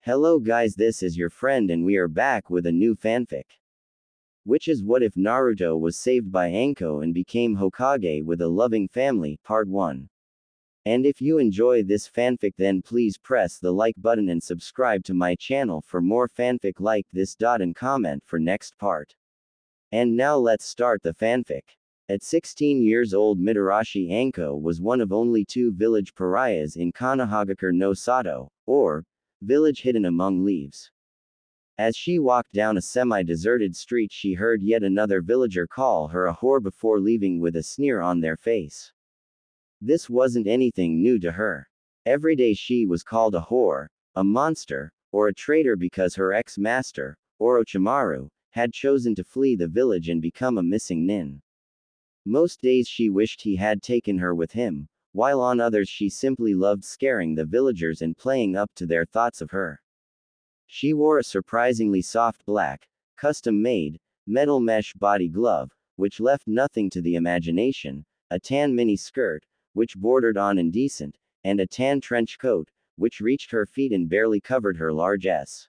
Hello guys, this is your friend and we are back with a new fanfic. Which is what if Naruto was saved by Anko and became Hokage with a loving family, part 1. And if you enjoy this fanfic then please press the like button and subscribe to my channel for more fanfic like this. And comment for next part. And now let's start the fanfic. At 16 years old Mitarashi Anko was one of only 2 village pariahs in Konohagakure no Sato, or village hidden among leaves. As she walked down a semi-deserted street she heard yet another villager call her a whore before leaving with a sneer on their face. This wasn't anything new to her. Every day she was called a whore, a monster, or a traitor because her ex-master, Orochimaru, had chosen to flee the village and become a missing nin. Most days she wished he had taken her with him, while on others she simply loved scaring the villagers and playing up to their thoughts of her. She wore a surprisingly soft black, custom-made, metal mesh body glove, which left nothing to the imagination, a tan mini skirt, which bordered on indecent, and a tan trench coat, which reached her feet and barely covered her large S.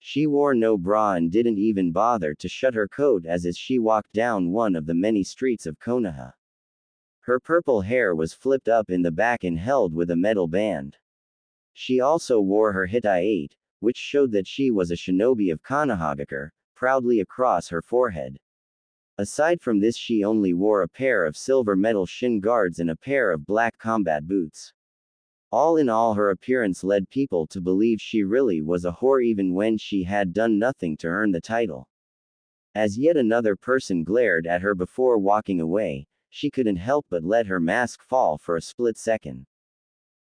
She wore no bra and didn't even bother to shut her coat as she walked down one of the many streets of Konoha. Her purple hair was flipped up in the back and held with a metal band. She also wore her Hitai 8, which showed that she was a shinobi of Konohagakure, proudly across her forehead. Aside from this she only wore a pair of silver metal shin guards and a pair of black combat boots. All in all her appearance led people to believe she really was a whore even when she had done nothing to earn the title. As yet another person glared at her before walking away, she couldn't help but let her mask fall for a split second.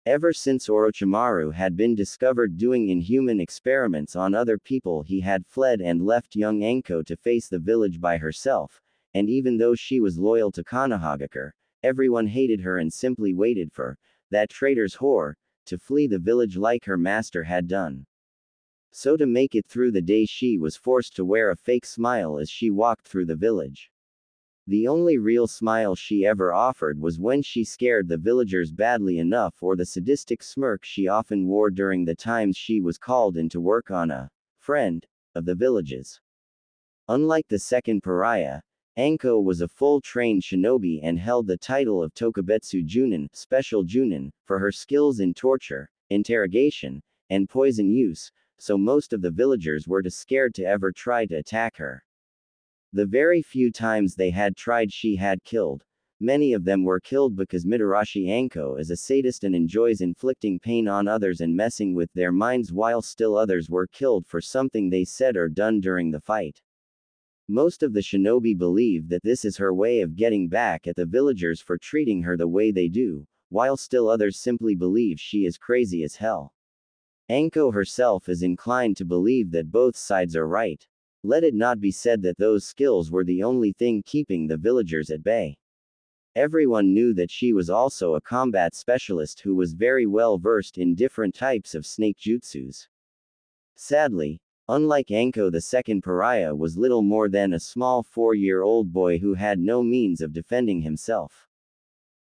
Ever since Orochimaru had been discovered doing inhuman experiments on other people he had fled and left young Anko to face the village by herself, and even though she was loyal to Konohagakure, everyone hated her and simply waited for that traitor's whore to flee the village like her master had done. So to make it through the day she was forced to wear a fake smile as she walked through the village. The only real smile she ever offered was when she scared the villagers badly enough, or the sadistic smirk she often wore during the times she was called in to work on a friend of the villages. Unlike the second pariah, Anko was a full-trained shinobi and held the title of Tokubetsu Junin, Special Junin, for her skills in torture, interrogation, and poison use, so most of the villagers were too scared to ever try to attack her. The very few times they had tried she had killed. Many of them were killed because Mitarashi Anko is a sadist and enjoys inflicting pain on others and messing with their minds, while still others were killed for something they said or done during the fight. Most of the shinobi believe that this is her way of getting back at the villagers for treating her the way they do, while still others simply believe she is crazy as hell. Anko herself is inclined to believe that both sides are right. Let it not be said that those skills were the only thing keeping the villagers at bay. Everyone knew that she was also a combat specialist who was very well versed in different types of snake jutsus. Sadly, unlike Anko, the second pariah was little more than a small 4-year-old boy who had no means of defending himself.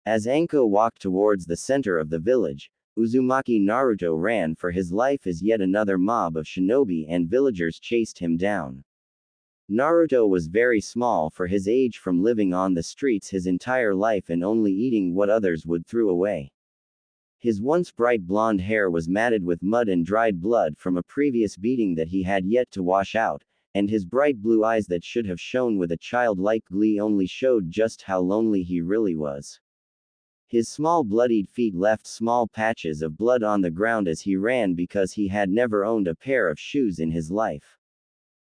As Anko walked towards the center of the village, Uzumaki Naruto ran for his life as yet another mob of shinobi and villagers chased him down. Naruto was very small for his age, from living on the streets his entire life and only eating what others would throw away. His once bright blonde hair was matted with mud and dried blood from a previous beating that he had yet to wash out, and his bright blue eyes that should have shone with a childlike glee only showed just how lonely he really was. His small bloodied feet left small patches of blood on the ground as he ran because he had never owned a pair of shoes in his life.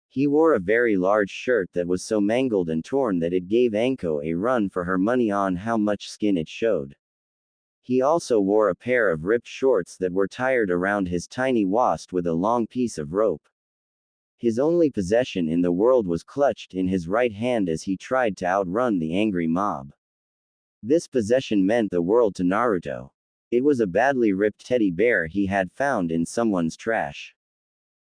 He wore a very large shirt that was so mangled and torn that it gave Anko a run for her money on how much skin it showed. He also wore a pair of ripped shorts that were tied around his tiny waist with a long piece of rope. His only possession in the world was clutched in his right hand as he tried to outrun the angry mob. This possession meant the world to Naruto. It was a badly ripped teddy bear he had found in someone's trash.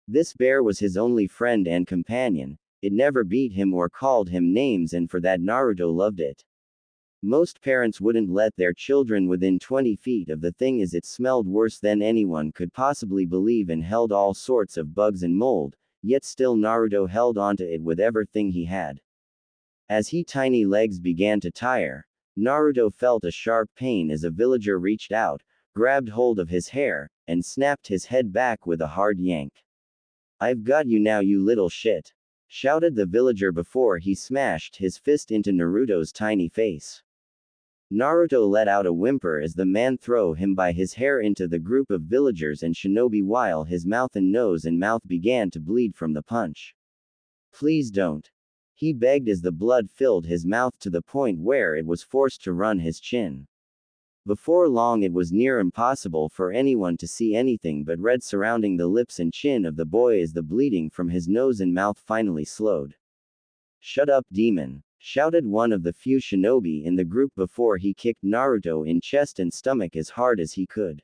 This bear was his only friend and companion. It never beat him or called him names, and for that Naruto loved it. Most parents wouldn't let their children within 20 feet of the thing as it smelled worse than anyone could possibly believe and held all sorts of bugs and mold, yet still Naruto held onto it with everything he had. As his tiny legs began to tire, Naruto felt a sharp pain as a villager reached out, grabbed hold of his hair, and snapped his head back with a hard yank. "I've got you now, you little shit," shouted the villager before he smashed his fist into Naruto's tiny face. Naruto let out a whimper as the man threw him by his hair into the group of villagers and shinobi while his mouth and mouth began to bleed from the punch. "Please don't," he begged as the blood filled his mouth to the point where it was forced to run his chin. Before long it was near impossible for anyone to see anything but red surrounding the lips and chin of the boy as the bleeding from his nose and mouth finally slowed. "Shut up, demon," shouted one of the few shinobi in the group before he kicked Naruto in chest and stomach as hard as he could.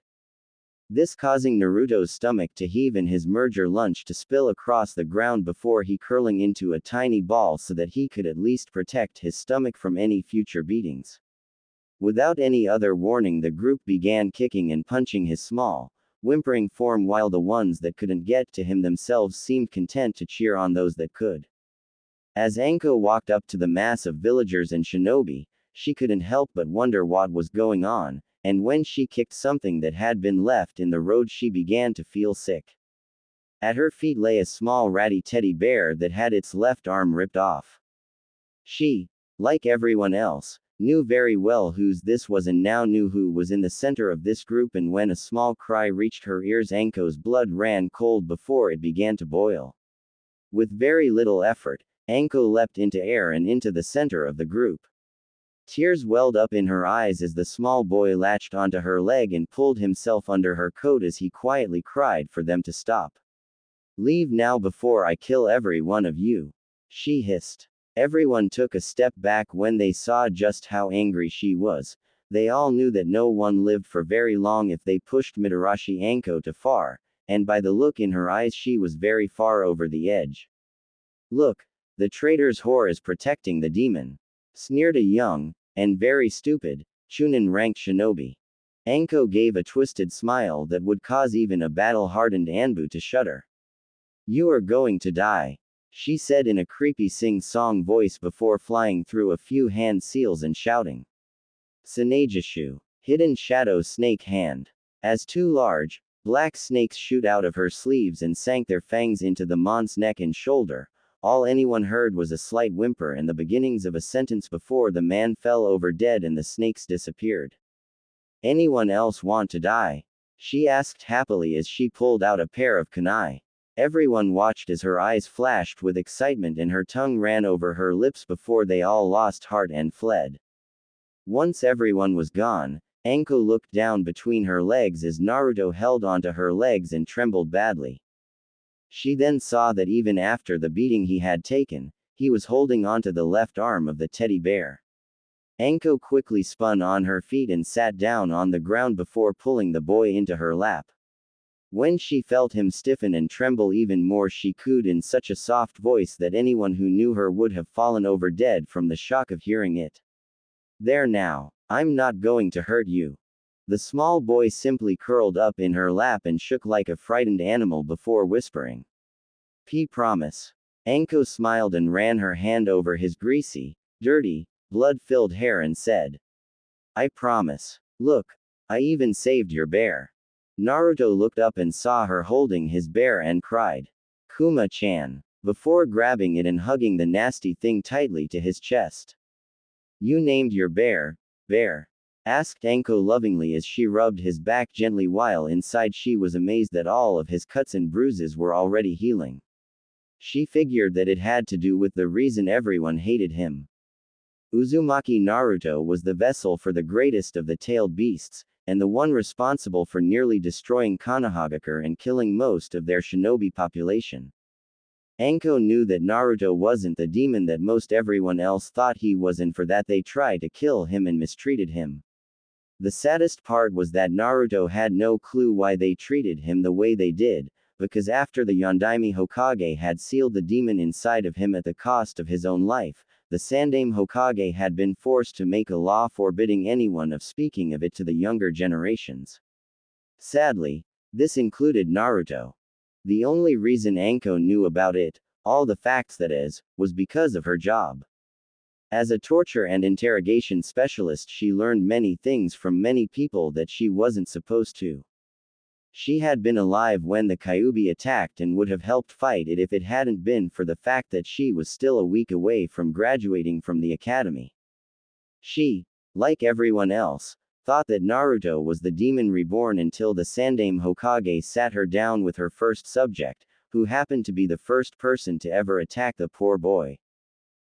This causing Naruto's stomach to heave and his merger lunch to spill across the ground before he curling into a tiny ball so that he could at least protect his stomach from any future beatings. Without any other warning, the group began kicking and punching his small, whimpering form while the ones that couldn't get to him themselves seemed content to cheer on those that could. As Anko walked up to the mass of villagers and shinobi, she couldn't help but wonder what was going on, and when she kicked something that had been left in the road she began to feel sick. At her feet lay a small ratty teddy bear that had its left arm ripped off. She, like everyone else, knew very well whose this was and now knew who was in the center of this group, and when a small cry reached her ears, Anko's blood ran cold before it began to boil. With very little effort, Anko leapt into air and into the center of the group. Tears welled up in her eyes as the small boy latched onto her leg and pulled himself under her coat as he quietly cried for them to stop. "Leave now before I kill every one of you," she hissed. Everyone took a step back when they saw just how angry she was. They all knew that no one lived for very long if they pushed Mitarashi Anko too far, and by the look in her eyes she was very far over the edge. "Look, the traitor's whore is protecting the demon," sneered a young, and very stupid, Chunin-ranked shinobi. Anko gave a twisted smile that would cause even a battle-hardened Anbu to shudder. "You are going to die," she said in a creepy sing-song voice before flying through a few hand seals and shouting, "Sanejishu, hidden shadow snake hand." As two large, black snakes shoot out of her sleeves and sank their fangs into the mon's neck and shoulder, all anyone heard was a slight whimper and the beginnings of a sentence before the man fell over dead and the snakes disappeared. "Anyone else want to die?" she asked happily as she pulled out a pair of kunai. Everyone watched as her eyes flashed with excitement and her tongue ran over her lips before they all lost heart and fled. Once everyone was gone, Anko looked down between her legs as Naruto held onto her legs and trembled badly. She then saw that even after the beating he had taken, he was holding onto the left arm of the teddy bear. Anko quickly spun on her feet and sat down on the ground before pulling the boy into her lap. When she felt him stiffen and tremble even more, she cooed in such a soft voice that anyone who knew her would have fallen over dead from the shock of hearing it. "There now, I'm not going to hurt you." The small boy simply curled up in her lap and shook like a frightened animal before whispering, "P promise." Anko smiled and ran her hand over his greasy, dirty, blood-filled hair and said, "I promise. Look, I even saved your bear." Naruto looked up and saw her holding his bear and cried, "Kuma-chan," before grabbing it and hugging the nasty thing tightly to his chest. "You named your bear, bear?" asked Anko lovingly as she rubbed his back gently while inside she was amazed that all of his cuts and bruises were already healing. She figured that it had to do with the reason everyone hated him. Uzumaki Naruto was the vessel for the greatest of the tailed beasts, and the one responsible for nearly destroying Konohagakure and killing most of their shinobi population. Anko knew that Naruto wasn't the demon that most everyone else thought he was, and for that they tried to kill him and mistreated him. The saddest part was that Naruto had no clue why they treated him the way they did, because after the Yondaime Hokage had sealed the demon inside of him at the cost of his own life, the Sandaime Hokage had been forced to make a law forbidding anyone of speaking of it to the younger generations. Sadly, this included Naruto. The only reason Anko knew about it, all the facts that is, was because of her job. As a torture and interrogation specialist, she learned many things from many people that she wasn't supposed to. She had been alive when the Kyuubi attacked and would have helped fight it if it hadn't been for the fact that she was still a week away from graduating from the academy. She, like everyone else, thought that Naruto was the demon reborn until the Sandaime Hokage sat her down with her first subject, who happened to be the first person to ever attack the poor boy.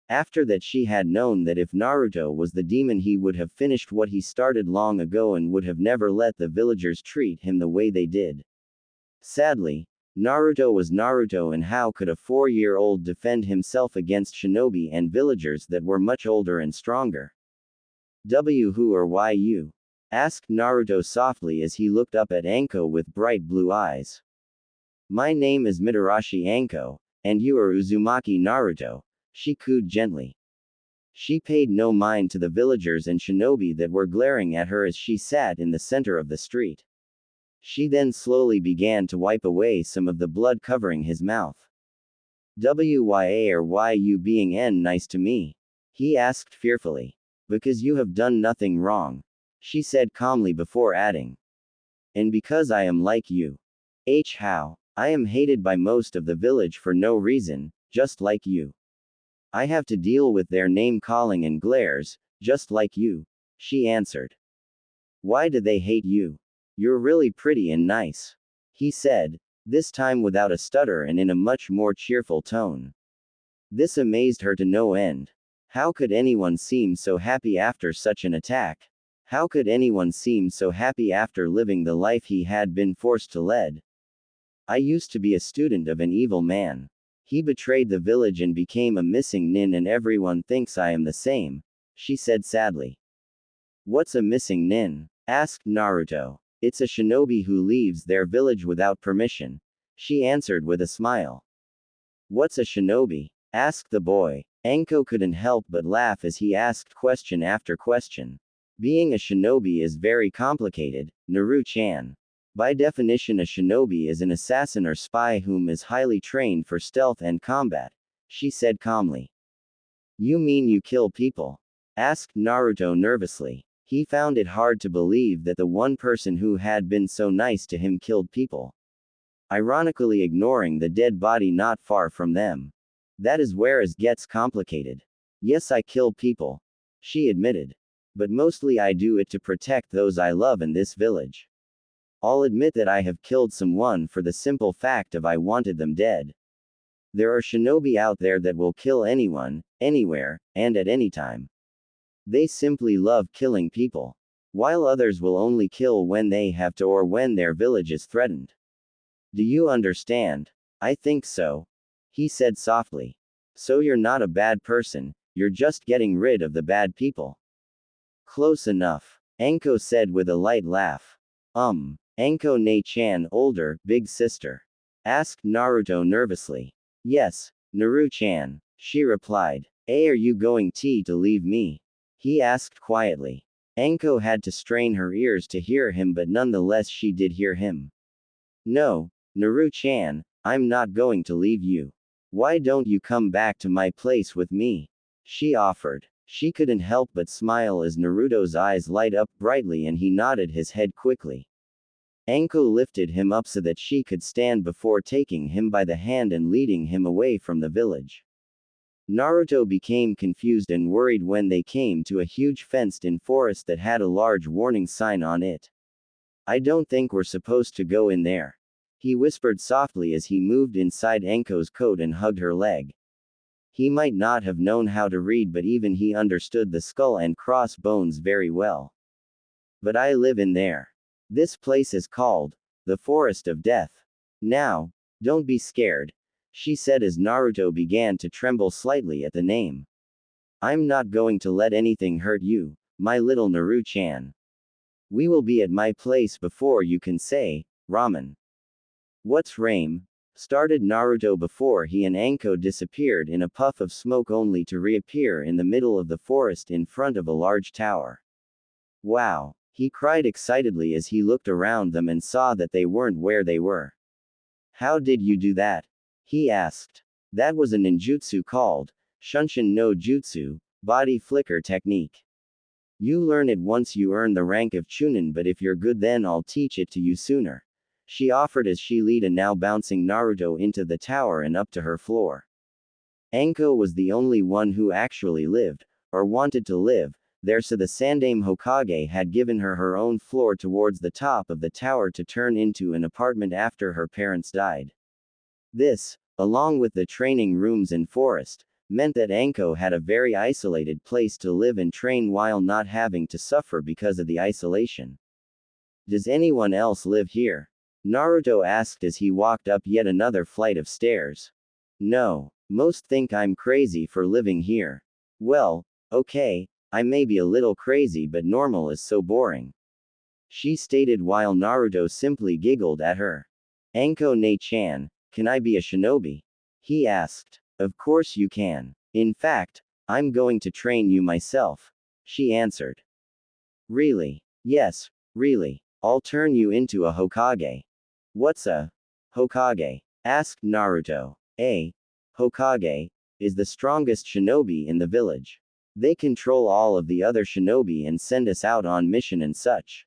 After that, she had known that if Naruto was the demon, he would have finished what he started long ago and would have never let the villagers treat him the way they did. Sadly, Naruto was Naruto, and how could a 4-year-old defend himself against shinobi and villagers that were much older and stronger? Who or why you? Asked Naruto softly as he looked up at Anko with bright blue eyes. My name is Mitarashi Anko, and you are Uzumaki Naruto, she cooed gently. She paid no mind to the villagers and shinobi that were glaring at her as she sat in the center of the street. She then slowly began to wipe away some of the blood covering his mouth. Why or why you being nice to me? He asked fearfully. Because you have done nothing wrong, she said calmly before adding. And because I am like you. How? I am hated by most of the village for no reason, just like you. I have to deal with their name calling and glares, just like you, she answered. Why do they hate you? You're really pretty and nice, he said, this time without a stutter and in a much more cheerful tone. This amazed her to no end. How could anyone seem so happy after such an attack? How could anyone seem so happy after living the life he had been forced to lead? I used to be a student of an evil man. He betrayed the village and became a missing nin, and everyone thinks I am the same, she said sadly. What's a missing nin? Asked Naruto. It's a shinobi who leaves their village without permission, she answered with a smile. What's a shinobi? Asked the boy. Anko couldn't help but laugh as he asked question after question. Being a shinobi is very complicated, Naru-chan. By definition, a shinobi is an assassin or spy whom is highly trained for stealth and combat, she said calmly. You mean you kill people? Asked Naruto nervously. He found it hard to believe that the one person who had been so nice to him killed people, ironically ignoring the dead body not far from them. That is where it gets complicated. Yes, I kill people, she admitted. But mostly I do it to protect those I love in this village. I'll admit that I have killed someone for the simple fact of I wanted them dead. There are shinobi out there that will kill anyone, anywhere, and at any time. They simply love killing people. While others will only kill when they have to or when their village is threatened. Do you understand? I think so, he said softly. So you're not a bad person, you're just getting rid of the bad people. Close enough, Anko said with a light laugh. Anko ne-chan, older, big sister? Asked Naruto nervously. Yes, Naru-chan, she replied. Are you going to leave me? He asked quietly. Anko had to strain her ears to hear him, but nonetheless she did hear him. No, Naru-chan, I'm not going to leave you. Why don't you come back to my place with me? She offered. She couldn't help but smile as Naruto's eyes light up brightly and he nodded his head quickly. Anko lifted him up so that she could stand before taking him by the hand and leading him away from the village. Naruto became confused and worried when they came to a huge fenced-in forest that had a large warning sign on it. I don't think we're supposed to go in there, he whispered softly as he moved inside Anko's coat and hugged her leg. He might not have known how to read, but even he understood the skull and crossbones very well. But I live in there. This place is called the Forest of Death. Now, don't be scared, she said as Naruto began to tremble slightly at the name. I'm not going to let anything hurt you, my little Naru-chan. We will be at my place before you can say, ramen. What's ramen? started Naruto before he and Anko disappeared in a puff of smoke only to reappear in the middle of the forest in front of a large tower. Wow! He cried excitedly as he looked around them and saw that they weren't where they were. How did you do that? He asked. That was a ninjutsu called Shunshin no Jutsu, body flicker technique. You learn it once you earn the rank of Chunin, but if you're good then I'll teach it to you sooner. She offered as she led a now bouncing Naruto into the tower and up to her floor. Anko was the only one who actually lived, or wanted to live, there, so the Sandaime Hokage had given her her own floor towards the top of the tower to turn into an apartment after her parents died. This, along with the training rooms and forest, meant that Anko had a very isolated place to live and train while not having to suffer because of the isolation. Does anyone else live here? Naruto asked as he walked up yet another flight of stairs. No, most think I'm crazy for living here. Well, okay, I may be a little crazy, but normal is so boring. She stated while Naruto simply giggled at her. Anko ne-chan, can I be a shinobi? He asked. Of course you can. In fact, I'm going to train you myself. She answered. Really? Yes, really. I'll turn you into a Hokage. What's a Hokage? Asked Naruto. A Hokage is the strongest shinobi in the village. They control all of the other shinobi and send us out on mission and such.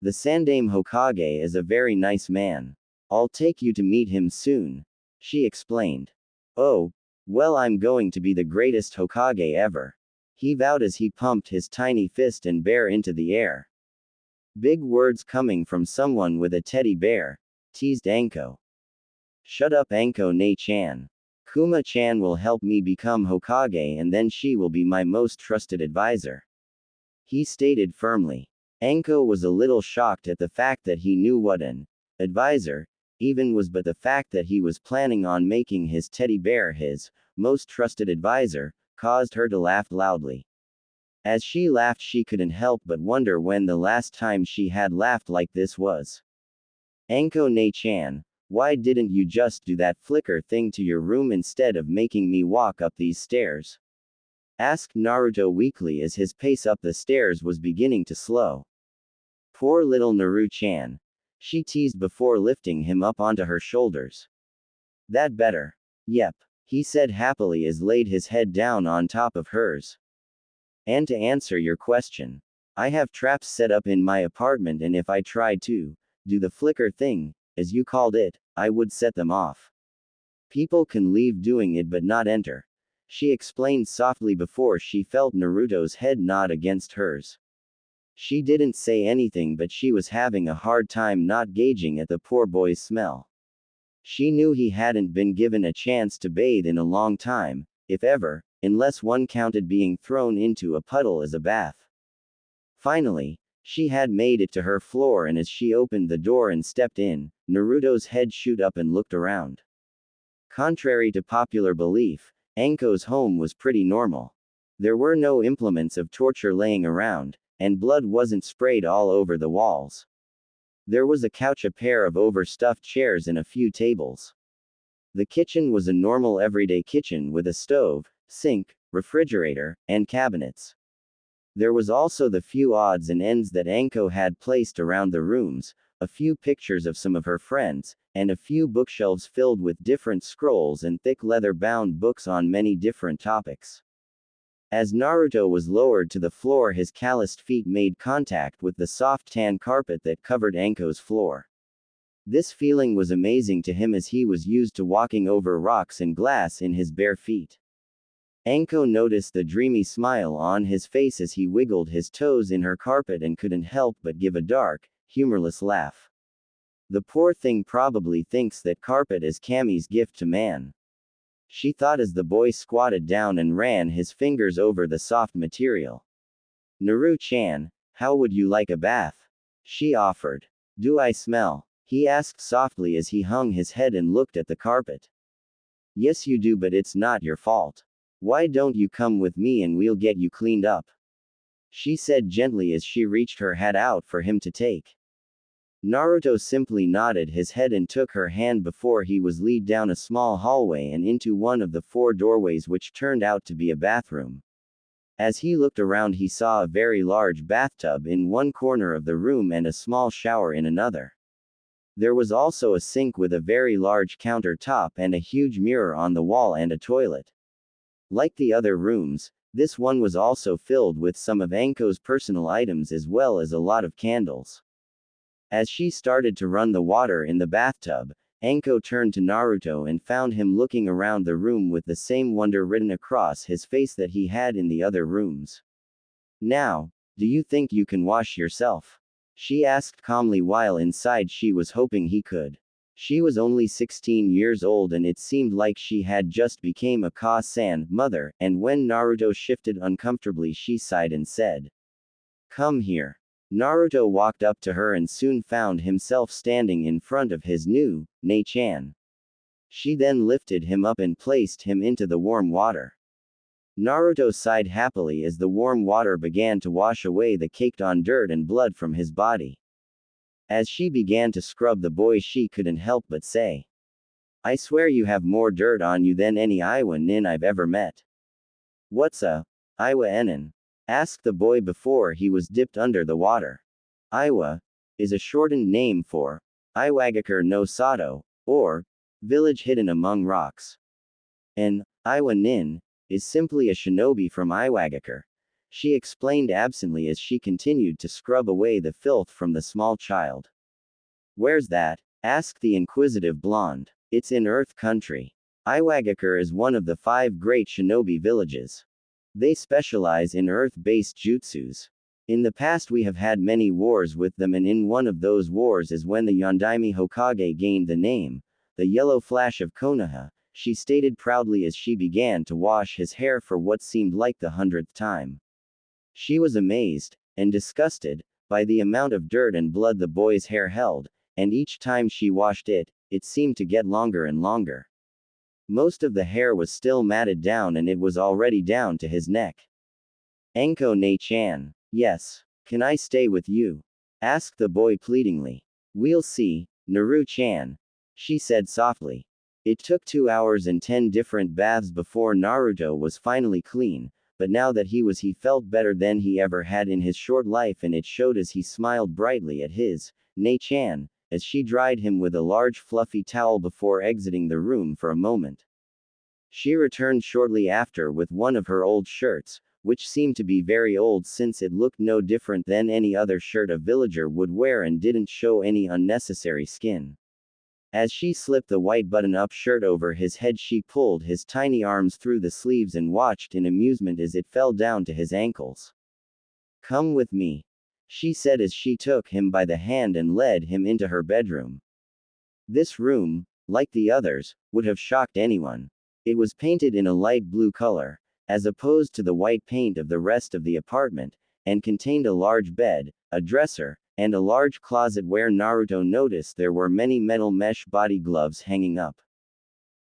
The Sandaime Hokage is a very nice man. I'll take you to meet him soon. She explained. Oh, well, I'm going to be the greatest Hokage ever. He vowed as he pumped his tiny fist and bear into the air. Big words coming from someone with a teddy bear, teased Anko. Shut up, Anko ne-chan. Kuma-chan will help me become Hokage and then she will be my most trusted advisor. He stated firmly. Anko was a little shocked at the fact that he knew what an advisor even was, but the fact that he was planning on making his teddy bear his most trusted advisor caused her to laugh loudly. As she laughed, she couldn't help but wonder when the last time she had laughed like this was. Anko ne-chan, why didn't you just do that flicker thing to your room instead of making me walk up these stairs? Asked Naruto weakly as his pace up the stairs was beginning to slow. Poor little Naru-chan. She teased before lifting him up onto her shoulders. That better? Yep, he said happily as laid his head down on top of hers. And to answer your question, I have traps set up in my apartment, and if I tried to do the flicker thing, as you called it, I would set them off. People can leave doing it but not enter. She explained softly before she felt Naruto's head nod against hers. She didn't say anything, but she was having a hard time not gauging at the poor boy's smell. She knew he hadn't been given a chance to bathe in a long time, if ever, unless one counted being thrown into a puddle as a bath. Finally, she had made it to her floor, and as she opened the door and stepped in, Naruto's head shot up and looked around. Contrary to popular belief, Anko's home was pretty normal. There were no implements of torture laying around, and blood wasn't sprayed all over the walls. There was a couch, a pair of overstuffed chairs, and a few tables. The kitchen was a normal everyday kitchen with a stove, sink, refrigerator, and cabinets. There was also the few odds and ends that Anko had placed around the rooms, a few pictures of some of her friends, and a few bookshelves filled with different scrolls and thick leather-bound books on many different topics. As Naruto was lowered to the floor, his calloused feet made contact with the soft tan carpet that covered Anko's floor. This feeling was amazing to him as he was used to walking over rocks and glass in his bare feet. Anko noticed the dreamy smile on his face as he wiggled his toes in her carpet and couldn't help but give a dark, humorless laugh. The poor thing probably thinks that carpet is Kami's gift to man. She thought as the boy squatted down and ran his fingers over the soft material. Naru-chan, how would you like a bath? She offered. Do I smell? He asked softly as he hung his head and looked at the carpet. Yes you do, but it's not your fault. Why don't you come with me and we'll get you cleaned up? She said gently as she reached her hat out for him to take. Naruto simply nodded his head and took her hand before he was led down a small hallway and into one of the 4 doorways which turned out to be a bathroom. As he looked around, he saw a very large bathtub in one corner of the room and a small shower in another. There was also a sink with a very large countertop and a huge mirror on the wall and a toilet. Like the other rooms, this one was also filled with some of Anko's personal items as well as a lot of candles. As she started to run the water in the bathtub, Anko turned to Naruto and found him looking around the room with the same wonder written across his face that he had in the other rooms. "Now, do you think you can wash yourself?" she asked calmly while inside she was hoping he could. She was only 16 years old and it seemed like she had just became a Ka-san mother, and when Naruto shifted uncomfortably she sighed and said, "Come here." Naruto walked up to her and soon found himself standing in front of his new Ne-chan. She then lifted him up and placed him into the warm water. Naruto sighed happily as the warm water began to wash away the caked-on dirt and blood from his body. As she began to scrub the boy, she couldn't help but say, "I swear you have more dirt on you than any Iwa nin I've ever met." "What's a Iwa nin?" asked the boy before he was dipped under the water. Iwa is a shortened name for Iwagakure no Sato, or village hidden among rocks. An Iwa nin is simply a shinobi from Iwagakure, she explained absently as she continued to scrub away the filth from the small child. "Where's that?" asked the inquisitive blonde. "It's in Earth Country. Iwagakure is one of the 5 great shinobi villages. They specialize in earth-based jutsus. In the past we have had many wars with them, and in one of those wars is when the Yondaime Hokage gained the name, the Yellow Flash of Konoha," she stated proudly as she began to wash his hair for what seemed like the 100th time. She was amazed and disgusted by the amount of dirt and blood the boy's hair held, and each time she washed it, it seemed to get longer and longer. Most of the hair was still matted down and it was already down to his neck. "Anko Ne-chan. Yes. Can I stay with you?" asked the boy pleadingly. "We'll see, Naru-chan," she said softly. It took 2 hours and 10 different baths before Naruto was finally clean, but now that he felt better than he ever had in his short life, and it showed as he smiled brightly at his Ne-chan, as she dried him with a large fluffy towel before exiting the room for a moment. She returned shortly after with one of her old shirts, which seemed to be very old since it looked no different than any other shirt a villager would wear and didn't show any unnecessary skin. As she slipped the white button-up shirt over his head, she pulled his tiny arms through the sleeves and watched in amusement as it fell down to his ankles. "Come with me," she said as she took him by the hand and led him into her bedroom. This room, like the others, would have shocked anyone. It was painted in a light blue color, as opposed to the white paint of the rest of the apartment, and contained a large bed, a dresser, and a large closet where Naruto noticed there were many metal mesh body gloves hanging up.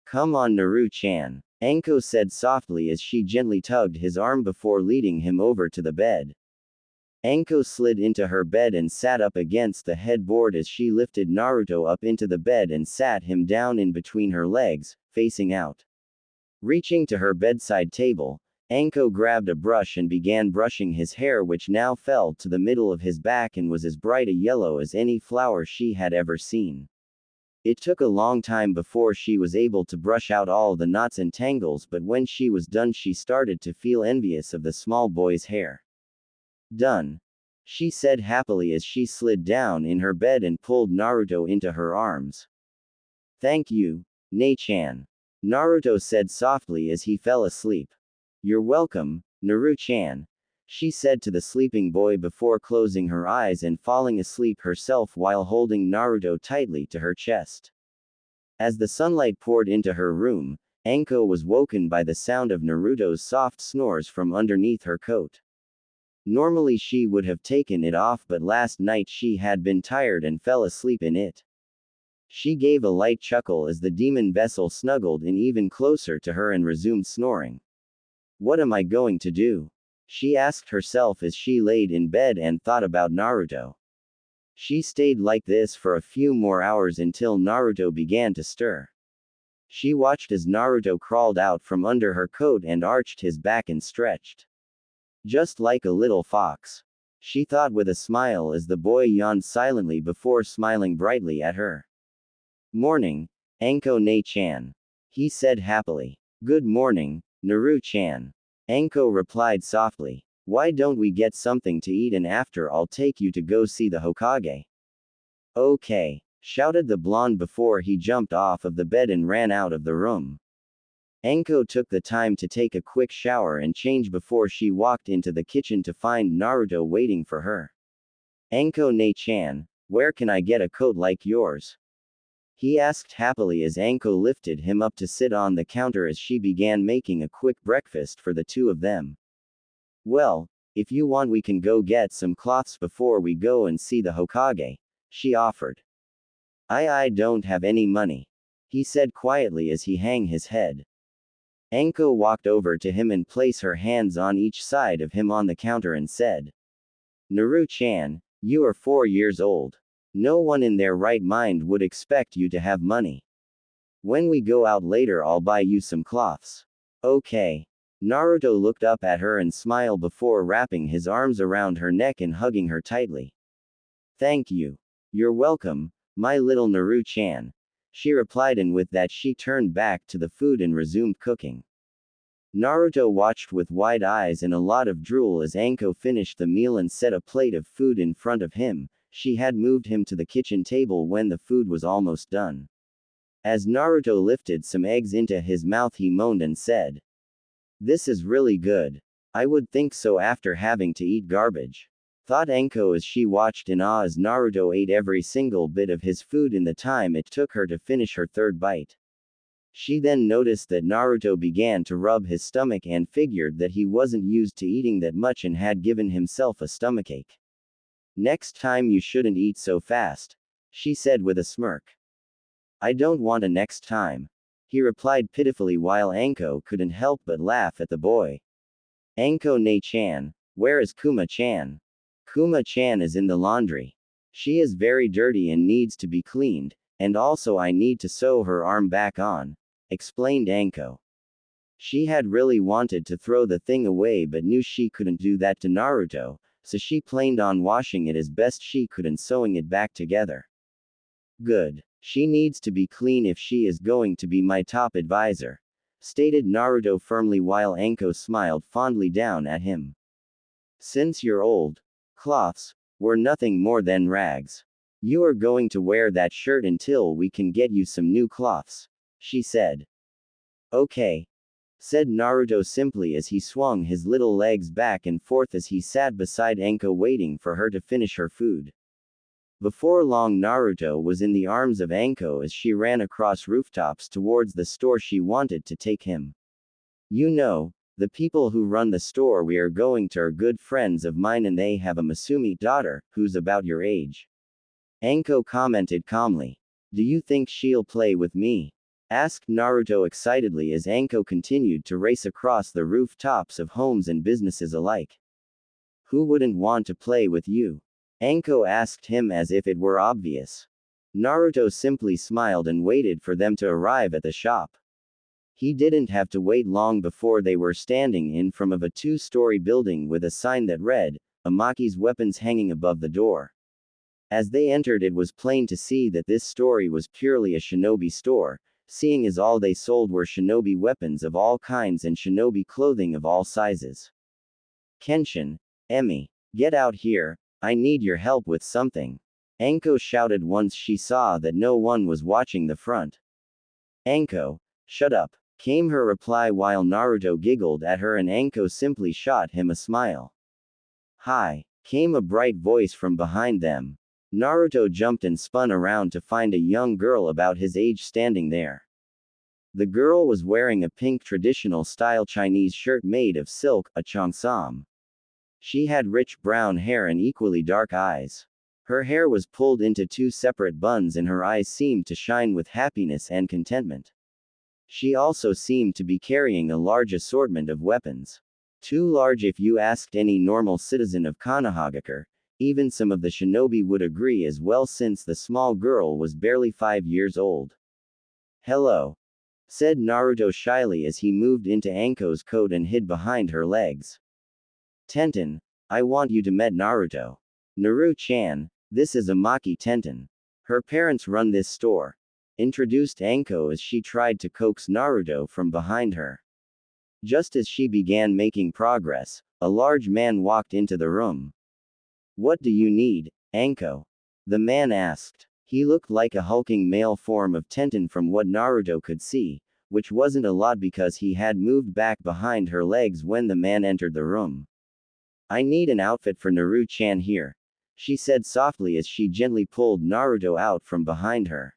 "Come on, Naru-chan," Anko said softly as she gently tugged his arm before leading him over to the bed. Anko slid into her bed and sat up against the headboard as she lifted Naruto up into the bed and sat him down in between her legs, facing out. Reaching to her bedside table, Anko grabbed a brush and began brushing his hair, which now fell to the middle of his back and was as bright a yellow as any flower she had ever seen. It took a long time before she was able to brush out all the knots and tangles, but when she was done she started to feel envious of the small boy's hair. "Done," she said happily as she slid down in her bed and pulled Naruto into her arms. "Thank you, Ne-chan," Naruto said softly as he fell asleep. "You're welcome, Naru-chan," she said to the sleeping boy before closing her eyes and falling asleep herself while holding Naruto tightly to her chest. As the sunlight poured into her room, Anko was woken by the sound of Naruto's soft snores from underneath her coat. Normally she would have taken it off, but last night she had been tired and fell asleep in it. She gave a light chuckle as the demon vessel snuggled in even closer to her and resumed snoring. "What am I going to do?" she asked herself as she laid in bed and thought about Naruto. She stayed like this for a few more hours until Naruto began to stir. She watched as Naruto crawled out from under her coat and arched his back and stretched. Just like a little fox. She thought with a smile as the boy yawned silently before smiling brightly at her. Morning, Anko Ne-chan. He said happily. Good morning, Naru-chan. Anko replied softly. Why don't we get something to eat and after I'll take you to go see the Hokage? Okay, shouted the blonde before he jumped off of the bed and ran out of the room. Anko took the time to take a quick shower and change before she walked into the kitchen to find Naruto waiting for her. Anko Ne-chan, where can I get a coat like yours? He asked happily as Anko lifted him up to sit on the counter as she began making a quick breakfast for the two of them. Well, if you want we can go get some cloths before we go and see the Hokage, she offered. I don't have any money, he said quietly as he hung his head. Anko walked over to him and placed her hands on each side of him on the counter and said. Naru-chan, you are 4 years old. No one in their right mind would expect you to have money. When we go out later I'll buy you some cloths. Okay. Naruto looked up at her and smiled before wrapping his arms around her neck and hugging her tightly. Thank you. You're welcome, my little Naru-chan, she replied, and with that she turned back to the food and resumed cooking. Naruto watched with wide eyes and a lot of drool as Anko finished the meal and set a plate of food in front of him. She had moved him to the kitchen table when the food was almost done. As Naruto lifted some eggs into his mouth he moaned and said. This is really good. I would think so after having to eat garbage. Thought Anko as she watched in awe as Naruto ate every single bit of his food in the time it took her to finish her third bite. She then noticed that Naruto began to rub his stomach and figured that he wasn't used to eating that much and had given himself a stomachache. Next time you shouldn't eat so fast, she said with a smirk. I don't want a next time, he replied pitifully while Anko couldn't help but laugh at the boy. Anko Ne-chan, where is Kuma-chan? Kuma-chan is in the laundry. She is very dirty and needs to be cleaned, and also I need to sew her arm back on, explained Anko. She had really wanted to throw the thing away but knew she couldn't do that to Naruto, so she planned on washing it as best she could and sewing it back together. Good. She needs to be clean if she is going to be my top advisor, stated Naruto firmly while Anko smiled fondly down at him. Since you're old, cloths were nothing more than rags. You are going to wear that shirt until we can get you some new cloths, she said. Okay, said Naruto simply as he swung his little legs back and forth as he sat beside Anko waiting for her to finish her food. Before long Naruto was in the arms of Anko as she ran across rooftops towards the store she wanted to take him. You know, the people who run the store we are going to are good friends of mine and they have a Masumi daughter, who's about your age. Anko commented calmly. Do you think she'll play with me? Asked Naruto excitedly as Anko continued to race across the rooftops of homes and businesses alike. Who wouldn't want to play with you? Anko asked him as if it were obvious. Naruto simply smiled and waited for them to arrive at the shop. He didn't have to wait long before they were standing in front of a 2-story building with a sign that read, Amaki's Weapons hanging above the door. As they entered it was plain to see that this store was purely a shinobi store, seeing as all they sold were shinobi weapons of all kinds and shinobi clothing of all sizes. Kenshin, Emi, get out here, I need your help with something. Anko shouted once she saw that no one was watching the front. Anko, shut up, came her reply while Naruto giggled at her and Anko simply shot him a smile. Hi, came a bright voice from behind them. Naruto jumped and spun around to find a young girl about his age standing there. The girl was wearing a pink traditional style Chinese shirt made of silk, a cheongsam. She had rich brown hair and equally dark eyes. Her hair was pulled into 2 separate buns and her eyes seemed to shine with happiness and contentment. She also seemed to be carrying a large assortment of weapons. Too large if you asked any normal citizen of Konohagakure. Even some of the shinobi would agree as well since the small girl was barely 5 years old. Hello, said Naruto shyly as he moved into Anko's coat and hid behind her legs. Tenten, I want you to meet Naruto. Naru-chan, this is Amaki Tenten. Her parents run this store. Introduced Anko as she tried to coax Naruto from behind her. Just as she began making progress, a large man walked into the room. What do you need, Anko? The man asked. He looked like a hulking male form of Tenten from what Naruto could see, which wasn't a lot because he had moved back behind her legs when the man entered the room. I need an outfit for Naru-chan here, she said softly as she gently pulled Naruto out from behind her.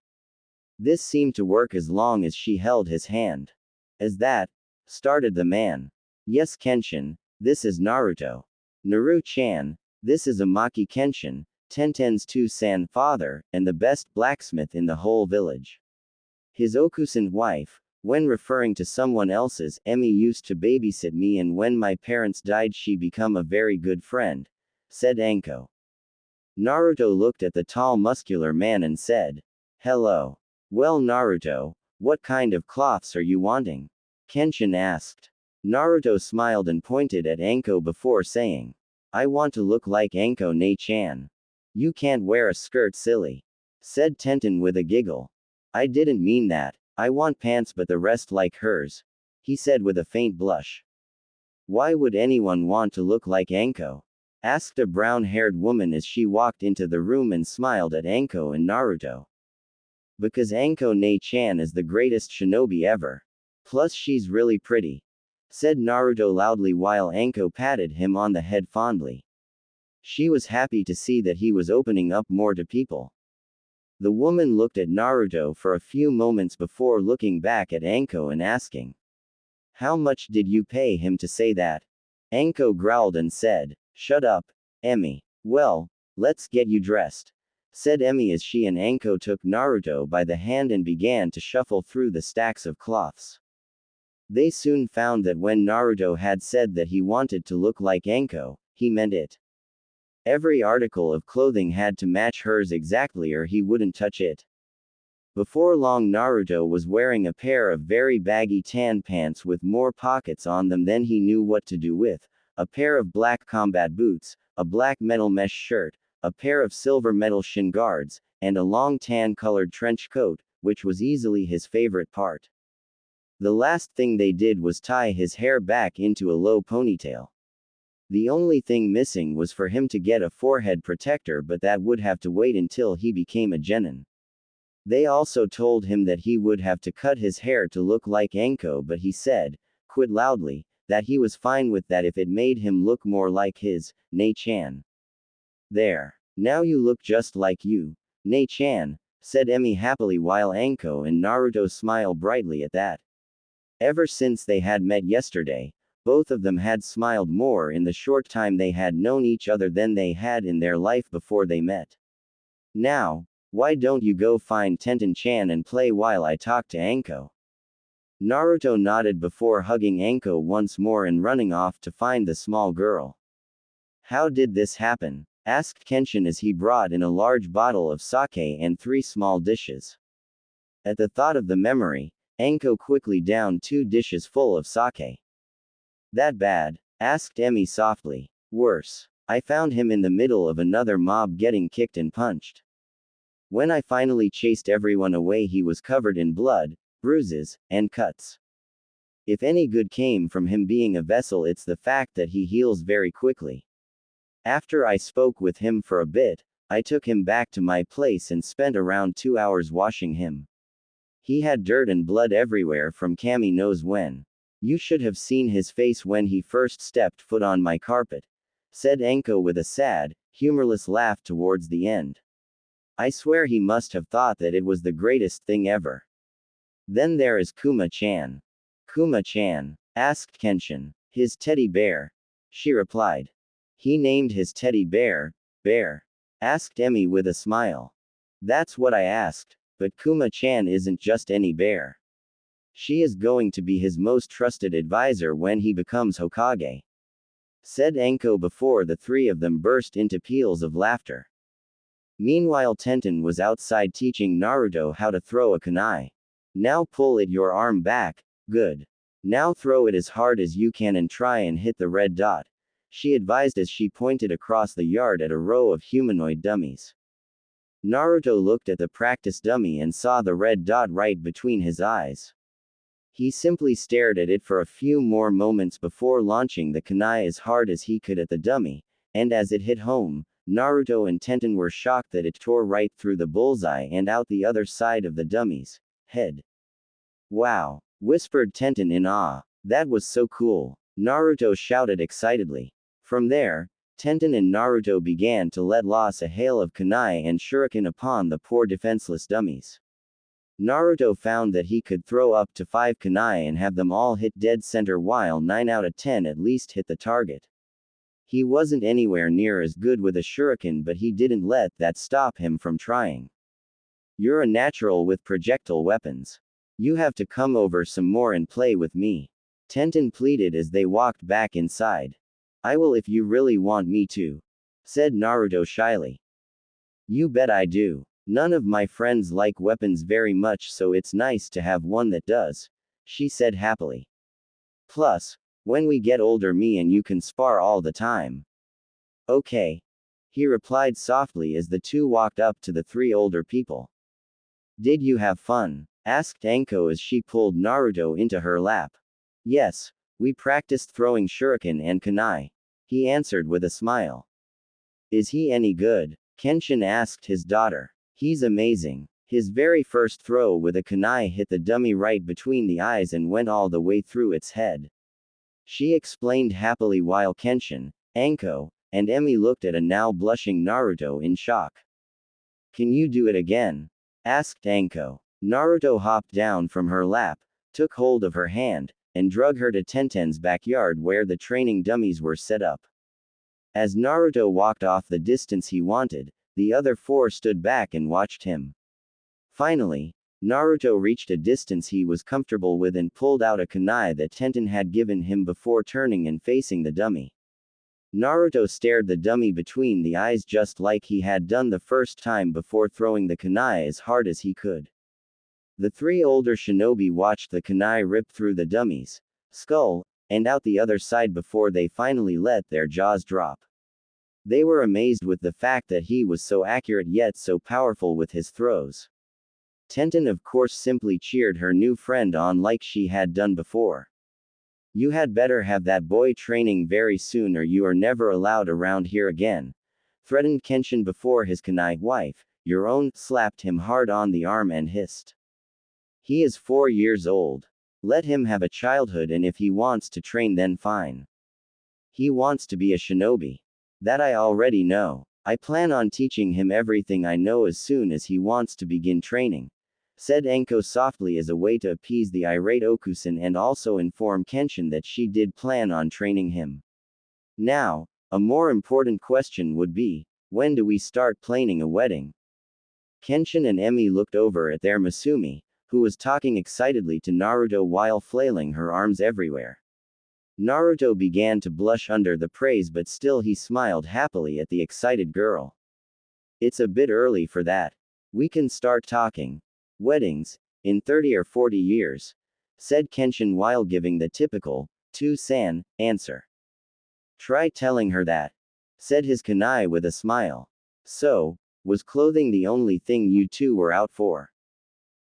This seemed to work as long as she held his hand. As that, started the man. Yes, Kenshin, this is Naruto. Naru-chan, this is Amaki Kenshin, Tenten's two-san father, and the best blacksmith in the whole village. His Okusan wife, when referring to someone else's, Emi used to babysit me and when my parents died she became a very good friend, said Anko. Naruto looked at the tall muscular man and said, Hello. Well Naruto, what kind of cloths are you wanting? Kenshin asked. Naruto smiled and pointed at Anko before saying, I want to look like Anko Ne-chan. You can't wear a skirt silly, said Tenten with a giggle. I didn't mean that. I want pants but the rest like hers, he said with a faint blush. Why would anyone want to look like Anko? Asked a brown-haired woman as she walked into the room and smiled at Anko and Naruto. Because Anko Ne-chan is the greatest shinobi ever. Plus she's really pretty, said Naruto loudly while Anko patted him on the head fondly. She was happy to see that he was opening up more to people. The woman looked at Naruto for a few moments before looking back at Anko and asking, How much did you pay him to say that? Anko growled and said, Shut up, Emi. Well, let's get you dressed, said Emi as she and Anko took Naruto by the hand and began to shuffle through the stacks of cloths. They soon found that when Naruto had said that he wanted to look like Anko, he meant it. Every article of clothing had to match hers exactly or he wouldn't touch it. Before long Naruto was wearing a pair of very baggy tan pants with more pockets on them than he knew what to do with, a pair of black combat boots, a black metal mesh shirt, a pair of silver metal shin guards, and a long tan-colored trench coat, which was easily his favorite part. The last thing they did was tie his hair back into a low ponytail. The only thing missing was for him to get a forehead protector but that would have to wait until he became a genin. They also told him that he would have to cut his hair to look like Anko but he said, quite loudly, that he was fine with that if it made him look more like his, Ne-chan. There. Now you look just like you, Ne-chan, said Emi happily while Anko and Naruto smiled brightly at that. Ever since they had met yesterday, both of them had smiled more in the short time they had known each other than they had in their life before they met. Now, why don't you go find Tenten-chan and play while I talk to Anko? Naruto nodded before hugging Anko once more and running off to find the small girl. How did this happen? Asked Kenshin as he brought in a large bottle of sake and 3 small dishes. At the thought of the memory, Anko quickly downed 2 dishes full of sake. That bad? Asked Emi softly. Worse. I found him in the middle of another mob getting kicked and punched. When I finally chased everyone away he was covered in blood, bruises, and cuts. If any good came from him being a vessel it's the fact that he heals very quickly. After I spoke with him for a bit, I took him back to my place and spent around 2 hours washing him. He had dirt and blood everywhere from Kami knows when. You should have seen his face when he first stepped foot on my carpet, said Anko with a sad, humorless laugh towards the end. I swear he must have thought that it was the greatest thing ever. Then there is Kuma-chan. Kuma-chan? Asked Kenshin. His teddy bear. She replied. He named his teddy bear, Bear. Asked Emi with a smile. That's what I asked, but Kuma-chan isn't just any bear. She is going to be his most trusted advisor when he becomes Hokage. said Anko before the three of them burst into peals of laughter. Meanwhile, Tenten was outside teaching Naruto how to throw a kunai. Now pull it your arm back, good. Now throw it as hard as you can and try and hit the red dot, she advised as she pointed across the yard at a row of humanoid dummies. Naruto looked at the practice dummy and saw the red dot right between his eyes. He simply stared at it for a few more moments before launching the kunai as hard as he could at the dummy, and as it hit home, Naruto and Tenten were shocked that it tore right through the bullseye and out the other side of the dummy's head. Wow, whispered Tenten in awe. That was so cool, Naruto shouted excitedly. From there, Tenten and Naruto began to let loose a hail of kunai and shuriken upon the poor defenseless dummies. Naruto found that he could throw up to 5 kunai and have them all hit dead center while 9 out of 10 at least hit the target. He wasn't anywhere near as good with a shuriken, but he didn't let that stop him from trying. You're a natural with projectile weapons. You have to come over some more and play with me, Tenten pleaded as they walked back inside. I will if you really want me to, said Naruto shyly. You bet I do. None of my friends like weapons very much, so it's nice to have one that does, she said happily. Plus, when we get older, me and you can spar all the time. Okay, he replied softly as the two walked up to the 3 older people. Did you have fun? Asked Anko as she pulled Naruto into her lap. Yes, we practiced throwing shuriken and kunai, he answered with a smile. Is he any good? Kenshin asked his daughter. He's amazing. His very first throw with a kunai hit the dummy right between the eyes and went all the way through its head, she explained happily while Kenshin, Anko, and Emi looked at a now blushing Naruto in shock. Can you do it again? Asked Anko. Naruto hopped down from her lap, took hold of her hand, and drug her to Tenten's backyard where the training dummies were set up. As Naruto walked off the distance he wanted, the other 4 stood back and watched him. Finally, Naruto reached a distance he was comfortable with and pulled out a kunai that Tenten had given him before turning and facing the dummy. Naruto stared the dummy between the eyes just like he had done the first time before throwing the kunai as hard as he could. The 3 older shinobi watched the kunai rip through the dummy's skull and out the other side before they finally let their jaws drop. They were amazed with the fact that he was so accurate yet so powerful with his throws. Tenten of course simply cheered her new friend on like she had done before. You had better have that boy training very soon or you are never allowed around here again, threatened Kenshin before his kunai wife, your own, slapped him hard on the arm and hissed. He is 4 years old. Let him have a childhood, and if he wants to train then fine. He wants to be a shinobi. That I already know. I plan on teaching him everything I know as soon as he wants to begin training, said Anko softly as a way to appease the irate Okusan and also inform Kenshin that she did plan on training him. Now, a more important question would be, when do we start planning a wedding? Kenshin and Emi looked over at their Masumi, who was talking excitedly to Naruto while flailing her arms everywhere. Naruto began to blush under the praise, but still he smiled happily at the excited girl. It's a bit early for that. We can start talking weddings in 30 or 40 years, said Kenshin while giving the typical "to-san" answer. Try telling her that, said his kunai with a smile. So, was clothing the only thing you two were out for?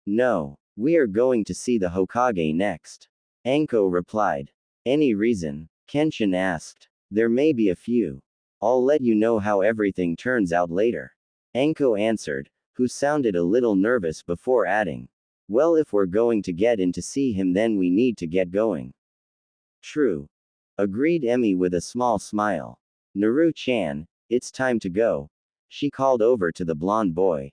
No, we are going to see the Hokage next, Anko replied. Any reason? Kenshin asked. There may be a few. I'll let you know how everything turns out later, Anko answered, who sounded a little nervous before adding, well, if we're going to get in to see him then we need to get going. True, agreed Emi with a small smile. Naru-chan, it's time to go, she called over to the blonde boy.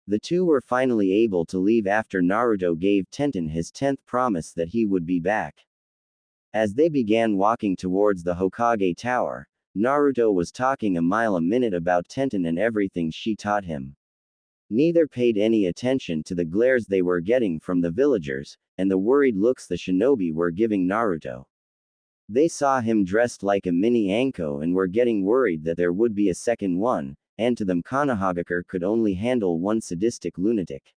The two were finally able to leave after Naruto gave Tenten his 10th promise that he would be back. As they began walking towards the Hokage Tower, Naruto was talking a mile a minute about Tenten and everything she taught him. Neither paid any attention to the glares they were getting from the villagers, and the worried looks the shinobi were giving Naruto. They saw him dressed like a mini Anko and were getting worried that there would be a second one, and to them Konohagakure could only handle one sadistic lunatic.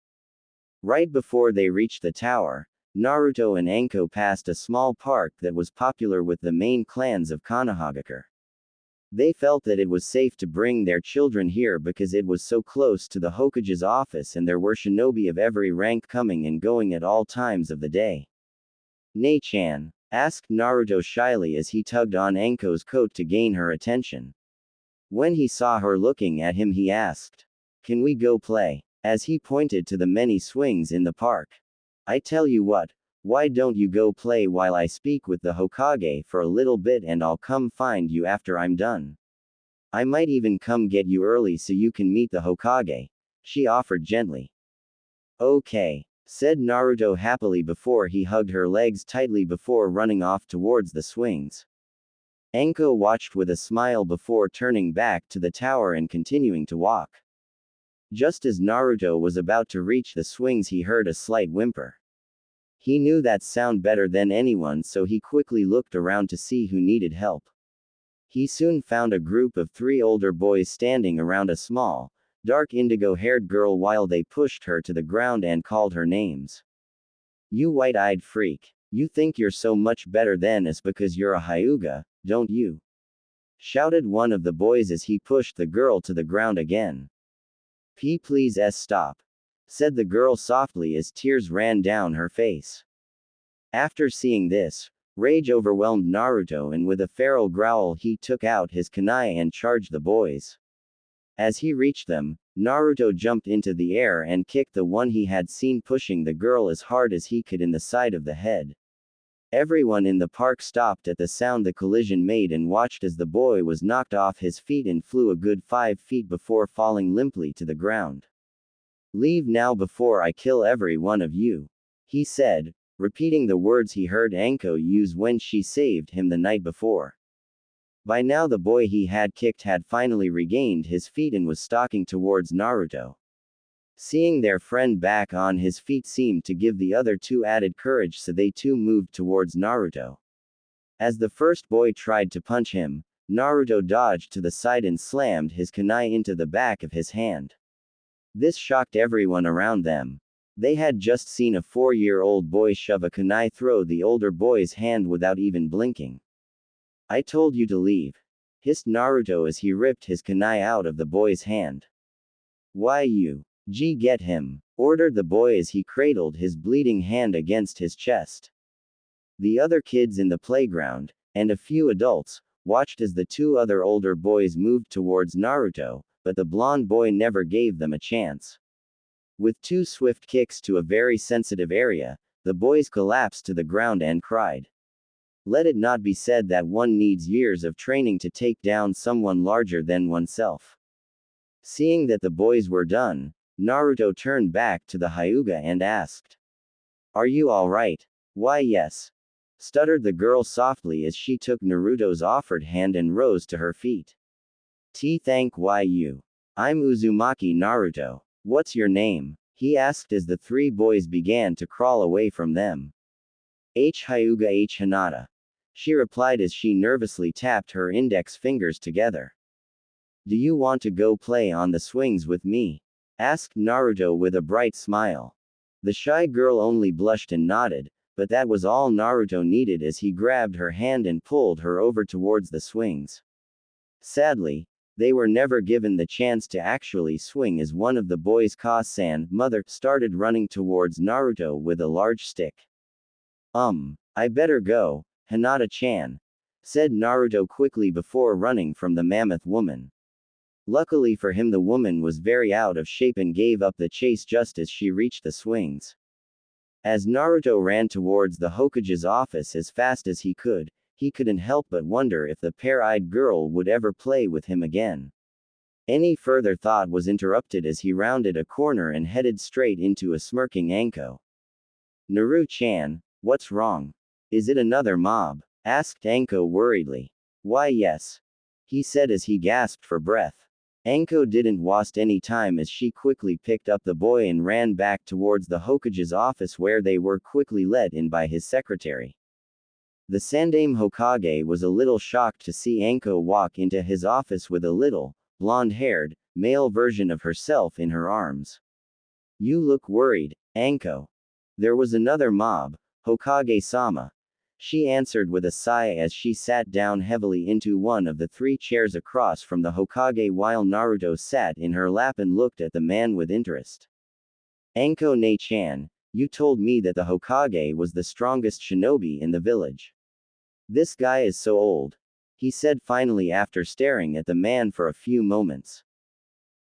Right before they reached the tower, Naruto and Anko passed a small park that was popular with the main clans of Konohagakure. They felt that it was safe to bring their children here because it was so close to the Hokage's office and there were shinobi of every rank coming and going at all times of the day. "Nei-chan?" asked Naruto shyly as he tugged on Anko's coat to gain her attention. When he saw her looking at him he asked, "Can we go play?" as he pointed to the many swings in the park. "I tell you what, why don't you go play while I speak with the Hokage for a little bit and I'll come find you after I'm done. I might even come get you early so you can meet the Hokage," she offered gently. "Okay," said Naruto happily before he hugged her legs tightly before running off towards the swings. Anko watched with a smile before turning back to the tower and continuing to walk. Just as Naruto was about to reach the swings he heard a slight whimper. He knew that sound better than anyone so he quickly looked around to see who needed help. He soon found a group of 3 older boys standing around a small, dark indigo-haired girl while they pushed her to the ground and called her names. "You white-eyed freak. You think you're so much better than us because you're a Hyuga, don't you?" shouted one of the boys as he pushed the girl to the ground again. Please stop," said the girl softly as tears ran down her face. After seeing this, rage overwhelmed Naruto and with a feral growl he took out his kunai and charged the boys. As he reached them, Naruto jumped into the air and kicked the one he had seen pushing the girl as hard as he could in the side of the head. Everyone in the park stopped at the sound the collision made and watched as the boy was knocked off his feet and flew a good 5 feet before falling limply to the ground. "Leave now before I kill every one of you," he said, repeating the words he heard Anko use when she saved him the night before. By now the boy he had kicked had finally regained his feet and was stalking towards Naruto. Seeing their friend back on his feet seemed to give the other 2 added courage so they too moved towards Naruto. As the first boy tried to punch him, Naruto dodged to the side and slammed his kunai into the back of his hand. This shocked everyone around them. They had just seen a 4-year-old boy shove a kunai through the older boy's hand without even blinking. "I told you to leave," hissed Naruto as he ripped his kunai out of the boy's hand. "Why you? Get him," ordered the boy as he cradled his bleeding hand against his chest. The other kids in the playground, and a few adults, watched as the 2 other older boys moved towards Naruto, but the blonde boy never gave them a chance. With 2 swift kicks to a very sensitive area, the boys collapsed to the ground and cried. Let it not be said that one needs years of training to take down someone larger than oneself. Seeing that the boys were done, Naruto turned back to the Hyuga and asked, "Are you alright?" "Why yes," stuttered the girl softly as she took Naruto's offered hand and rose to her feet. Thank you. I'm Uzumaki Naruto. What's your name?" he asked as the 3 boys began to crawl away from them. Hyuga Hinata," she replied as she nervously tapped her index fingers together. "Do you want to go play on the swings with me?" asked Naruto with a bright smile. The shy girl only blushed and nodded, but that was all Naruto needed as he grabbed her hand and pulled her over towards the swings. Sadly, they were never given the chance to actually swing as one of the boys' Ka-san, mother, started running towards Naruto with a large stick. I better go, Hinata-chan," said Naruto quickly before running from the mammoth woman. Luckily for him the woman was very out of shape and gave up the chase just as she reached the swings. As Naruto ran towards the Hokage's office as fast as he couldn't help but wonder if the pear-eyed girl would ever play with him again. Any further thought was interrupted as he rounded a corner and headed straight into a smirking Anko. "Naru-chan, what's wrong? Is it another mob?" asked Anko worriedly. "Why yes," he said as he gasped for breath. Anko didn't waste any time as she quickly picked up the boy and ran back towards the Hokage's office where they were quickly let in by his secretary. The Sandaime Hokage was a little shocked to see Anko walk into his office with a little, blonde-haired, male version of herself in her arms. You look worried, Anko. There was another mob, Hokage-sama. She answered with a sigh as she sat down heavily into one of the 3 chairs across from the Hokage while Naruto sat in her lap and looked at the man with interest. Anko Ne-chan, you told me that the Hokage was the strongest shinobi in the village. This guy is so old, he said finally after staring at the man for a few moments.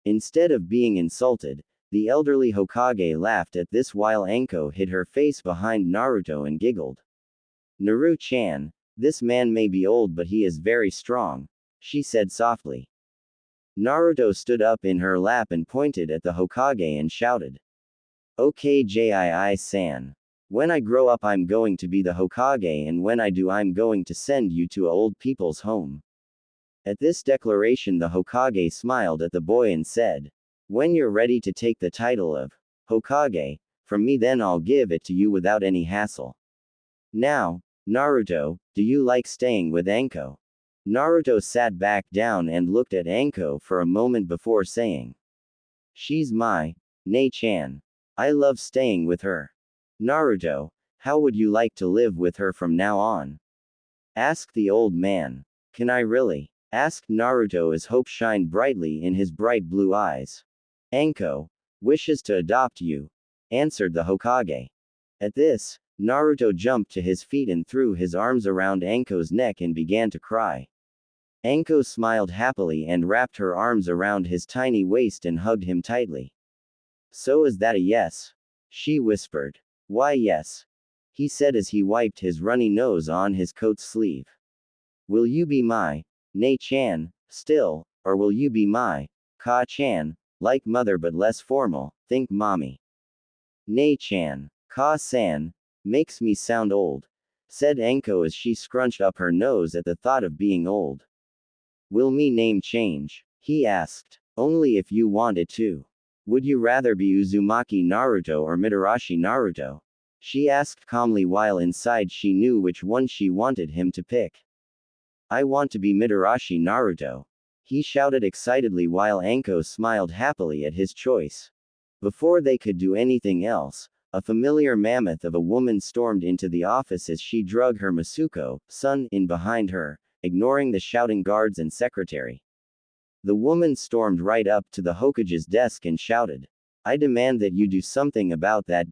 Instead of being insulted, the elderly Hokage laughed at this while Anko hid her face behind Naruto and giggled. Naru-chan, this man may be old but he is very strong, she said softly. Naruto stood up in her lap and pointed at the Hokage and shouted. Okay Jii-san. When I grow up I'm going to be the Hokage and when I do I'm going to send you to a old people's home. At this declaration the Hokage smiled at the boy and said, when you're ready to take the title of Hokage, from me then I'll give it to you without any hassle. Now, Naruto, do you like staying with Anko? Naruto sat back down and looked at Anko for a moment before saying. She's my Ne-chan. I love staying with her. Naruto, how would you like to live with her from now on? Asked the old man. Can I really? Asked Naruto as hope shined brightly in his bright blue eyes. Anko wishes to adopt you, answered the Hokage. At this, Naruto jumped to his feet and threw his arms around Anko's neck and began to cry. Anko smiled happily and wrapped her arms around his tiny waist and hugged him tightly. So is that a yes? She whispered. Why yes? He said as he wiped his runny nose on his coat sleeve. Will you be my Ne-chan, still, or will you be my Ka-chan, like mother but less formal, think mommy? Ne-chan, Ka-san, makes me sound old, said Anko as she scrunched up her nose at the thought of being old. Will me name change? He asked. Only if you wanted to. Would you rather be Uzumaki Naruto or Mitarashi Naruto? She asked calmly while inside she knew which one she wanted him to pick. I want to be Mitarashi Naruto. He shouted excitedly while Anko smiled happily at his choice. Before they could do anything else, a familiar mammoth of a woman stormed into the office as she drug her Masuko-san in behind her, ignoring the shouting guards and secretary. The woman stormed right up to the Hokage's desk and shouted, I demand that you do something about that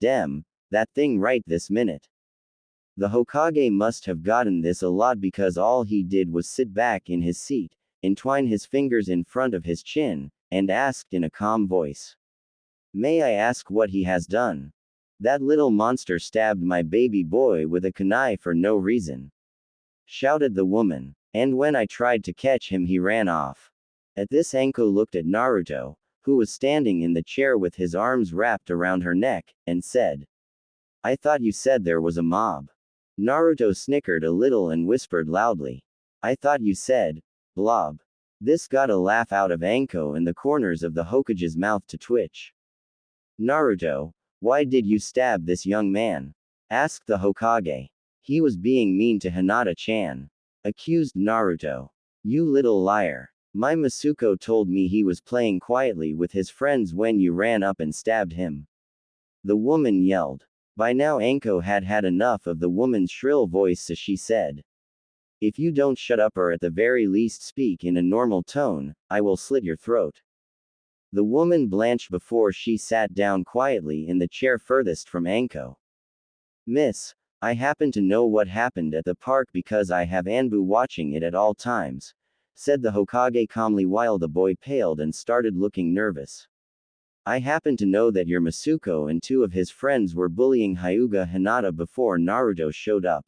thing right this minute. The Hokage must have gotten this a lot because all he did was sit back in his seat, entwine his fingers in front of his chin, and asked in a calm voice. May I ask what he has done? That little monster stabbed my baby boy with a kunai for no reason. Shouted the woman. And when I tried to catch him he ran off. At this Anko looked at Naruto, who was standing in the chair with his arms wrapped around her neck, and said. I thought you said there was a mob. Naruto snickered a little and whispered loudly. I thought you said, blob. This got a laugh out of Anko and the corners of the Hokage's mouth to twitch. Naruto, why did you stab this young man? Asked the Hokage. He was being mean to Hinata-chan. Accused Naruto. You little liar. My Masuko told me he was playing quietly with his friends when you ran up and stabbed him. The woman yelled. By now Anko had had enough of the woman's shrill voice so she said. If you don't shut up or at the very least speak in a normal tone, I will slit your throat. The woman blanched before she sat down quietly in the chair furthest from Anko. Miss, I happen to know what happened at the park because I have Anbu watching it at all times, said the Hokage calmly while the boy paled and started looking nervous. I happen to know that your Masuko and 2 of his friends were bullying Hyuga Hinata before Naruto showed up.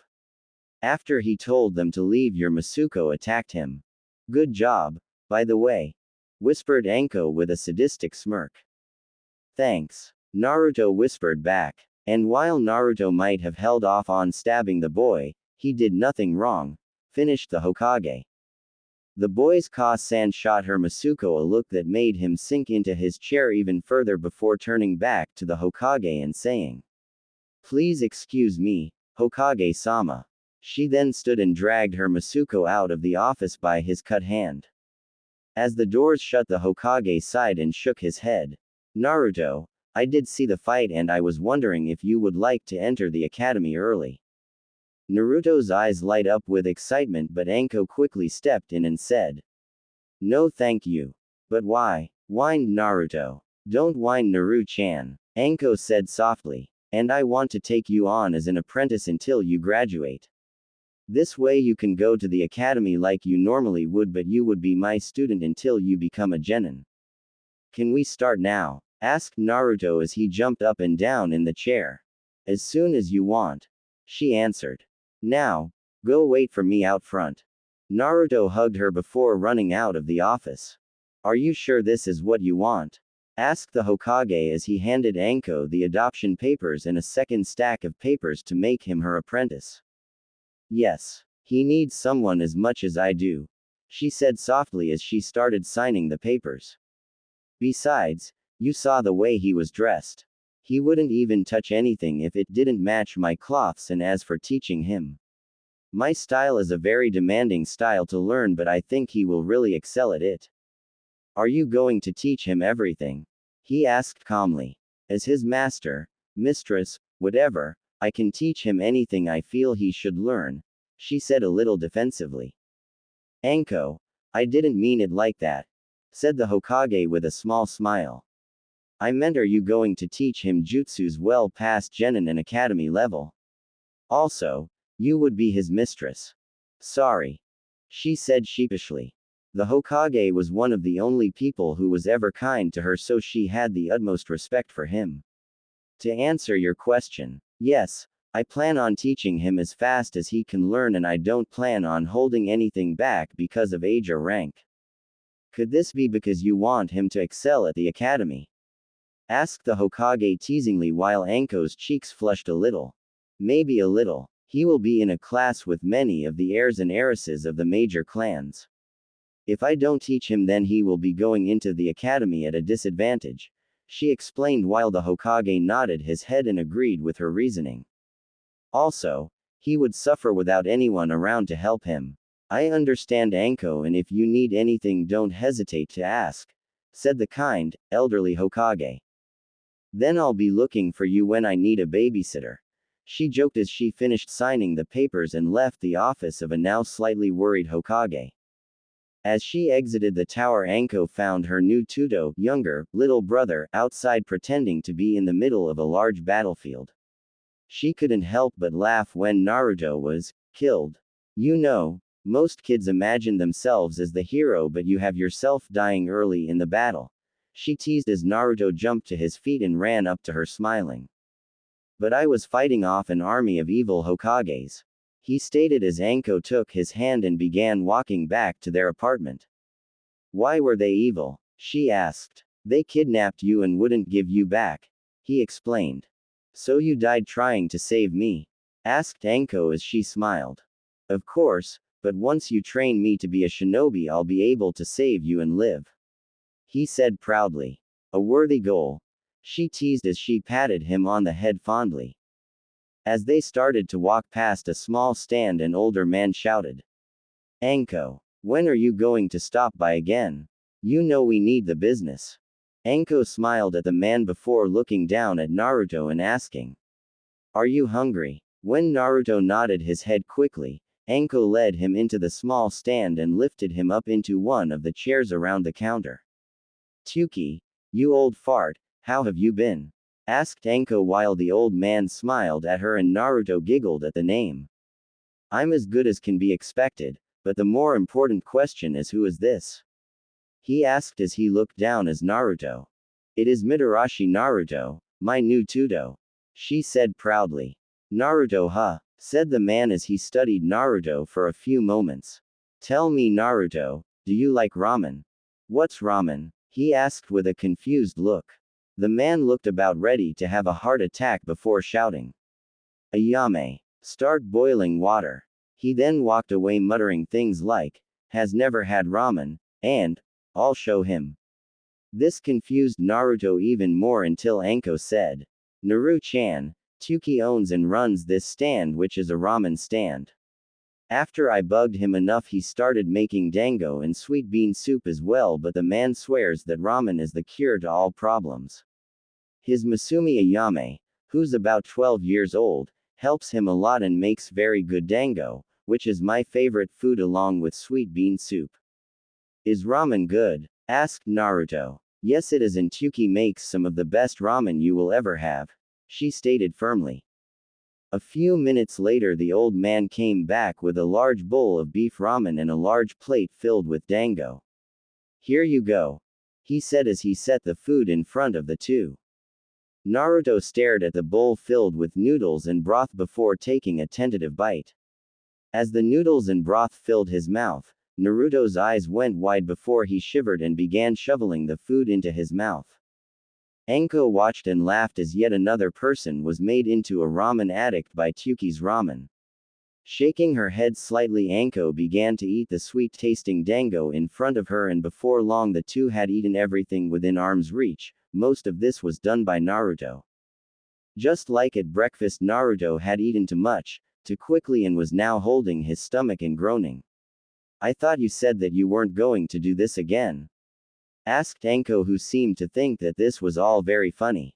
After he told them to leave your Masuko attacked him. Good job, by the way, whispered Anko with a sadistic smirk. Thanks, Naruto whispered back. And while Naruto might have held off on stabbing the boy, he did nothing wrong, finished the Hokage. The boy's Ka-san shot her Masuko a look that made him sink into his chair even further before turning back to the Hokage and saying. Please excuse me, Hokage-sama. She then stood and dragged her Masuko out of the office by his cut hand. As the doors shut, the Hokage sighed and shook his head. Naruto, I did see the fight and I was wondering if you would like to enter the academy early. Naruto's eyes light up with excitement, but Anko quickly stepped in and said, "No thank you." "But why?" whined Naruto. "Don't whine, Naru-chan," Anko said softly. "And I want to take you on as an apprentice until you graduate. This way you can go to the academy like you normally would, but you would be my student until you become a genin." "Can we start now?" asked Naruto as he jumped up and down in the chair. "As soon as you want," she answered. "Now, go wait for me out front." Naruto hugged her before running out of the office. "Are you sure this is what you want?" asked the Hokage as he handed Anko the adoption papers and a second stack of papers to make him her apprentice. "Yes. He needs someone as much as I do," she said softly as she started signing the papers. "Besides, you saw the way he was dressed. He wouldn't even touch anything if it didn't match my cloths, and as for teaching him, my style is a very demanding style to learn, but I think he will really excel at it." "Are you going to teach him everything?" he asked calmly. "As his master, mistress, whatever, I can teach him anything I feel he should learn," she said a little defensively. "Anko, I didn't mean it like that," said the Hokage with a small smile. "I meant, are you going to teach him jutsus well past genin and academy level? Also, you would be his mistress." "Sorry," she said sheepishly. The Hokage was one of the only people who was ever kind to her, so she had the utmost respect for him. "To answer your question, yes, I plan on teaching him as fast as he can learn, and I don't plan on holding anything back because of age or rank." "Could this be because you want him to excel at the academy?" asked the Hokage teasingly while Anko's cheeks flushed a little. "Maybe a little. He will be in a class with many of the heirs and heiresses of the major clans. If I don't teach him, then he will be going into the academy at a disadvantage," she explained while the Hokage nodded his head and agreed with her reasoning. "Also, he would suffer without anyone around to help him." "I understand, Anko, and if you need anything, don't hesitate to ask," said the kind, elderly Hokage. "Then I'll be looking for you when I need a babysitter," she joked as she finished signing the papers and left the office of a now slightly worried Hokage. As she exited the tower, Anko found her new tuto, younger, little brother, outside pretending to be in the middle of a large battlefield. She couldn't help but laugh when Naruto was killed. "You know, most kids imagine themselves as the hero, but you have yourself dying early in the battle," she teased as Naruto jumped to his feet and ran up to her smiling. "But I was fighting off an army of evil Hokages," he stated as Anko took his hand and began walking back to their apartment. "Why were they evil?" she asked. "They kidnapped you and wouldn't give you back," he explained. "So you died trying to save me?" asked Anko as she smiled. "Of course, but once you train me to be a shinobi, I'll be able to save you and live," he said proudly. "A worthy goal," she teased as she patted him on the head fondly. As they started to walk past a small stand, an older man shouted, "Anko, when are you going to stop by again? You know we need the business." Anko smiled at the man before looking down at Naruto and asking, "Are you hungry?" When Naruto nodded his head quickly, Anko led him into the small stand and lifted him up into one of the chairs around the counter. "Tuki, you old fart, how have you been?" asked Anko while the old man smiled at her and Naruto giggled at the name. "I'm as good as can be expected, but the more important question is, who is this?" he asked as he looked down as Naruto. "It is Mitarashi Naruto, my new tuto," she said proudly. "Naruto, huh?" said the man as he studied Naruto for a few moments. "Tell me, Naruto, do you like ramen?" "What's ramen?" he asked with a confused look. The man looked about ready to have a heart attack before shouting, "Ayame! Start boiling water." He then walked away muttering things like, "Has never had ramen," and, "I'll show him." This confused Naruto even more until Anko said, "Naru-chan, Tuki owns and runs this stand, which is a ramen stand. After I bugged him enough, he started making dango and sweet bean soup as well, but the man swears that ramen is the cure to all problems. His Masumi Ayame, who's about 12 years old, helps him a lot and makes very good dango, which is my favorite food along with sweet bean soup. Is ramen good? Asked Naruto. Yes, it is, and Tuki makes some of the best ramen you will ever have, she stated firmly. A few minutes later, the old man came back with a large bowl of beef ramen and a large plate filled with dango. Here you go, he said as he set the food in front of the two. Naruto stared at the bowl filled with noodles and broth before taking a tentative bite. As the noodles and broth filled his mouth, Naruto's eyes went wide before he shivered and began shoveling the food into his mouth. Anko watched and laughed as yet another person was made into a ramen addict by Tuki's ramen. Shaking her head slightly, Anko began to eat the sweet-tasting dango in front of her, and before long the two had eaten everything within arm's reach. Most of this was done by Naruto. Just like at breakfast, Naruto had eaten too much, too quickly, and was now holding his stomach and groaning. I thought you said that you weren't going to do this again, asked Anko, who seemed to think that this was all very funny.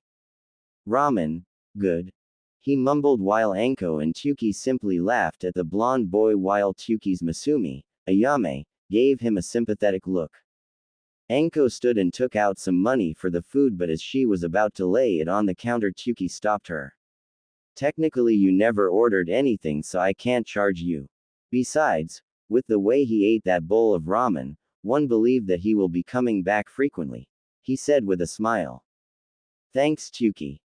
Ramen, good, he mumbled while Anko and Tuki simply laughed at the blonde boy while Tuki's Masumi, Ayame, gave him a sympathetic look. Anko stood and took out some money for the food, but as she was about to lay it on the counter, Tuki stopped her. Technically you never ordered anything, so I can't charge you. Besides, with the way he ate that bowl of ramen, one believed that he will be coming back frequently, he said with a smile. Thanks, Tuki,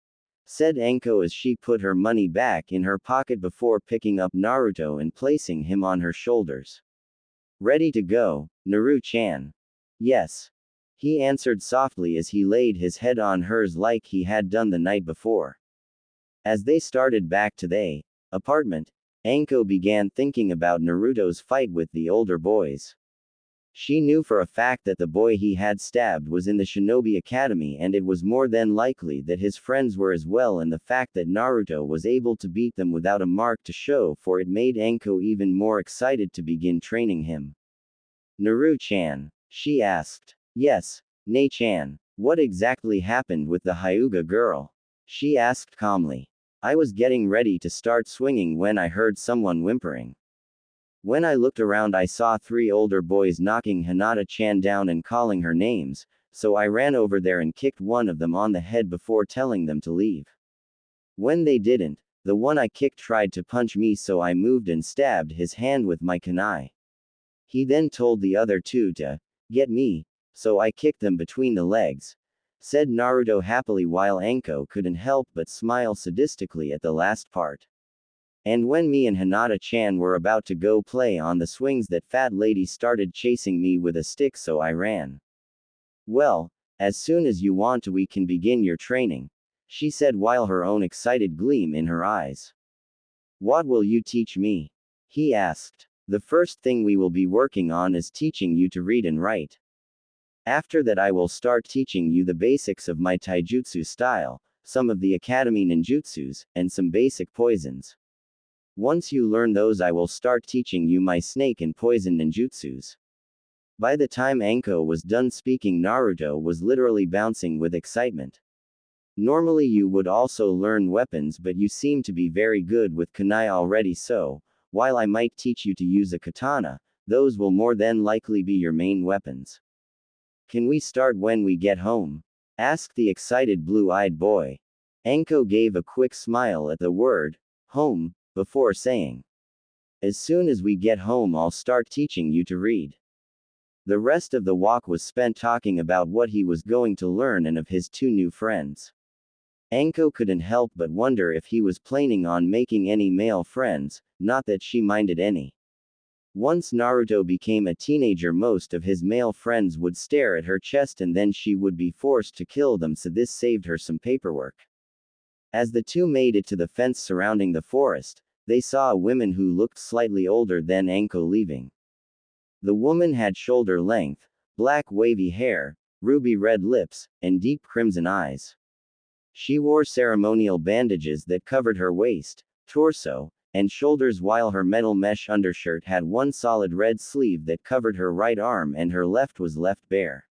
said Anko as she put her money back in her pocket before picking up Naruto and placing him on her shoulders. Ready to go, Naru-chan? Yes, he answered softly as he laid his head on hers like he had done the night before. As they started back to the apartment, Anko began thinking about Naruto's fight with the older boys. She knew for a fact that the boy he had stabbed was in the Shinobi Academy, and it was more than likely that his friends were as well, and the fact that Naruto was able to beat them without a mark to show for it made Anko even more excited to begin training him. Naru-chan? She asked. Yes, Nei-chan. What exactly happened with the Hyuga girl? She asked calmly. I was getting ready to start swinging when I heard someone whimpering. When I looked around, I saw 3 older boys knocking Hinata-chan down and calling her names, so I ran over there and kicked one of them on the head before telling them to leave. When they didn't, the one I kicked tried to punch me, so I moved and stabbed his hand with my kunai. He then told the other 2 to get me, so I kicked them between the legs, said Naruto happily while Anko couldn't help but smile sadistically at the last part. And when me and Hinata-chan were about to go play on the swings, that fat lady started chasing me with a stick, so I ran. Well, as soon as you want to, we can begin your training, she said while her own excited gleam in her eyes. What will you teach me? He asked. The first thing we will be working on is teaching you to read and write. After that I will start teaching you the basics of my taijutsu style, some of the academy ninjutsus, and some basic poisons. Once you learn those, I will start teaching you my snake and poison ninjutsus. By the time Anko was done speaking, Naruto was literally bouncing with excitement. Normally you would also learn weapons, but you seem to be very good with kunai already, so, while I might teach you to use a katana, those will more than likely be your main weapons. Can we start when we get home? Asked the excited blue-eyed boy. Anko gave a quick smile at the word, home, before saying, as soon as we get home I'll start teaching you to read. The rest of the walk was spent talking about what he was going to learn and of his 2 new friends. Anko couldn't help but wonder if he was planning on making any male friends, not that she minded any. Once Naruto became a teenager, most of his male friends would stare at her chest and then she would be forced to kill them, so this saved her some paperwork. As the 2 made it to the fence surrounding the forest, they saw a woman who looked slightly older than Anko leaving. The woman had shoulder-length, black wavy hair, ruby red lips, and deep crimson eyes. She wore ceremonial bandages that covered her waist, torso, and shoulders, while her metal mesh undershirt had one solid red sleeve that covered her right arm and her left was left bare.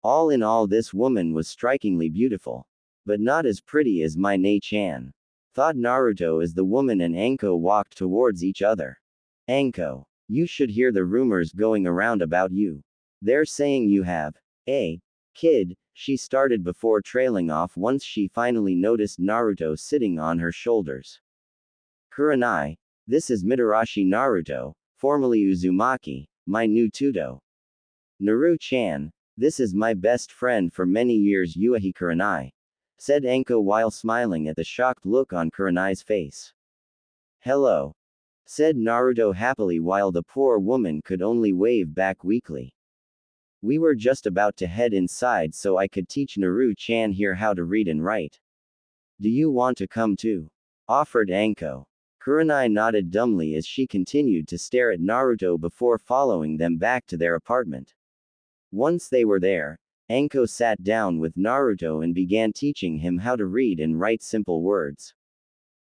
All in all, this woman was strikingly beautiful. But not as pretty as my Nei-chan, thought Naruto as the woman and Anko walked towards each other. Anko, you should hear the rumors going around about you. They're saying you have a kid, she started before trailing off once she finally noticed Naruto sitting on her shoulders. Kurenai, this is Mitarashi Naruto, formerly Uzumaki, my new tuto. Naru-chan, this is my best friend for many years, Yuahi Kurenai, said Anko while smiling at the shocked look on Kurenai's face. Hello, said Naruto happily while the poor woman could only wave back weakly. We were just about to head inside so I could teach Naru-chan here how to read and write. Do you want to come too? Offered Anko. Kurenai nodded dumbly as she continued to stare at Naruto before following them back to their apartment. Once they were there, Anko sat down with Naruto and began teaching him how to read and write simple words.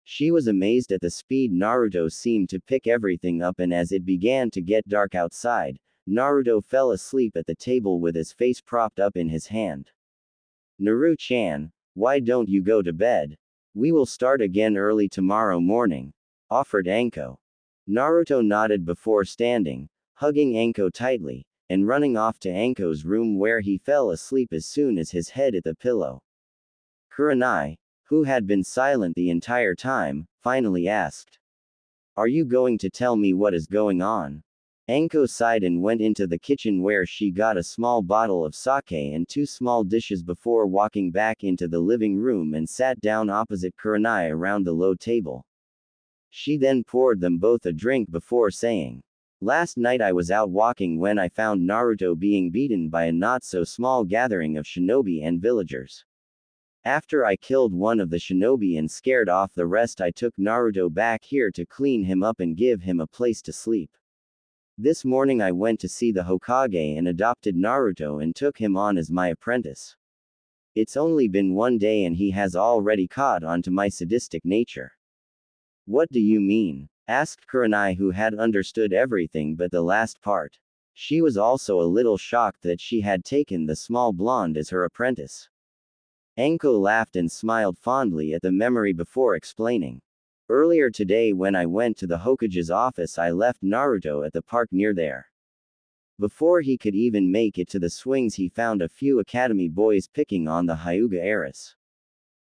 She was amazed at the speed Naruto seemed to pick everything up, and as it began to get dark outside, Naruto fell asleep at the table with his face propped up in his hand. Naru-chan, why don't you go to bed? We will start again early tomorrow morning, offered Anko. Naruto nodded before standing, hugging Anko tightly, and running off to Anko's room where he fell asleep as soon as his head hit the pillow. Kurenai, who had been silent the entire time, finally asked. Are you going to tell me what is going on? Anko sighed and went into the kitchen where she got a small bottle of sake and 2 small dishes before walking back into the living room and sat down opposite Kurenai around the low table. She then poured them both a drink before saying, Last night I was out walking when I found Naruto being beaten by a not-so-small gathering of shinobi and villagers. After I killed one of the shinobi and scared off the rest, I took Naruto back here to clean him up and give him a place to sleep. This morning I went to see the Hokage and adopted Naruto and took him on as my apprentice. It's only been 1 day and he has already caught on to my sadistic nature. What do you mean? Asked Kurenai, who had understood everything but the last part. She was also a little shocked that she had taken the small blonde as her apprentice. Anko laughed and smiled fondly at the memory before explaining. Earlier today when I went to the Hokage's office, I left Naruto at the park near there. Before he could even make it to the swings, he found a few academy boys picking on the Hyuga heiress.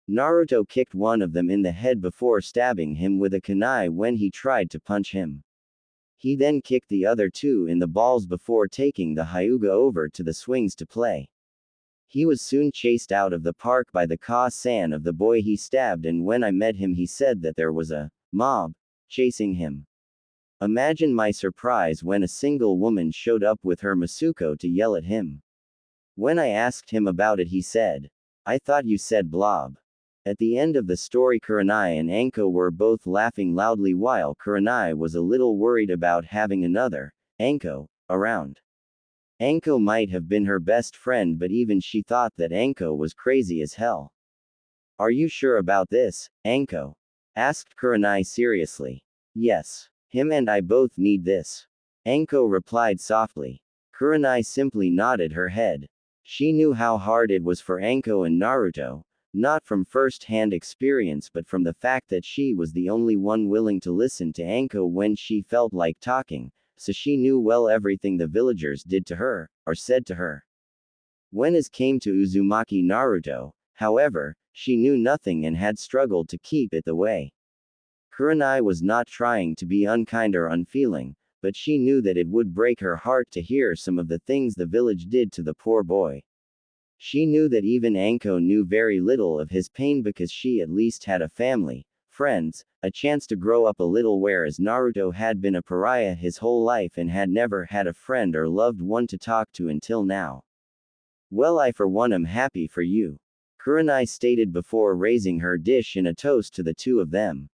Naruto kicked one of them in the head before stabbing him with a kunai when he tried to punch him. He then kicked the other 2 in the balls before taking the Hyuga over to the swings to play. He was soon chased out of the park by the Ka-san of the boy he stabbed, and when I met him he said that there was a mob chasing him. Imagine my surprise when a single woman showed up with her Masuko to yell at him. When I asked him about it, he said, I thought you said blob. At the end of the story, Kurenai and Anko were both laughing loudly while Kurenai was a little worried about having another, Anko, around. Anko might have been her best friend, but even she thought that Anko was crazy as hell. Are you sure about this, Anko? Asked Kurenai seriously. Yes. Him and I both need this. Anko replied softly. Kurenai simply nodded her head. She knew how hard it was for Anko and Naruto, not from first-hand experience but from the fact that she was the only one willing to listen to Anko when she felt like talking, so she knew well everything the villagers did to her, or said to her. When it came to Uzumaki Naruto, however, she knew nothing and had struggled to keep it the way. Kurenai was not trying to be unkind or unfeeling, but she knew that it would break her heart to hear some of the things the village did to the poor boy. She knew that even Anko knew very little of his pain because she at least had a family, friends, a chance to grow up a little, whereas Naruto had been a pariah his whole life and had never had a friend or loved one to talk to until now. Well, I for one am happy for you, Kurenai stated before raising her dish in a toast to the 2 of them.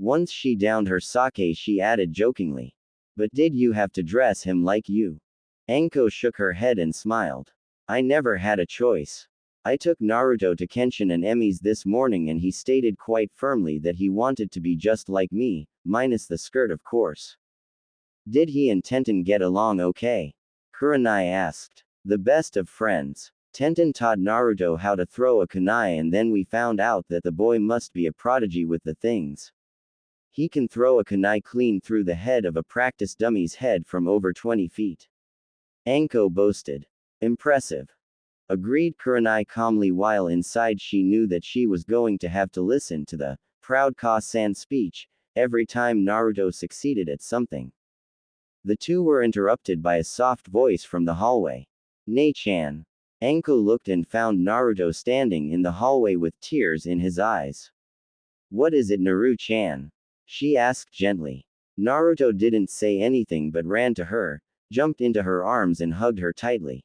Once she downed her sake, she added jokingly. But did you have to dress him like you? Anko shook her head and smiled. I never had a choice. I took Naruto to Kenshin and Emi's this morning and he stated quite firmly that he wanted to be just like me, minus the skirt of course. Did he and Tenten get along okay? Kurenai asked. The best of friends. Tenten taught Naruto how to throw a kunai and then we found out that the boy must be a prodigy with the things. He can throw a kunai clean through the head of a practice dummy's head from over 20 feet. Anko boasted. Impressive. Agreed Kurenai calmly while inside she knew that she was going to have to listen to the proud Ka-san speech every time Naruto succeeded at something. The two were interrupted by a soft voice from the hallway. Nei-chan. Anko looked and found Naruto standing in the hallway with tears in his eyes. What is it, Naru-chan? She asked gently. Naruto didn't say anything but ran to her, jumped into her arms and hugged her tightly.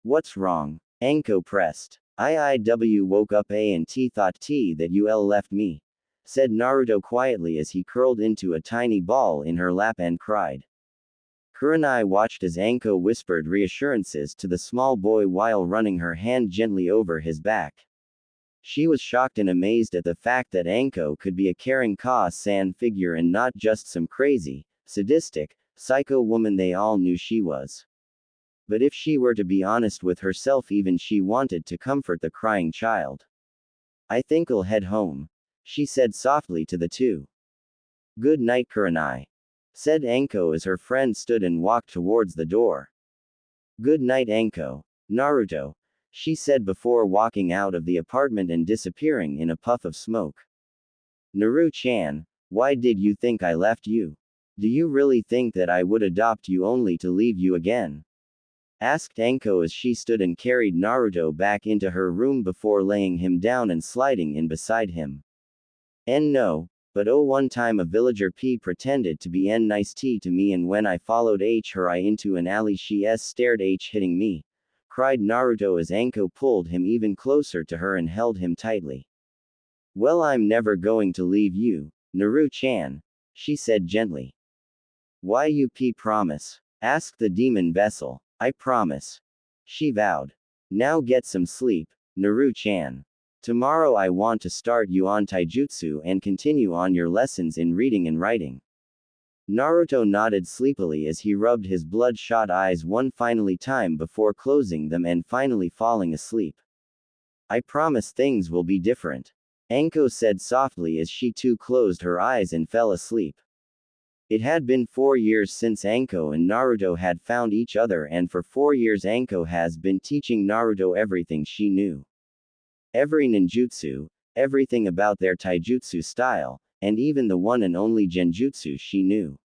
What's wrong? Anko pressed. IIW woke up and thought that UL left me, said Naruto quietly as he curled into a tiny ball in her lap and cried. Kurenai watched as Anko whispered reassurances to the small boy while running her hand gently over his back. She was shocked and amazed at the fact that Anko could be a caring Ka-san figure and not just some crazy, sadistic, psycho woman they all knew she was. But if she were to be honest with herself, even she wanted to comfort the crying child. I think I'll head home, she said softly to the two. Good night, Kurenai, said Anko as her friend stood and walked towards the door. Good night, Anko. Naruto, she said before walking out of the apartment and disappearing in a puff of smoke. Naru-chan, why did you think I left you? Do you really think that I would adopt you only to leave you again? Asked Anko as she stood and carried Naruto back into her room before laying him down and sliding in beside him. No, but one time a villager P pretended to be nice to me and when I followed her into an alley she stared hitting me, cried Naruto as Anko pulled him even closer to her and held him tightly. Well, I'm never going to leave you, Naru-chan, she said gently. Why you promise? Asked the demon vessel. I promise. She vowed. Now get some sleep, Naru-chan. Tomorrow I want to start you on taijutsu and continue on your lessons in reading and writing. Naruto nodded sleepily as he rubbed his bloodshot eyes one finally time before closing them and finally falling asleep. I promise things will be different, Anko said softly as she too closed her eyes and fell asleep. It had been 4 years since Anko and Naruto had found each other, and for 4 years Anko has been teaching Naruto everything she knew. Every ninjutsu, everything about their taijutsu style, and even the one and only genjutsu she knew.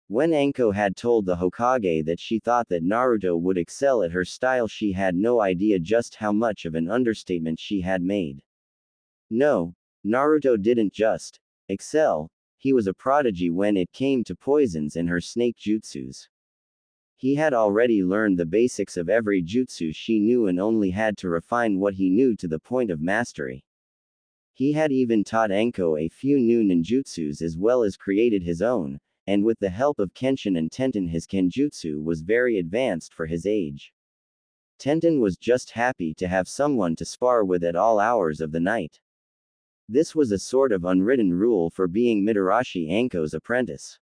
When Anko had told the Hokage that she thought that Naruto would excel at her style, she had no idea just how much of an understatement she had made. No, Naruto didn't just excel, he was a prodigy when it came to poisons and her snake jutsus. He had already learned the basics of every jutsu she knew and only had to refine what he knew to the point of mastery. He had even taught Anko a few new ninjutsus as well as created his own, and with the help of Kenshin and Tenten his kenjutsu was very advanced for his age. Tenten was just happy to have someone to spar with at all hours of the night. This was a sort of unwritten rule for being Mitarashi Anko's apprentice.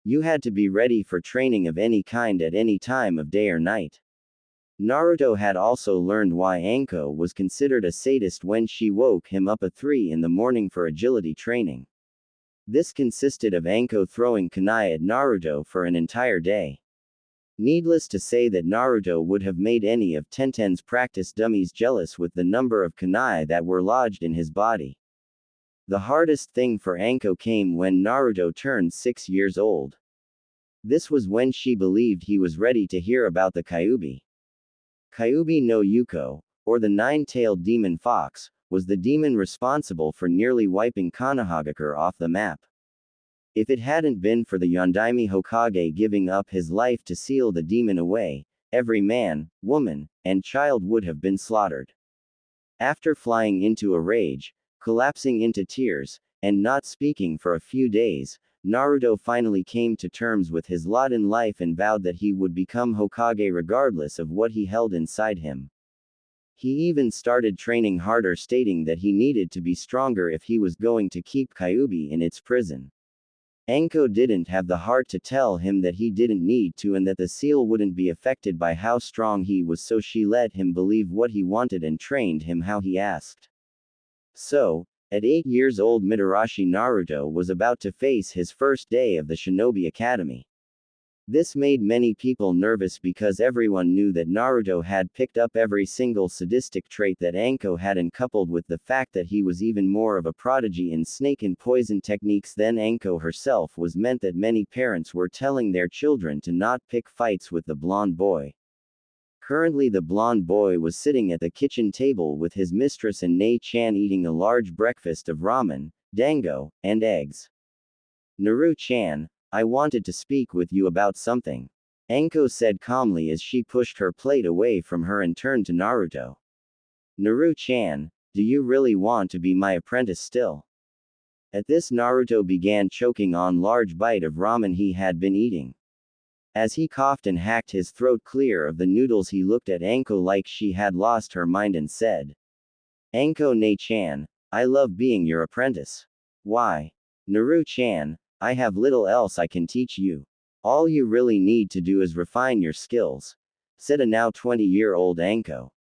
You had to be ready for training of any kind at any time of day or night. Naruto had also learned why Anko was considered a sadist when she woke him up at 3 in the morning for agility training. This consisted of Anko throwing kunai at Naruto for an entire day. Needless to say that Naruto would have made any of Tenten's practice dummies jealous with the number of kunai that were lodged in his body. The hardest thing for Anko came when Naruto turned 6 years old. This was when she believed he was ready to hear about the Kyuubi. Kyuubi no Yuko, or the nine-tailed demon fox, was the demon responsible for nearly wiping Konohagakure off the map. If it hadn't been for the Yondaime Hokage giving up his life to seal the demon away, every man, woman, and child would have been slaughtered. After flying into a rage, collapsing into tears, and not speaking for a few days, Naruto finally came to terms with his lot in life and vowed that he would become Hokage regardless of what he held inside him. He even started training harder, stating that he needed to be stronger if he was going to keep Kyuubi in its prison. Anko didn't have the heart to tell him that he didn't need to and that the seal wouldn't be affected by how strong he was, so she let him believe what he wanted and trained him how he asked. So, at 8 years old, Mitarashi Naruto was about to face his first day of the Shinobi Academy. This made many people nervous because everyone knew that Naruto had picked up every single sadistic trait that Anko had, and coupled with the fact that he was even more of a prodigy in snake and poison techniques than Anko herself was, meant that many parents were telling their children to not pick fights with the blonde boy. Currently, the blonde boy was sitting at the kitchen table with his mistress and Nei-chan, eating a large breakfast of ramen, dango, and eggs. "Naru-chan, I wanted to speak with you about something," Anko said calmly as she pushed her plate away from her and turned to Naruto. "Naru-chan, do you really want to be my apprentice still?" At this, Naruto began choking on large bite of ramen he had been eating. As he coughed and hacked his throat clear of the noodles, he looked at Anko like she had lost her mind and said, "Anko Nei-chan, I love being your apprentice. Why? Naru-chan, I have little else I can teach you. All you really need to do is refine your skills," said a now 20-year-old Anko.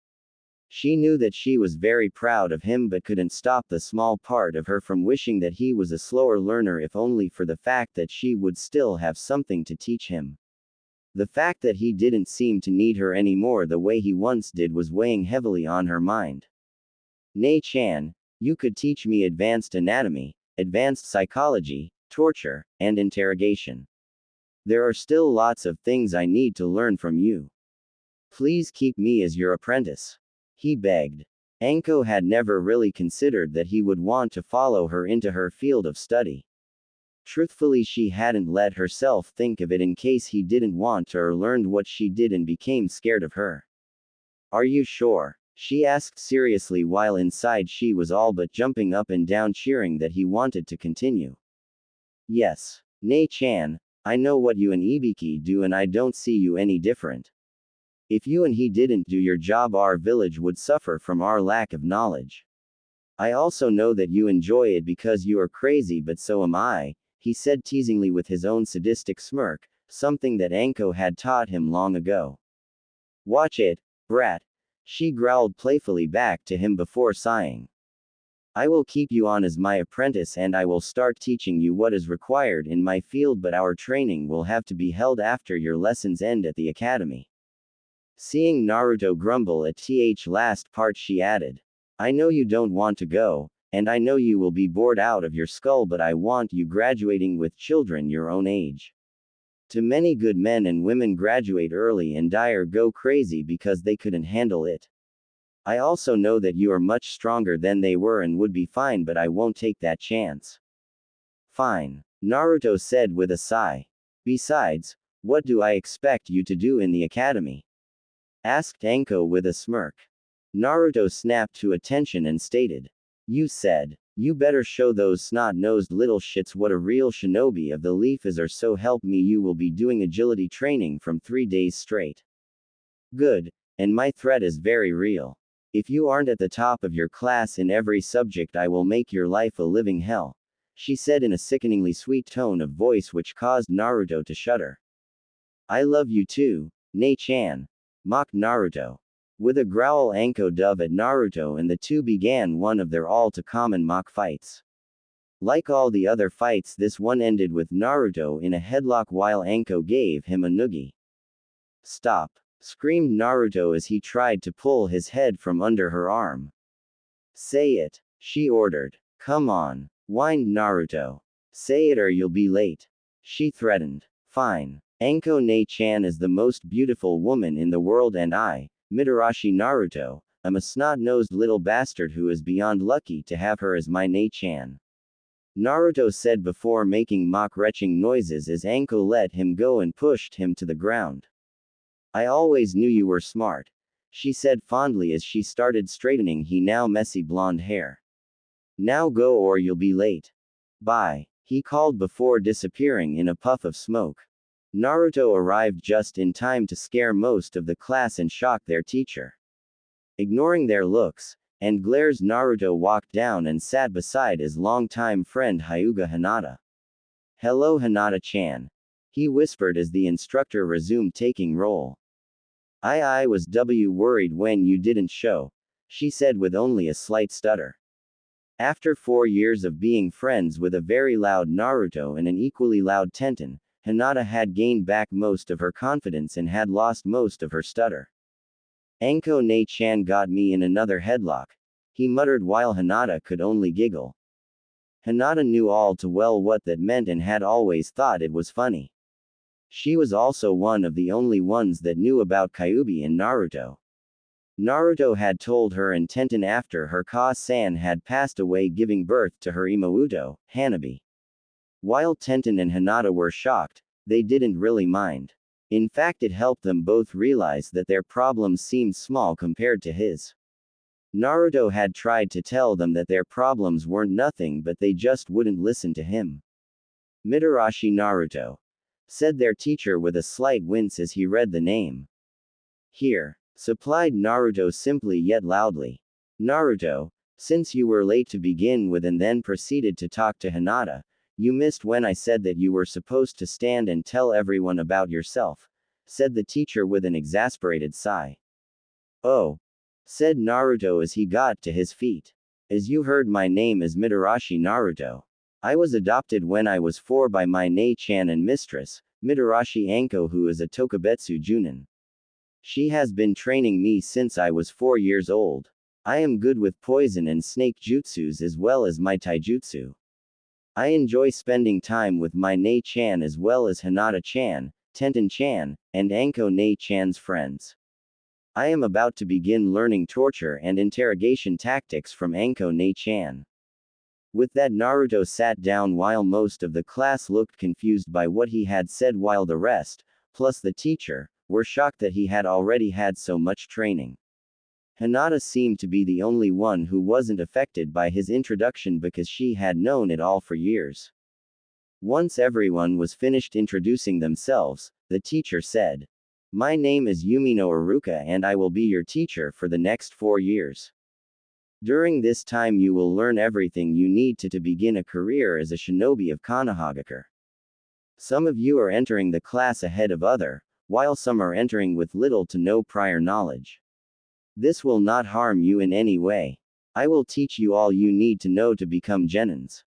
She knew that she was very proud of him but couldn't stop the small part of her from wishing that he was a slower learner, if only for the fact that she would still have something to teach him. The fact that he didn't seem to need her anymore the way he once did was weighing heavily on her mind. "Nei-chan, you could teach me advanced anatomy, advanced psychology, torture, and interrogation. There are still lots of things I need to learn from you. Please keep me as your apprentice," he begged. Anko had never really considered that he would want to follow her into her field of study. Truthfully, she hadn't let herself think of it in case he didn't want to or learned what she did and became scared of her. "Are you sure?" she asked seriously, while inside she was all but jumping up and down, cheering that he wanted to continue. "Yes. Nei-chan, I know what you and Ibiki do and I don't see you any different. If you and he didn't do your job, our village would suffer from our lack of knowledge. I also know that you enjoy it because you are crazy, but so am I," he said teasingly with his own sadistic smirk, something that Anko had taught him long ago. "Watch it, brat," she growled playfully back to him before sighing. "I will keep you on as my apprentice and I will start teaching you what is required in my field, but our training will have to be held after your lessons end at the academy." Seeing Naruto grumble at th last part, she added, "I know you don't want to go, and I know you will be bored out of your skull, but I want you graduating with children your own age. Too many good men and women graduate early and die or go crazy because they couldn't handle it. I also know that you are much stronger than they were and would be fine, but I won't take that chance." "Fine," Naruto said with a sigh. "Besides, what do I expect you to do in the academy?" asked Anko with a smirk. Naruto snapped to attention and stated, "You said, you better show those snot-nosed little shits what a real shinobi of the leaf is, or so help me you will be doing agility training from 3 days straight." "Good, and my threat is very real. If you aren't at the top of your class in every subject, I will make your life a living hell," she said in a sickeningly sweet tone of voice which caused Naruto to shudder. "I love you too, Nei-chan," mocked Naruto. With a growl, Anko dove at Naruto and the two began one of their all-too-common mock fights. Like all the other fights, this one ended with Naruto in a headlock while Anko gave him a noogie. "Stop!" screamed Naruto as he tried to pull his head from under her arm. "Say it," she ordered. "Come on," whined Naruto. "Say it or you'll be late," she threatened. "Fine. Anko Nei-chan is the most beautiful woman in the world and I, Mitarashi Naruto, am a snot-nosed little bastard who is beyond lucky to have her as my Nei-chan," Naruto said before making mock retching noises as Anko let him go and pushed him to the ground. "I always knew you were smart," she said fondly as she started straightening his now messy blonde hair. "Now go or you'll be late. Bye," he called before disappearing in a puff of smoke. Naruto arrived just in time to scare most of the class and shock their teacher. Ignoring their looks and glares, Naruto walked down and sat beside his longtime friend Hyuga Hinata. "Hello, Hinata-chan," he whispered as the instructor resumed taking roll. I was worried when you didn't show," she said with only a slight stutter. After 4 years of being friends with a very loud Naruto and an equally loud Tenten, Hinata had gained back most of her confidence and had lost most of her stutter. "Anko ne-chan got me in another headlock," he muttered while Hinata could only giggle. Hinata knew all too well what that meant and had always thought it was funny. She was also one of the only ones that knew about Kyuubi and Naruto. Naruto had told her and Tenten after her Ka-san had passed away, giving birth to her Imouto, Hanabi. While Tenten and Hinata were shocked, they didn't really mind. In fact, it helped them both realize that their problems seemed small compared to his. Naruto had tried to tell them that their problems weren't nothing, but they just wouldn't listen to him. "Mitarashi Naruto," said their teacher with a slight wince as he read the name. "Here," supplied Naruto simply yet loudly. "Naruto, since you were late to begin with and then proceeded to talk to Hinata, you missed when I said that you were supposed to stand and tell everyone about yourself," said the teacher with an exasperated sigh. "Oh," said Naruto as he got to his feet. "As you heard, my name is Mitarashi Naruto. I was adopted when I was 4 by my ne-chan and mistress, Mitarashi Anko, who is a Tokubetsu Junin. She has been training me since I was 4 years old. I am good with poison and snake jutsus as well as my taijutsu. I enjoy spending time with my ne-chan as well as Hinata-chan, Tenten-chan, and Anko ne-chan's friends. I am about to begin learning torture and interrogation tactics from Anko ne-chan." With that, Naruto sat down while most of the class looked confused by what he had said, while the rest, plus the teacher, were shocked that he had already had so much training. Hinata seemed to be the only one who wasn't affected by his introduction because she had known it all for years. Once everyone was finished introducing themselves, the teacher said, "My name is Yumino Iruka and I will be your teacher for the next 4 years. During this time you will learn everything you need to begin a career as a shinobi of Konohagakure. Some of you are entering the class ahead of other, while some are entering with little to no prior knowledge. This will not harm you in any way. I will teach you all you need to know to become genins.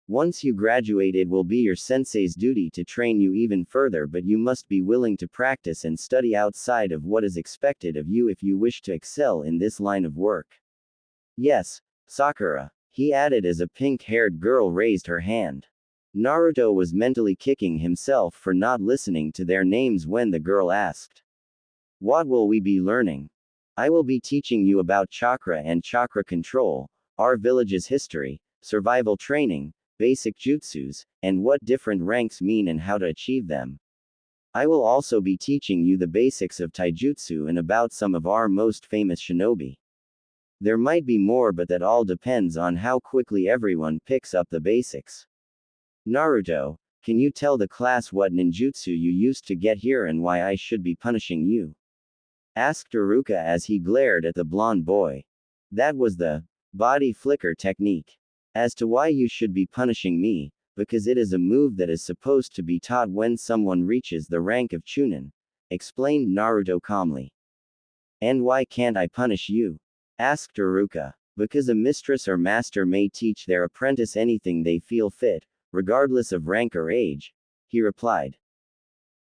Once you graduate, it will be your sensei's duty to train you even further, but you must be willing to practice and study outside of what is expected of you if you wish to excel in this line of work. Yes, Sakura," he added as a pink-haired girl raised her hand. Naruto was mentally kicking himself for not listening to their names when the girl asked, "What will we be learning?" "I will be teaching you about chakra and chakra control, our village's history, survival training, basic jutsus, and what different ranks mean and how to achieve them. I will also be teaching you the basics of taijutsu and about some of our most famous shinobi. There might be more, but that all depends on how quickly everyone picks up the basics. Naruto, can you tell the class what ninjutsu you used to get here and why I should be punishing you?" asked Iruka as he glared at the blonde boy. "That was the body flicker technique. As to why you should be punishing me, because it is a move that is supposed to be taught when someone reaches the rank of Chunin," explained Naruto calmly. "And why can't I punish you?" asked Iruka. "Because a mistress or master may teach their apprentice anything they feel fit, regardless of rank or age," he replied.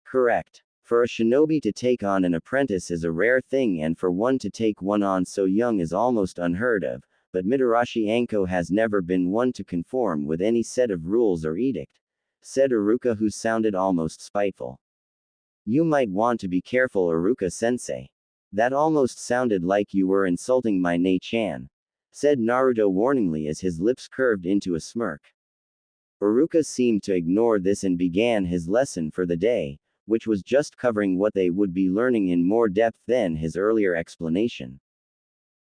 "Correct. For a shinobi to take on an apprentice is a rare thing, and for one to take one on so young is almost unheard of, but Mitarashi Anko has never been one to conform with any set of rules or edict," said Iruka, who sounded almost spiteful. "You might want to be careful, Iruka-sensei. That almost sounded like you were insulting my ne-chan," said Naruto warningly as his lips curved into a smirk. Iruka seemed to ignore this and began his lesson for the day, which was just covering what they would be learning in more depth than his earlier explanation.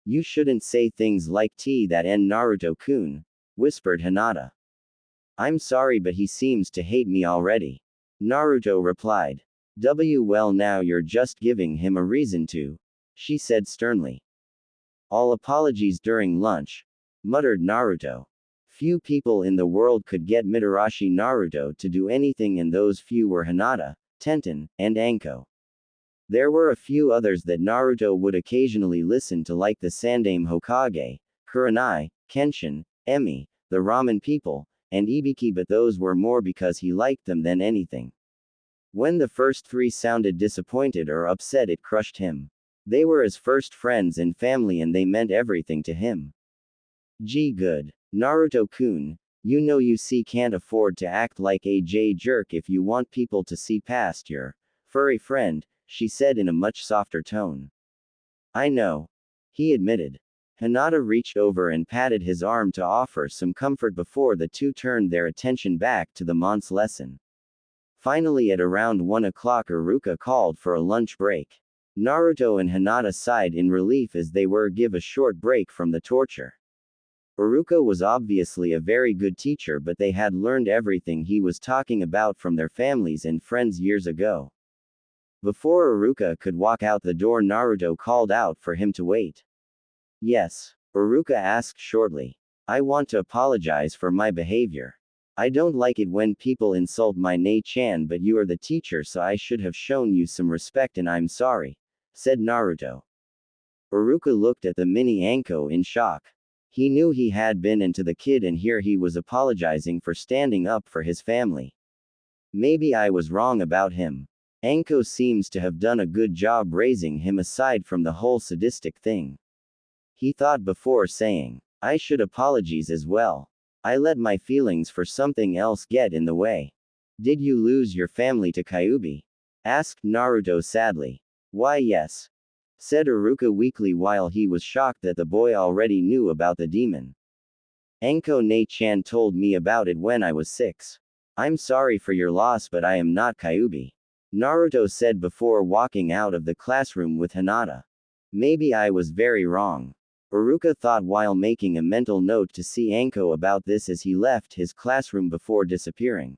"You shouldn't say things like that and Naruto-kun," whispered Hinata. "I'm sorry, but he seems to hate me already," Naruto replied. "Well, now you're just giving him a reason to," she said sternly. All apologies during lunch, muttered Naruto. Few people in the world could get Mitarashi Naruto to do anything, and those few were Hinata, Tenten, and Anko. There were a few others that Naruto would occasionally listen to, like the Sandaime Hokage, Kurenai, Kenshin, Emi, the Ramen people, and Ibiki, but those were more because he liked them than anything. When the first three sounded disappointed or upset, it crushed him. They were his first friends and family, and they meant everything to him. Gee, good. Naruto-kun, you can't afford to act like a jerk if you want people to see past your furry friend, she said in a much softer tone. I know, he admitted. Hinata reached over and patted his arm to offer some comfort before the two turned their attention back to the Mon's lesson. Finally, at around 1 o'clock, Iruka called for a lunch break. Naruto and Hinata sighed in relief as they were given a short break from the torture. Iruka was obviously a very good teacher, but they had learned everything he was talking about from their families and friends years ago. Before Iruka could walk out the door, Naruto called out for him to wait. Yes, Iruka asked shortly. I want to apologize for my behavior. I don't like it when people insult my Nei-chan, but you are the teacher, so I should have shown you some respect, and I'm sorry, said Naruto. Iruka looked at the mini Anko in shock. He knew he had been into the kid, and here he was apologizing for standing up for his family. Maybe I was wrong about him. Anko seems to have done a good job raising him aside from the whole sadistic thing. He thought before saying, I should apologize as well. I let my feelings for something else get in the way. Did you lose your family to Kyuubi? Asked Naruto sadly. Why, yes, said Iruka weakly, while he was shocked that the boy already knew about the demon. Anko Nei-chan told me about it when I was 6. I'm sorry for your loss, but I am not Kyuubi, Naruto said before walking out of the classroom with Hinata. Maybe I was very wrong, Iruka thought while making a mental note to see Anko about this as he left his classroom before disappearing.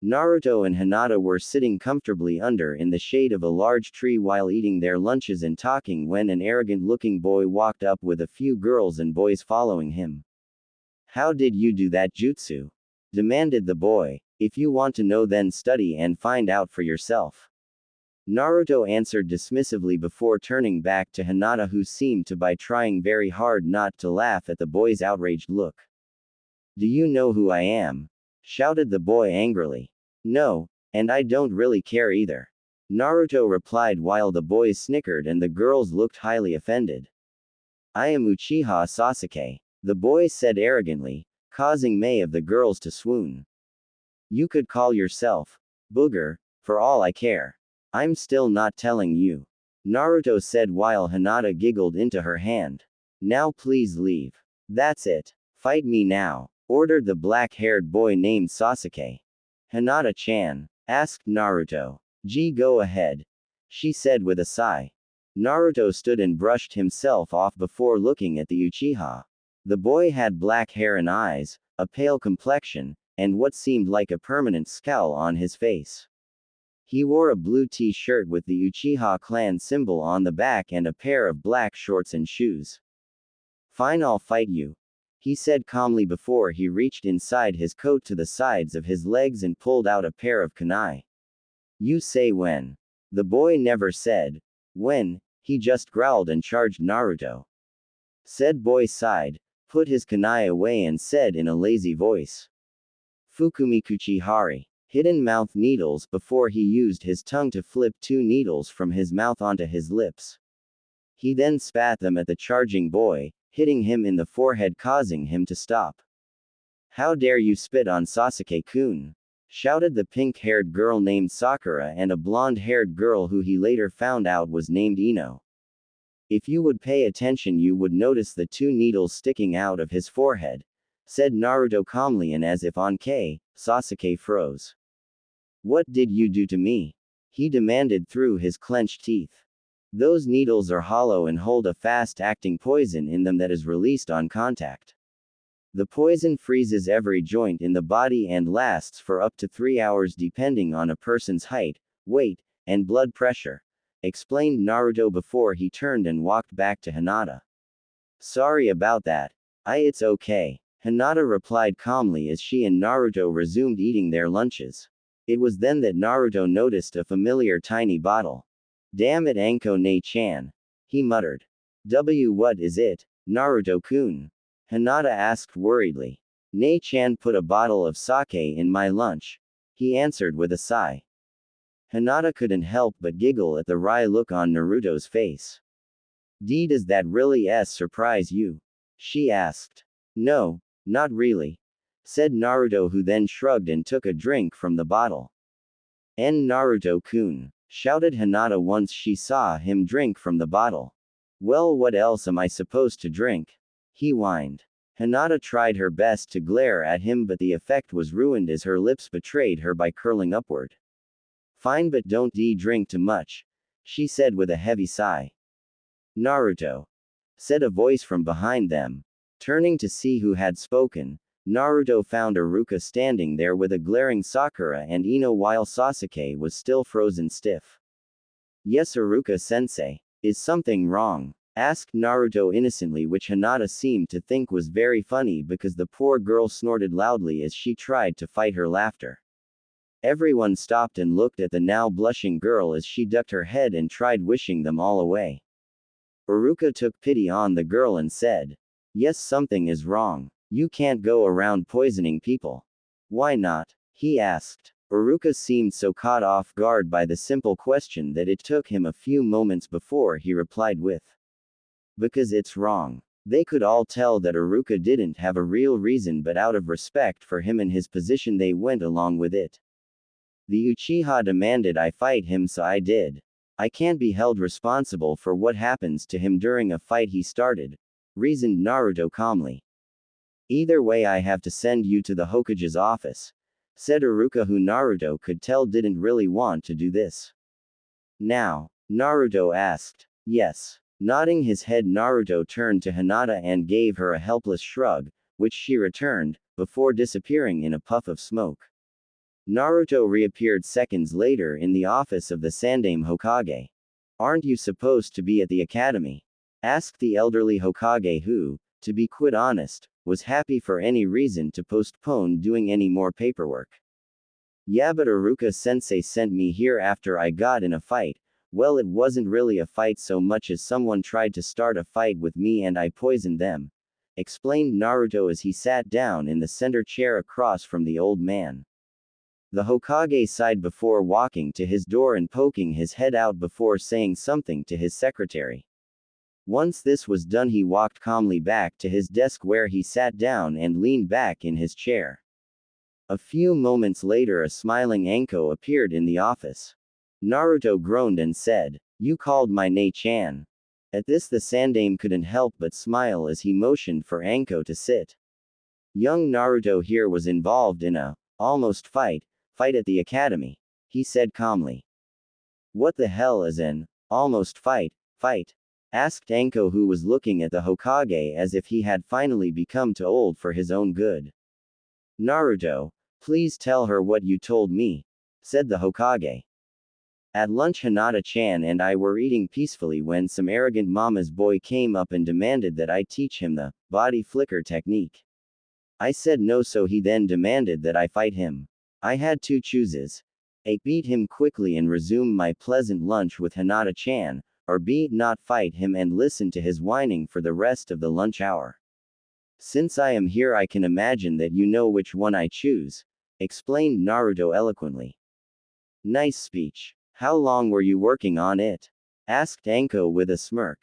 Naruto and Hinata were sitting comfortably under in the shade of a large tree while eating their lunches and talking when an arrogant-looking boy walked up with a few girls and boys following him. How did you do that jutsu? Demanded the boy. If you want to know, then study and find out for yourself, Naruto answered dismissively before turning back to Hinata, who seemed to be trying very hard not to laugh at the boy's outraged look. Do you know who I am? Shouted the boy angrily. No, and I don't really care either, Naruto replied while the boys snickered and the girls looked highly offended. I am Uchiha Sasuke, the boy said arrogantly, causing many of the girls to swoon. You could call yourself Booger, for all I care. I'm still not telling you, Naruto said while Hinata giggled into her hand. Now please leave. That's it. Fight me now, ordered the black-haired boy named Sasuke. Hinata-chan, asked Naruto. Gee, go ahead, she said with a sigh. Naruto stood and brushed himself off before looking at the Uchiha. The boy had black hair and eyes, a pale complexion, and what seemed like a permanent scowl on his face. He wore a blue t-shirt with the Uchiha clan symbol on the back and a pair of black shorts and shoes. Fine, I'll fight you, he said calmly before he reached inside his coat to the sides of his legs and pulled out a pair of kunai. You say when? The boy never said when, he just growled and charged Naruto. Said boy sighed, put his kunai away and said in a lazy voice. Fukumikuchi Hari. Hidden mouth needles, before he used his tongue to flip 2 needles from his mouth onto his lips. He then spat them at the charging boy, hitting him in the forehead, causing him to stop. How dare you spit on Sasuke-kun? Shouted the pink-haired girl named Sakura and a blonde-haired girl who he later found out was named Ino. If you would pay attention, you would notice the 2 needles sticking out of his forehead, said Naruto calmly, and as if on K, Sasuke froze. What did you do to me? He demanded through his clenched teeth. Those needles are hollow and hold a fast-acting poison in them that is released on contact. The poison freezes every joint in the body and lasts for up to 3 hours depending on a person's height, weight, and blood pressure, explained Naruto before he turned and walked back to Hinata. Sorry about that. It's okay. Hinata replied calmly as she and Naruto resumed eating their lunches. It was then that Naruto noticed a familiar tiny bottle. Damn it, Anko Ne-chan. He muttered. What is it, Naruto-kun? Hinata asked worriedly. Ne-chan put a bottle of sake in my lunch. He answered with a sigh. Hinata couldn't help but giggle at the wry look on Naruto's face. Does that really surprise you? She asked. No, not really, said Naruto, who then shrugged and took a drink from the bottle. Naruto-kun, shouted Hinata once she saw him drink from the bottle. Well, what else am I supposed to drink? He whined. Hinata tried her best to glare at him, but the effect was ruined as her lips betrayed her by curling upward. Fine, but don't drink too much, she said with a heavy sigh. Naruto, said a voice from behind them. Turning to see who had spoken, Naruto found Iruka standing there with a glaring Sakura and Ino while Sasuke was still frozen stiff. Yes, Iruka-sensei. Is something wrong? Asked Naruto innocently, which Hinata seemed to think was very funny because the poor girl snorted loudly as she tried to fight her laughter. Everyone stopped and looked at the now blushing girl as she ducked her head and tried wishing them all away. Iruka took pity on the girl and said, Yes, something is wrong. You can't go around poisoning people. Why not? He asked. Iruka seemed so caught off guard by the simple question that it took him a few moments before he replied with, Because it's wrong. They could all tell that Iruka didn't have a real reason, but out of respect for him and his position they went along with it. The Uchiha demanded I fight him, so I did. I can't be held responsible for what happens to him during a fight he started, reasoned Naruto calmly. Either way, I have to send you to the Hokage's office, said Iruka, who Naruto could tell didn't really want to do this. Now? Naruto asked. Yes. Nodding his head, Naruto turned to Hinata and gave her a helpless shrug, which she returned, before disappearing in a puff of smoke. Naruto reappeared seconds later in the office of the Sandaime Hokage. Aren't you supposed to be at the academy? Asked the elderly Hokage, who, to be quite honest, was happy for any reason to postpone doing any more paperwork. Yeah, but Iruka-sensei sent me here after I got in a fight. Well, it wasn't really a fight so much as someone tried to start a fight with me and I poisoned them, explained Naruto as he sat down in the center chair across from the old man. The Hokage sighed before walking to his door and poking his head out before saying something to his secretary. Once this was done, he walked calmly back to his desk where he sat down and leaned back in his chair. A few moments later, a smiling Anko appeared in the office. Naruto groaned and said, You called my Ne-chan. At this, the Sandaime couldn't help but smile as he motioned for Anko to sit. Young Naruto here was involved in a almost fight at the academy, he said calmly. What the hell is an almost fight? Asked Anko, who was looking at the Hokage as if he had finally become too old for his own good. Naruto, please tell her what you told me, said the Hokage. At lunch, Hinata-chan and I were eating peacefully when some arrogant mama's boy came up and demanded that I teach him the body flicker technique. I said no, so he then demanded that I fight him. I had two choices. A, beat him quickly and resume my pleasant lunch with Hinata-chan, or B, not fight him and listen to his whining for the rest of the lunch hour. Since I am here, I can imagine that you know which one I choose, explained Naruto eloquently. Nice speech. How long were you working on it? Asked Anko with a smirk.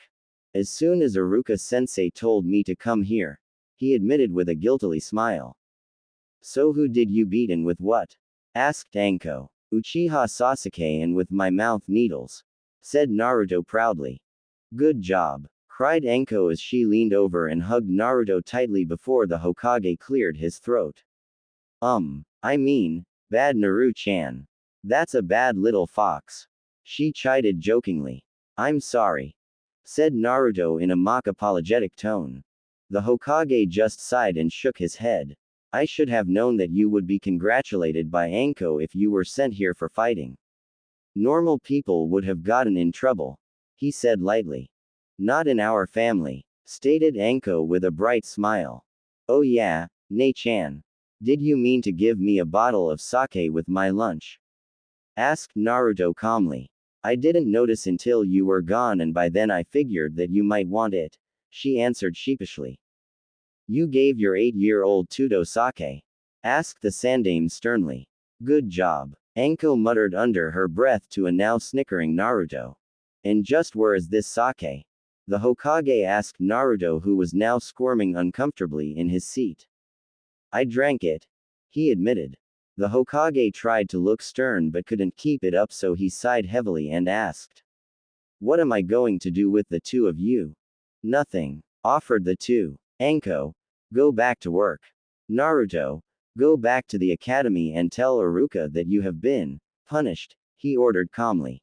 As soon as Iruka-sensei told me to come here, he admitted with a guilty smile. So who did you beat and with what? Asked Anko. Uchiha Sasuke, and with my mouth needles, said Naruto proudly. Good job, cried Anko as she leaned over and hugged Naruto tightly before the Hokage cleared his throat. I mean, bad Naru-chan. That's a bad little fox. She chided jokingly. I'm sorry, said Naruto in a mock apologetic tone. The Hokage just sighed and shook his head. I should have known that you would be congratulated by Anko if you were sent here for fighting. Normal people would have gotten in trouble, he said lightly. Not in our family, stated Anko with a bright smile. Oh yeah, Nei-chan. Did you mean to give me a bottle of sake with my lunch? Asked Naruto calmly. I didn't notice until you were gone and by then I figured that you might want it, she answered sheepishly. You gave your 8-year-old Tuto sake? Asked the Sandame sternly. Good job. Anko muttered under her breath to a now snickering Naruto. And just where is this sake? The Hokage asked Naruto, who was now squirming uncomfortably in his seat. I drank it, he admitted. The Hokage tried to look stern but couldn't keep it up, so he sighed heavily and asked. What am I going to do with the two of you? Nothing, offered the two. Anko, go back to work. Naruto, go back to the academy and tell Iruka that you have been punished, he ordered calmly.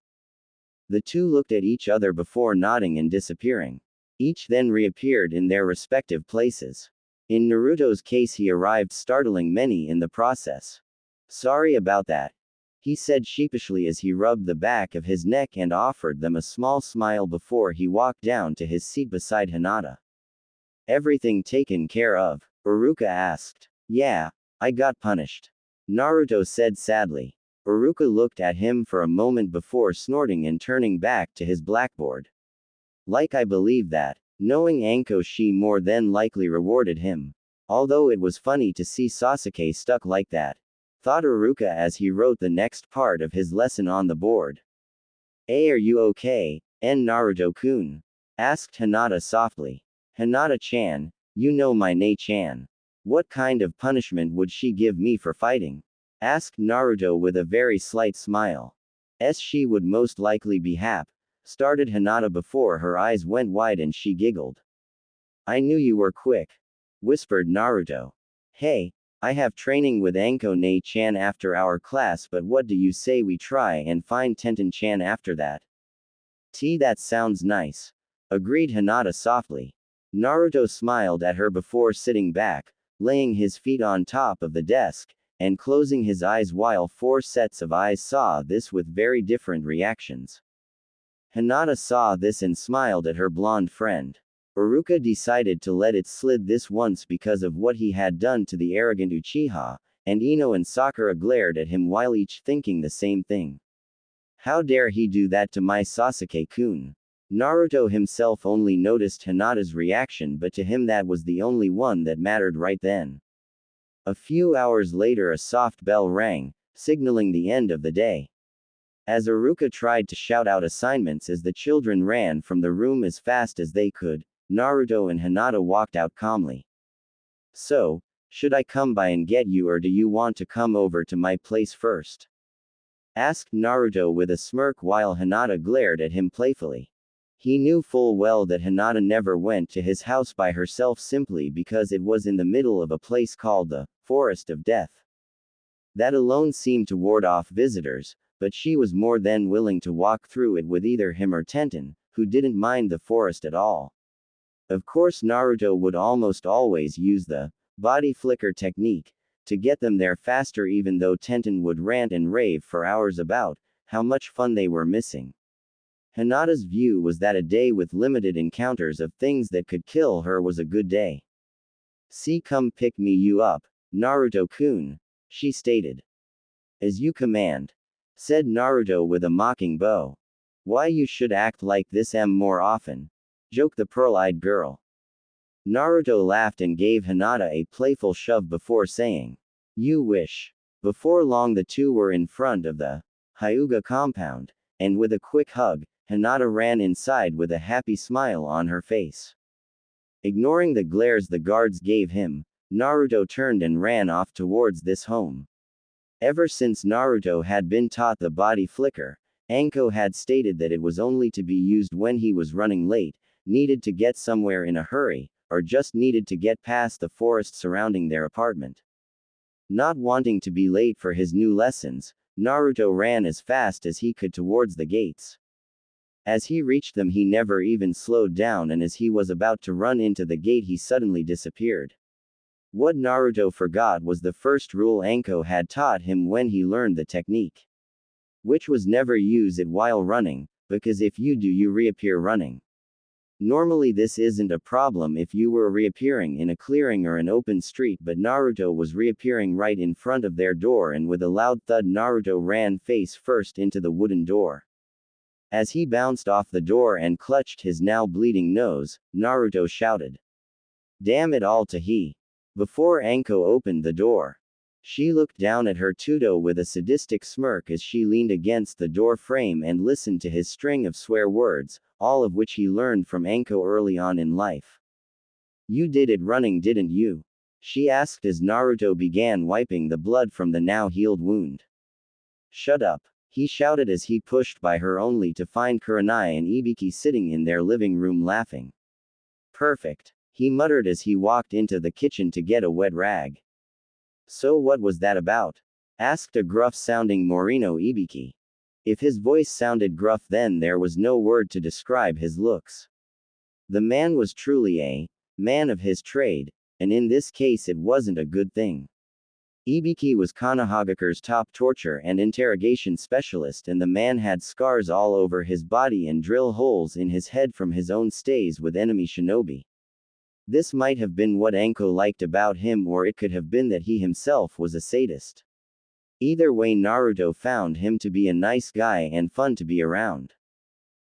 The two looked at each other before nodding and disappearing. Each then reappeared in their respective places. In Naruto's case, he arrived startling many in the process. Sorry about that, he said sheepishly as he rubbed the back of his neck and offered them a small smile before he walked down to his seat beside Hinata. Everything taken care of? Iruka asked. Yeah, I got punished, Naruto said sadly. Iruka looked at him for a moment before snorting and turning back to his blackboard. Like I believe that, knowing Anko, she more than likely rewarded him. Although it was funny to see Sasuke stuck like that, thought Iruka as he wrote the next part of his lesson on the board. Hey, are you okay, Naruto-kun? Asked Hinata softly. Hinata-chan, you know my Nei-chan. What kind of punishment would she give me for fighting? Asked Naruto with a very slight smile. She would most likely be started Hinata before her eyes went wide and she giggled. I knew you were quick, whispered Naruto. Hey, I have training with Anko Nei-chan after our class, but what do you say we try and find Tenten-chan after that? That sounds nice, agreed Hinata softly. Naruto smiled at her before sitting back, laying his feet on top of the desk, and closing his eyes while 4 sets of eyes saw this with very different reactions. Hinata saw this and smiled at her blonde friend. Iruka decided to let it slide this once because of what he had done to the arrogant Uchiha, and Ino and Sakura glared at him while each thinking the same thing. How dare he do that to my Sasuke-kun? Naruto himself only noticed Hinata's reaction, but to him that was the only one that mattered right then. A few hours later, a soft bell rang, signaling the end of the day. As Iruka tried to shout out assignments as the children ran from the room as fast as they could, Naruto and Hinata walked out calmly. So, should I come by and get you, or do you want to come over to my place first? Asked Naruto with a smirk while Hinata glared at him playfully. He knew full well that Hinata never went to his house by herself simply because it was in the middle of a place called the Forest of Death. That alone seemed to ward off visitors, but she was more than willing to walk through it with either him or Tenten, who didn't mind the forest at all. Of course, Naruto would almost always use the body flicker technique to get them there faster, even though Tenten would rant and rave for hours about how much fun they were missing. Hinata's view was that a day with limited encounters of things that could kill her was a good day. See, come pick me you up, Naruto-kun, she stated. As you command, said Naruto with a mocking bow. Why you should act like this more often, joked the pearl-eyed girl. Naruto laughed and gave Hinata a playful shove before saying, you wish. Before long the two were in front of the Hyuga compound, and with a quick hug, Hinata ran inside with a happy smile on her face. Ignoring the glares the guards gave him, Naruto turned and ran off towards this home. Ever since Naruto had been taught the body flicker, Anko had stated that it was only to be used when he was running late, needed to get somewhere in a hurry, or just needed to get past the forest surrounding their apartment. Not wanting to be late for his new lessons, Naruto ran as fast as he could towards the gates. As he reached them, he never even slowed down, and as he was about to run into the gate, he suddenly disappeared. What Naruto forgot was the first rule Anko had taught him when he learned the technique, which was never use it while running, because if you do, you reappear running. Normally this isn't a problem if you were reappearing in a clearing or an open street, but Naruto was reappearing right in front of their door, and with a loud thud Naruto ran face first into the wooden door. As he bounced off the door and clutched his now bleeding nose, Naruto shouted, "Damn it all to he!" before Anko opened the door. She looked down at her tuto with a sadistic smirk as she leaned against the door frame and listened to his string of swear words, all of which he learned from Anko early on in life. "You did it running, didn't you?" she asked as Naruto began wiping the blood from the now healed wound. "Shut up," he shouted as he pushed by her only to find Kurenai and Ibiki sitting in their living room laughing. "Perfect," he muttered as he walked into the kitchen to get a wet rag. "So what was that about?" asked a gruff-sounding Morino Ibiki. If his voice sounded gruff, then there was no word to describe his looks. The man was truly a man of his trade, and in this case it wasn't a good thing. Ibiki was Konohagakure's top torture and interrogation specialist, and the man had scars all over his body and drill holes in his head from his own stays with enemy shinobi. This might have been what Anko liked about him, or it could have been that he himself was a sadist. Either way, Naruto found him to be a nice guy and fun to be around.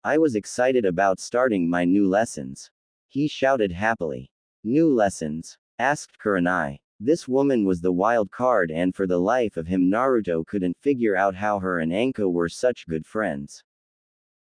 "I was excited about starting my new lessons," he shouted happily. "New lessons?" asked Kurenai. This woman was the wild card, and for the life of him Naruto couldn't figure out how her and Anko were such good friends.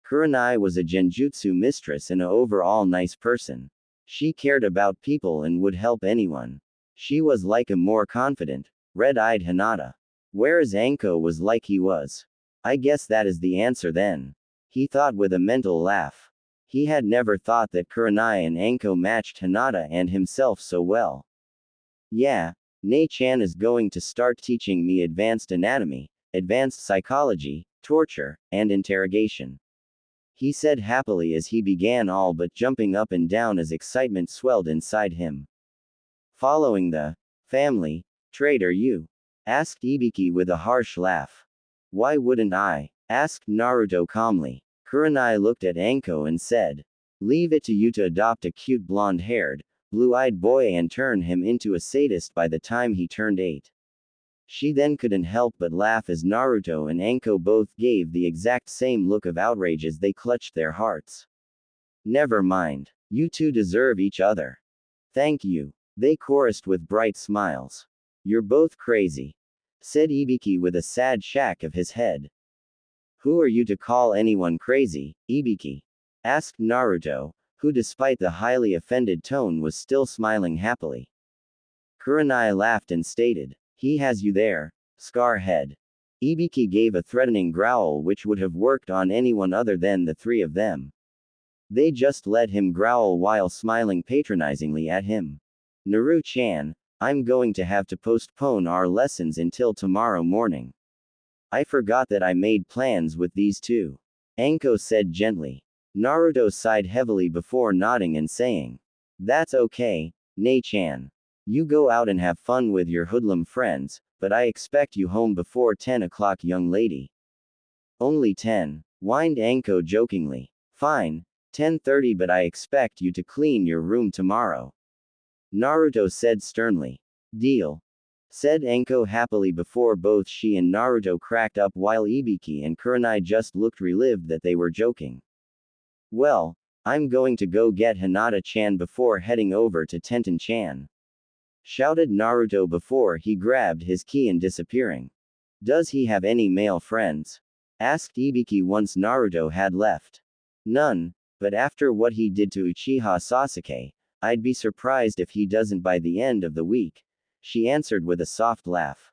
Kurenai was a genjutsu mistress and an overall nice person. She cared about people and would help anyone. She was like a more confident, red-eyed Hinata. Whereas Anko was like he was. "I guess that is the answer then," he thought with a mental laugh. He had never thought that Kurenai and Anko matched Hinata and himself so well. "Yeah, Nei-chan is going to start teaching me advanced anatomy, advanced psychology, torture, and interrogation," he said happily as he began all but jumping up and down as excitement swelled inside him. "Following the family trade, are you?" asked Ibiki with a harsh laugh. "Why wouldn't I?" asked Naruto calmly. Kurenai looked at Anko and said, "Leave it to you to adopt a cute blonde-haired, blue-eyed boy and turn him into a sadist by the time he turned 8. She then couldn't help but laugh as Naruto and Anko both gave the exact same look of outrage as they clutched their hearts. "Never mind. You two deserve each other." "Thank you," they chorused with bright smiles. "You're both crazy," said Ibiki with a sad shake of his head. "Who are you to call anyone crazy, Ibiki?" asked Naruto, who despite the highly offended tone was still smiling happily. Kurenai laughed and stated, "He has you there, Scarhead." Ibiki gave a threatening growl which would have worked on anyone other than the three of them. They just let him growl while smiling patronizingly at him. "Naru-chan, I'm going to have to postpone our lessons until tomorrow morning. I forgot that I made plans with these two," Anko said gently. Naruto sighed heavily before nodding and saying, "That's okay, Nei-chan. You go out and have fun with your hoodlum friends, but I expect you home before 10 o'clock, young lady." "Only 10, whined Anko jokingly. "Fine, 10:30, but I expect you to clean your room tomorrow," Naruto said sternly. "Deal," said Anko happily before both she and Naruto cracked up while Ibiki and Kurenai just looked relieved that they were joking. "Well, I'm going to go get Hinata-chan before heading over to Tenten-chan," shouted Naruto before he grabbed his key and disappearing. "Does he have any male friends?" asked Ibiki once Naruto had left. "None, but after what he did to Uchiha Sasuke, I'd be surprised if he doesn't by the end of the week," she answered with a soft laugh.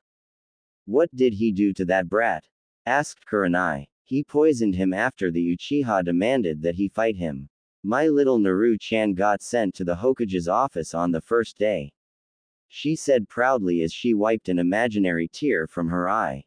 "What did he do to that brat?" asked Kurenai. "He poisoned him after the Uchiha demanded that he fight him. My little Naru-chan got sent to the Hokage's office on the first day," she said proudly as she wiped an imaginary tear from her eye.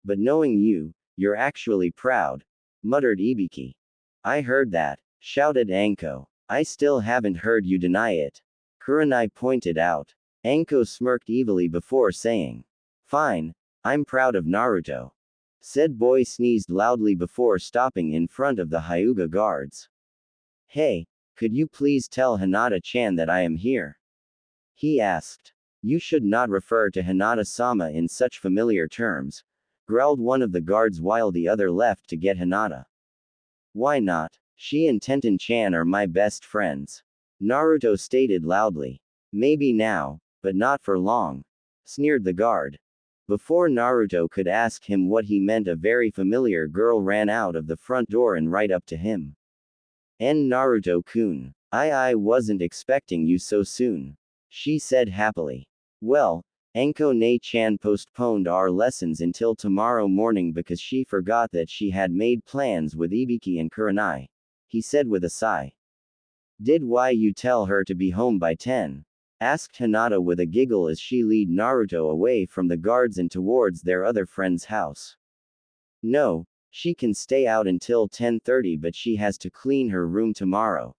"But knowing you, you're actually proud," muttered Ibiki. "I heard that," shouted Anko. "I still haven't heard you deny it," Kurenai pointed out. Anko smirked evilly before saying, "Fine, I'm proud of Naruto." Said boy sneezed loudly before stopping in front of the Hyuga guards. "Hey, Could you please tell Hinata-chan that I am here? He asked. You should not refer to Hinata-sama in such familiar terms, growled one of the guards while the other left to get Hinata. Why not? She and Tenten-chan are my best friends. Naruto stated loudly. Maybe now, but not for long, sneered the guard. Before Naruto could ask him what he meant, a very familiar girl ran out of the front door and right up to him. Naruto-kun. I wasn't expecting you so soon, she said happily. Well, Anko ne-chan postponed our lessons until tomorrow morning because she forgot that she had made plans with Ibiki and Kurenai, he said with a sigh. Did why you tell her to be home by 10? Asked Hinata with a giggle as she led Naruto away from the guards and towards their other friend's house. No, she can stay out until 10:30 but she has to clean her room tomorrow,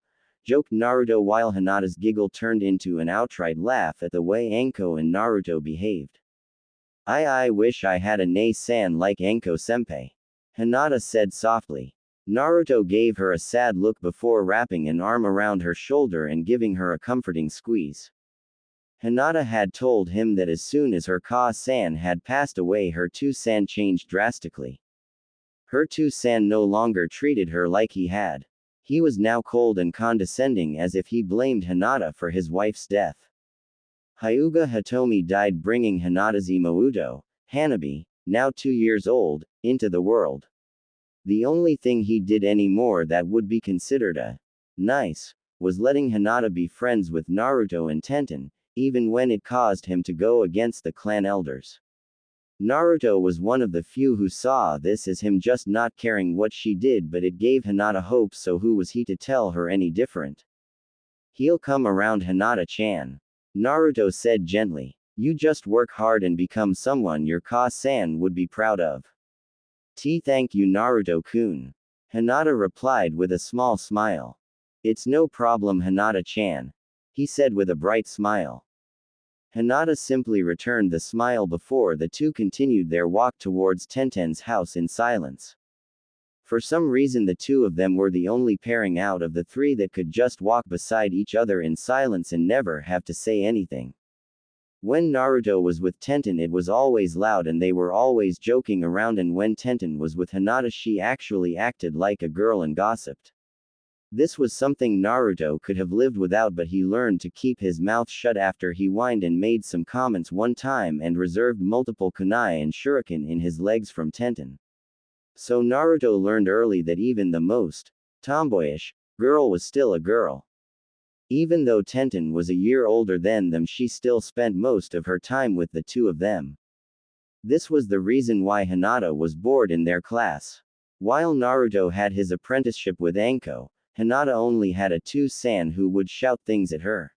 joked Naruto while Hinata's giggle turned into an outright laugh at the way Anko and Naruto behaved. I wish I had a ne-san like Anko-senpai, Hinata said softly. Naruto gave her a sad look before wrapping an arm around her shoulder and giving her a comforting squeeze. Hinata had told him that as soon as her Ka-san had passed away, her two-san changed drastically. Her two-san no longer treated her like he had. He was now cold and condescending, as if he blamed Hinata for his wife's death. Hyuga Hitomi died, bringing Hinata's Imouto, Hanabi, now 2 years old, into the world. The only thing he did anymore that would be considered a nice was letting Hinata be friends with Naruto and Tenten, even when it caused him to go against the clan elders. Naruto was one of the few who saw this as him just not caring what she did, but it gave Hinata hope, so who was he to tell her any different? He'll come around, Hinata-chan, Naruto said gently. You just work hard and become someone your Ka-san would be proud of. Thank you, Naruto-kun, Hinata replied with a small smile. It's no problem, Hinata-chan, he said with a bright smile. Hinata simply returned the smile before the two continued their walk towards Tenten's house in silence. For some reason the two of them were the only pairing out of the three that could just walk beside each other in silence and never have to say anything. When Naruto was with Tenten, it was always loud and they were always joking around, and when Tenten was with Hinata, she actually acted like a girl and gossiped. This was something Naruto could have lived without, but he learned to keep his mouth shut after he whined and made some comments one time and reserved multiple kunai and shuriken in his legs from Tenten. So Naruto learned early that even the most tomboyish girl was still a girl. Even though Tenten was a year older than them, she still spent most of her time with the two of them. This was the reason why Hinata was bored in their class. While Naruto had his apprenticeship with Anko, Hinata only had a two-san who would shout things at her.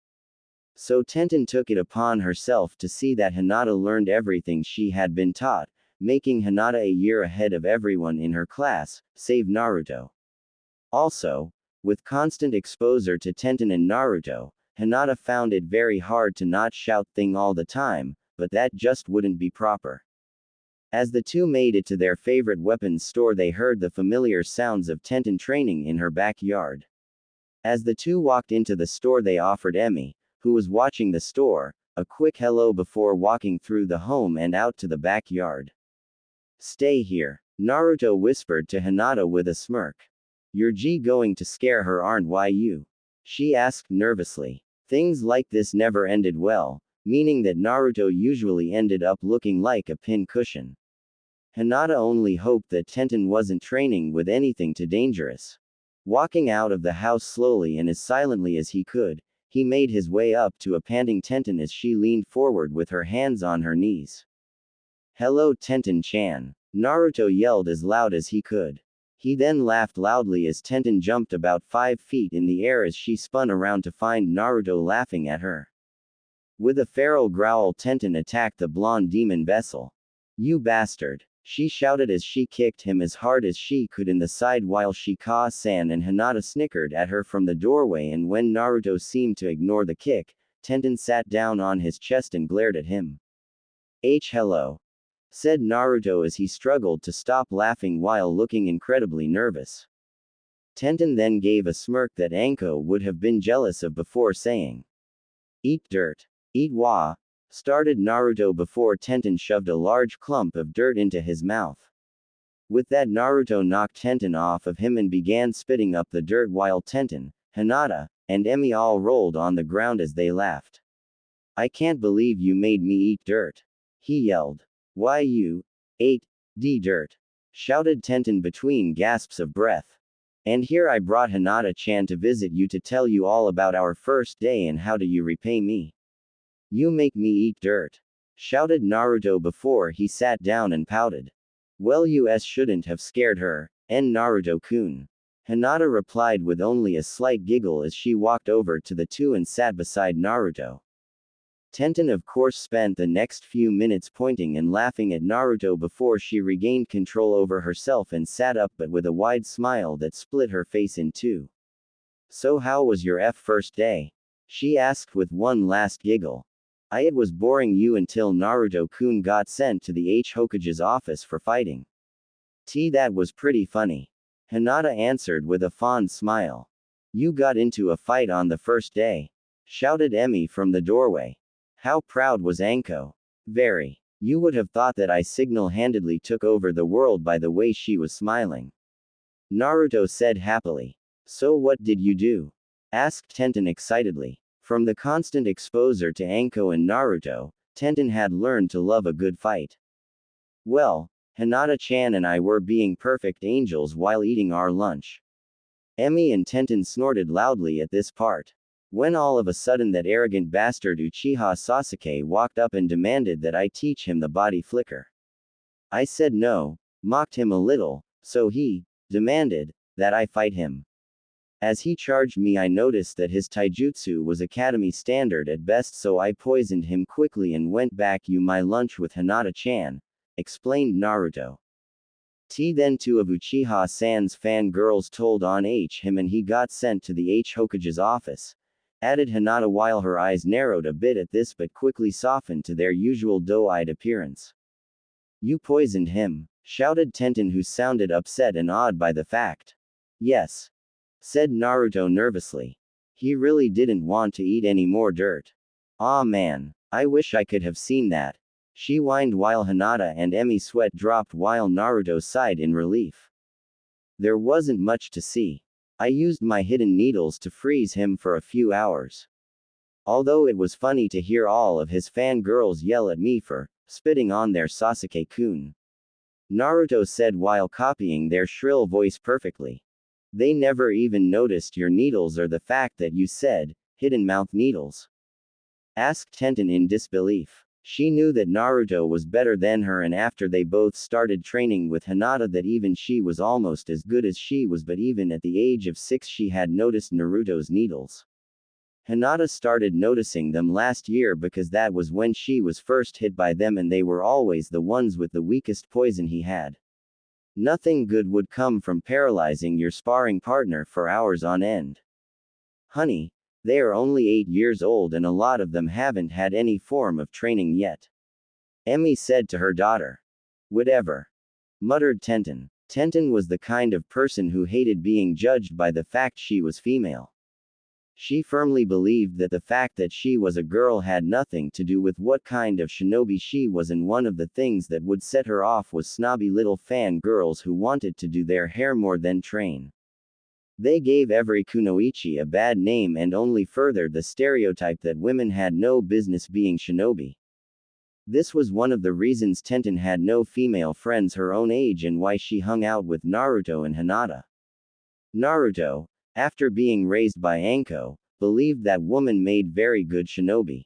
So Tenten took it upon herself to see that Hinata learned everything she had been taught, making Hinata a year ahead of everyone in her class, save Naruto. Also, with constant exposure to Tenten and Naruto, Hinata found it very hard to not shout thing all the time, but that just wouldn't be proper. As the two made it to their favorite weapons store, they heard the familiar sounds of Tenten training in her backyard. As the two walked into the store, they offered Emi, who was watching the store, a quick hello before walking through the home and out to the backyard. Stay here, Naruto whispered to Hinata with a smirk. You're going to scare her, aren't you? She asked nervously. Things like this never ended well, meaning that Naruto usually ended up looking like a pin cushion. Hinata only hoped that Tenten wasn't training with anything too dangerous. Walking out of the house slowly and as silently as he could, he made his way up to a panting Tenten as she leaned forward with her hands on her knees. Hello, Tenten-chan, Naruto yelled as loud as he could. He then laughed loudly as Tenten jumped about 5 feet in the air as she spun around to find Naruto laughing at her. With a feral growl, Tenten attacked the blonde demon vessel. You bastard, she shouted as she kicked him as hard as she could in the side while she Ka-san and Hinata snickered at her from the doorway, and when Naruto seemed to ignore the kick, Tenten sat down on his chest and glared at him. Hello, said Naruto as he struggled to stop laughing while looking incredibly nervous. Tenten then gave a smirk that Anko would have been jealous of before saying, "Eat dirt. Eat wa," started Naruto before Tenten shoved a large clump of dirt into his mouth. With that, Naruto knocked Tenten off of him and began spitting up the dirt while Tenten, Hinata, and Emi all rolled on the ground as they laughed. "I can't believe you made me eat dirt," he yelled. "Why you ate dirt?" shouted Tenten between gasps of breath. "And here I brought Hinata-chan to visit you to tell you all about our first day and how do you repay me. You make me eat dirt," shouted Naruto before he sat down and pouted. "Well, you shouldn't have scared her, Naruto-kun." Hinata replied with only a slight giggle as she walked over to the two and sat beside Naruto. Tenten of course spent the next few minutes pointing and laughing at Naruto before she regained control over herself and sat up but with a wide smile that split her face in two. "So how was your first day?" she asked with one last giggle. It was boring you until Naruto-kun got sent to the Hokage's office for fighting." That was pretty funny," Hinata answered with a fond smile. "You got into a fight on the first day?" shouted Emi from the doorway. How proud was Anko? Very. You would have thought that I single-handedly took over the world by the way she was smiling. Naruto said happily. "So what did you do?" asked Tenten excitedly. From the constant exposure to Anko and Naruto, Tenten had learned to love a good fight. "Well, Hinata-chan and I were being perfect angels while eating our lunch." Emi and Tenten snorted loudly at this part. When all of a sudden that arrogant bastard Uchiha Sasuke walked up and demanded that I teach him the body flicker. I said no, mocked him a little, so he demanded that I fight him. As he charged me, I noticed that his taijutsu was academy standard at best, so I poisoned him quickly and went back to my lunch with Hinata-chan, explained Naruto. Then two of Uchiha-san's fangirls told on him and he got sent to the Hokage's office, added Hinata while her eyes narrowed a bit at this but quickly softened to their usual doe-eyed appearance. "You poisoned him," shouted Tenten, who sounded upset and awed by the fact. "Yes," said Naruto nervously. "He really didn't want to eat any more dirt. Aw man, I wish I could have seen that," she whined while Hinata and Emi sweat dropped while Naruto sighed in relief. "There wasn't much to see. I used my hidden needles to freeze him for a few hours. Although it was funny to hear all of his fangirls yell at me for spitting on their Sasuke-kun," Naruto said while copying their shrill voice perfectly. "They never even noticed your needles or the fact that you said hidden mouth needles?" asked Tenten in disbelief. She knew that Naruto was better than her, and after they both started training with Hinata that even she was almost as good as she was, but even at the age of 6 she had noticed Naruto's needles. Hinata started noticing them last year because that was when she was first hit by them and they were always the ones with the weakest poison he had. Nothing good would come from paralyzing your sparring partner for hours on end. "Honey, they are only 8 years old and a lot of them haven't had any form of training yet," Emi said to her daughter. "Whatever," muttered Tenten. Tenten was the kind of person who hated being judged by the fact she was female. She firmly believed that the fact that she was a girl had nothing to do with what kind of shinobi she was, and one of the things that would set her off was snobby little fan girls who wanted to do their hair more than train. They gave every kunoichi a bad name and only furthered the stereotype that women had no business being shinobi. This was one of the reasons Tenten had no female friends her own age and why she hung out with Naruto and Hinata. Naruto, after being raised by Anko, believed that woman made very good shinobi.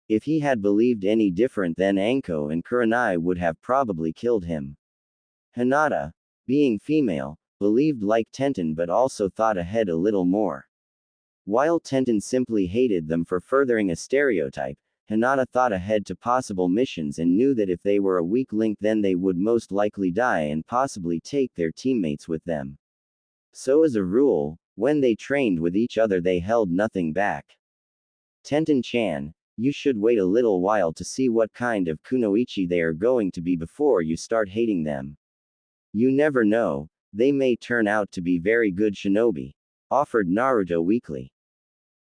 If he had believed any different, then Anko and Kurenai would have probably killed him. Hinata, being female, believed like Tenten but also thought ahead a little more. While Tenten simply hated them for furthering a stereotype, Hinata thought ahead to possible missions and knew that if they were a weak link then they would most likely die and possibly take their teammates with them. So as a rule, when they trained with each other they held nothing back. "Tenten-chan, you should wait a little while to see what kind of kunoichi they are going to be before you start hating them. You never know, They may turn out to be very good shinobi, offered Naruto weakly.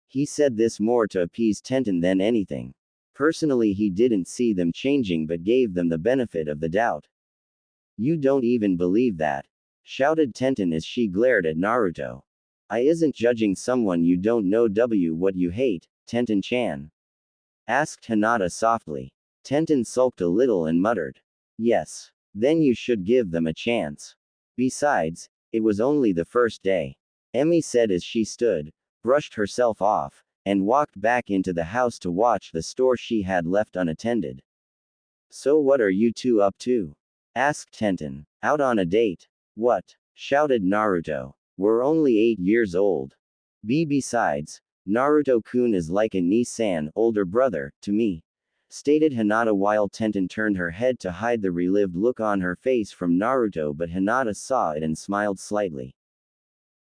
He said this more to appease Tenten than anything. Personally, he didn't see them changing but gave them the benefit of the doubt. You don't even believe that? Shouted Tenten as she glared at Naruto. I isn't judging someone you don't know what you hate, Tenten-chan. Asked Hinata softly. Tenten sulked a little and muttered. Yes. Then you should give them a chance. Besides, it was only the first day. Emmy said as she stood, brushed herself off, and walked back into the house to watch the store she had left unattended. So what are you two up to? Asked Tenten. Out on a date. What? Shouted Naruto. We're only 8 years old. Besides, Naruto-kun is like a Nissan, older brother, to me. Stated Hinata while Tenten turned her head to hide the relived look on her face from Naruto, but Hinata saw it and smiled slightly.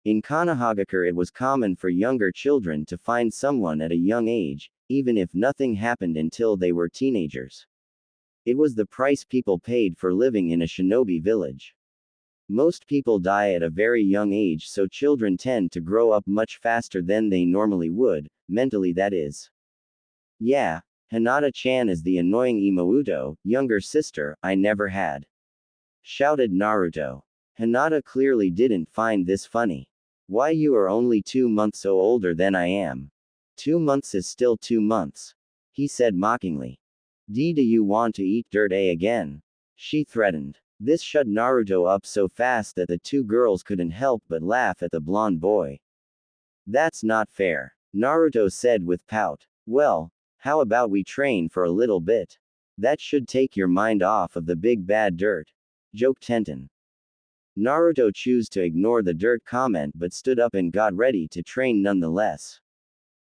In Konohagakure it was common for younger children to find someone at a young age, even if nothing happened until they were teenagers. It was the price people paid for living in a shinobi village. Most people die at a very young age, so children tend to grow up much faster than they normally would, mentally that is. Yeah, Hinata-chan is the annoying Imouto, younger sister, I never had. Shouted Naruto. Hinata clearly didn't find this funny. Why, you are only 2 months older than I am. 2 months is still 2 months. He said mockingly. Do you want to eat dirt again? She threatened. This shut Naruto up so fast that the two girls couldn't help but laugh at the blonde boy. That's not fair, Naruto said with pout. Well, how about we train for a little bit? That should take your mind off of the big bad dirt. Joked Tenten. Naruto chose to ignore the dirt comment but stood up and got ready to train nonetheless.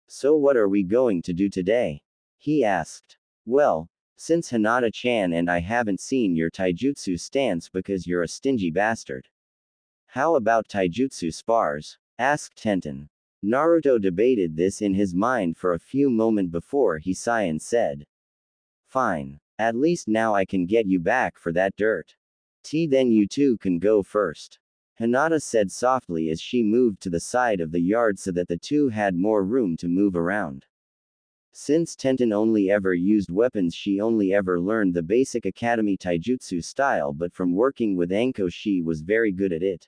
So what are we going to do today? He asked. Well, since Hinata-chan and I haven't seen your taijutsu stance because you're a stingy bastard. How about taijutsu spars? Asked Tenten. Naruto debated this in his mind for a few moments before he sighed and said. Fine. At least now I can get you back for that dirt. Then you two can go first. Hinata said softly as she moved to the side of the yard so that the two had more room to move around. Since Tenten only ever used weapons, she only ever learned the basic academy taijutsu style, but from working with Anko she was very good at it.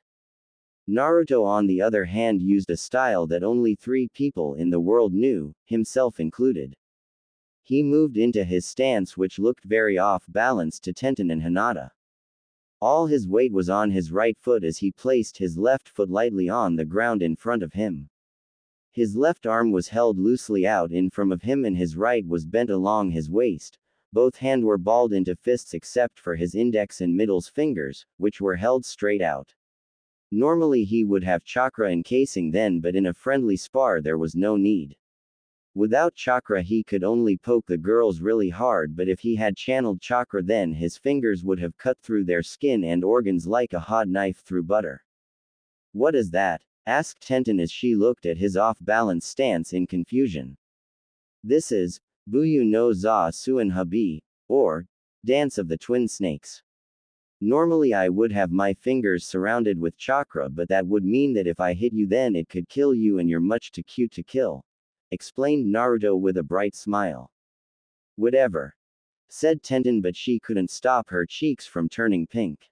Naruto on the other hand used a style that only 3 people in the world knew, himself included. He moved into his stance which looked very off balance to Tenten and Hinata. All his weight was on his right foot as he placed his left foot lightly on the ground in front of him. His left arm was held loosely out in front of him and his right was bent along his waist. Both hands were balled into fists except for his index and middle fingers, which were held straight out. Normally he would have chakra encasing then, but in a friendly spar there was no need. Without chakra he could only poke the girls really hard, but if he had channeled chakra then his fingers would have cut through their skin and organs like a hot knife through butter. What is that? Asked Tenten as she looked at his off-balance stance in confusion. This is Buyu no Za Suen Habi, or Dance of the Twin Snakes. Normally I would have my fingers surrounded with chakra, but that would mean that if I hit you then it could kill you and you're much too cute to kill. Explained Naruto with a bright smile. Whatever. Said Tenten, but she couldn't stop her cheeks from turning pink.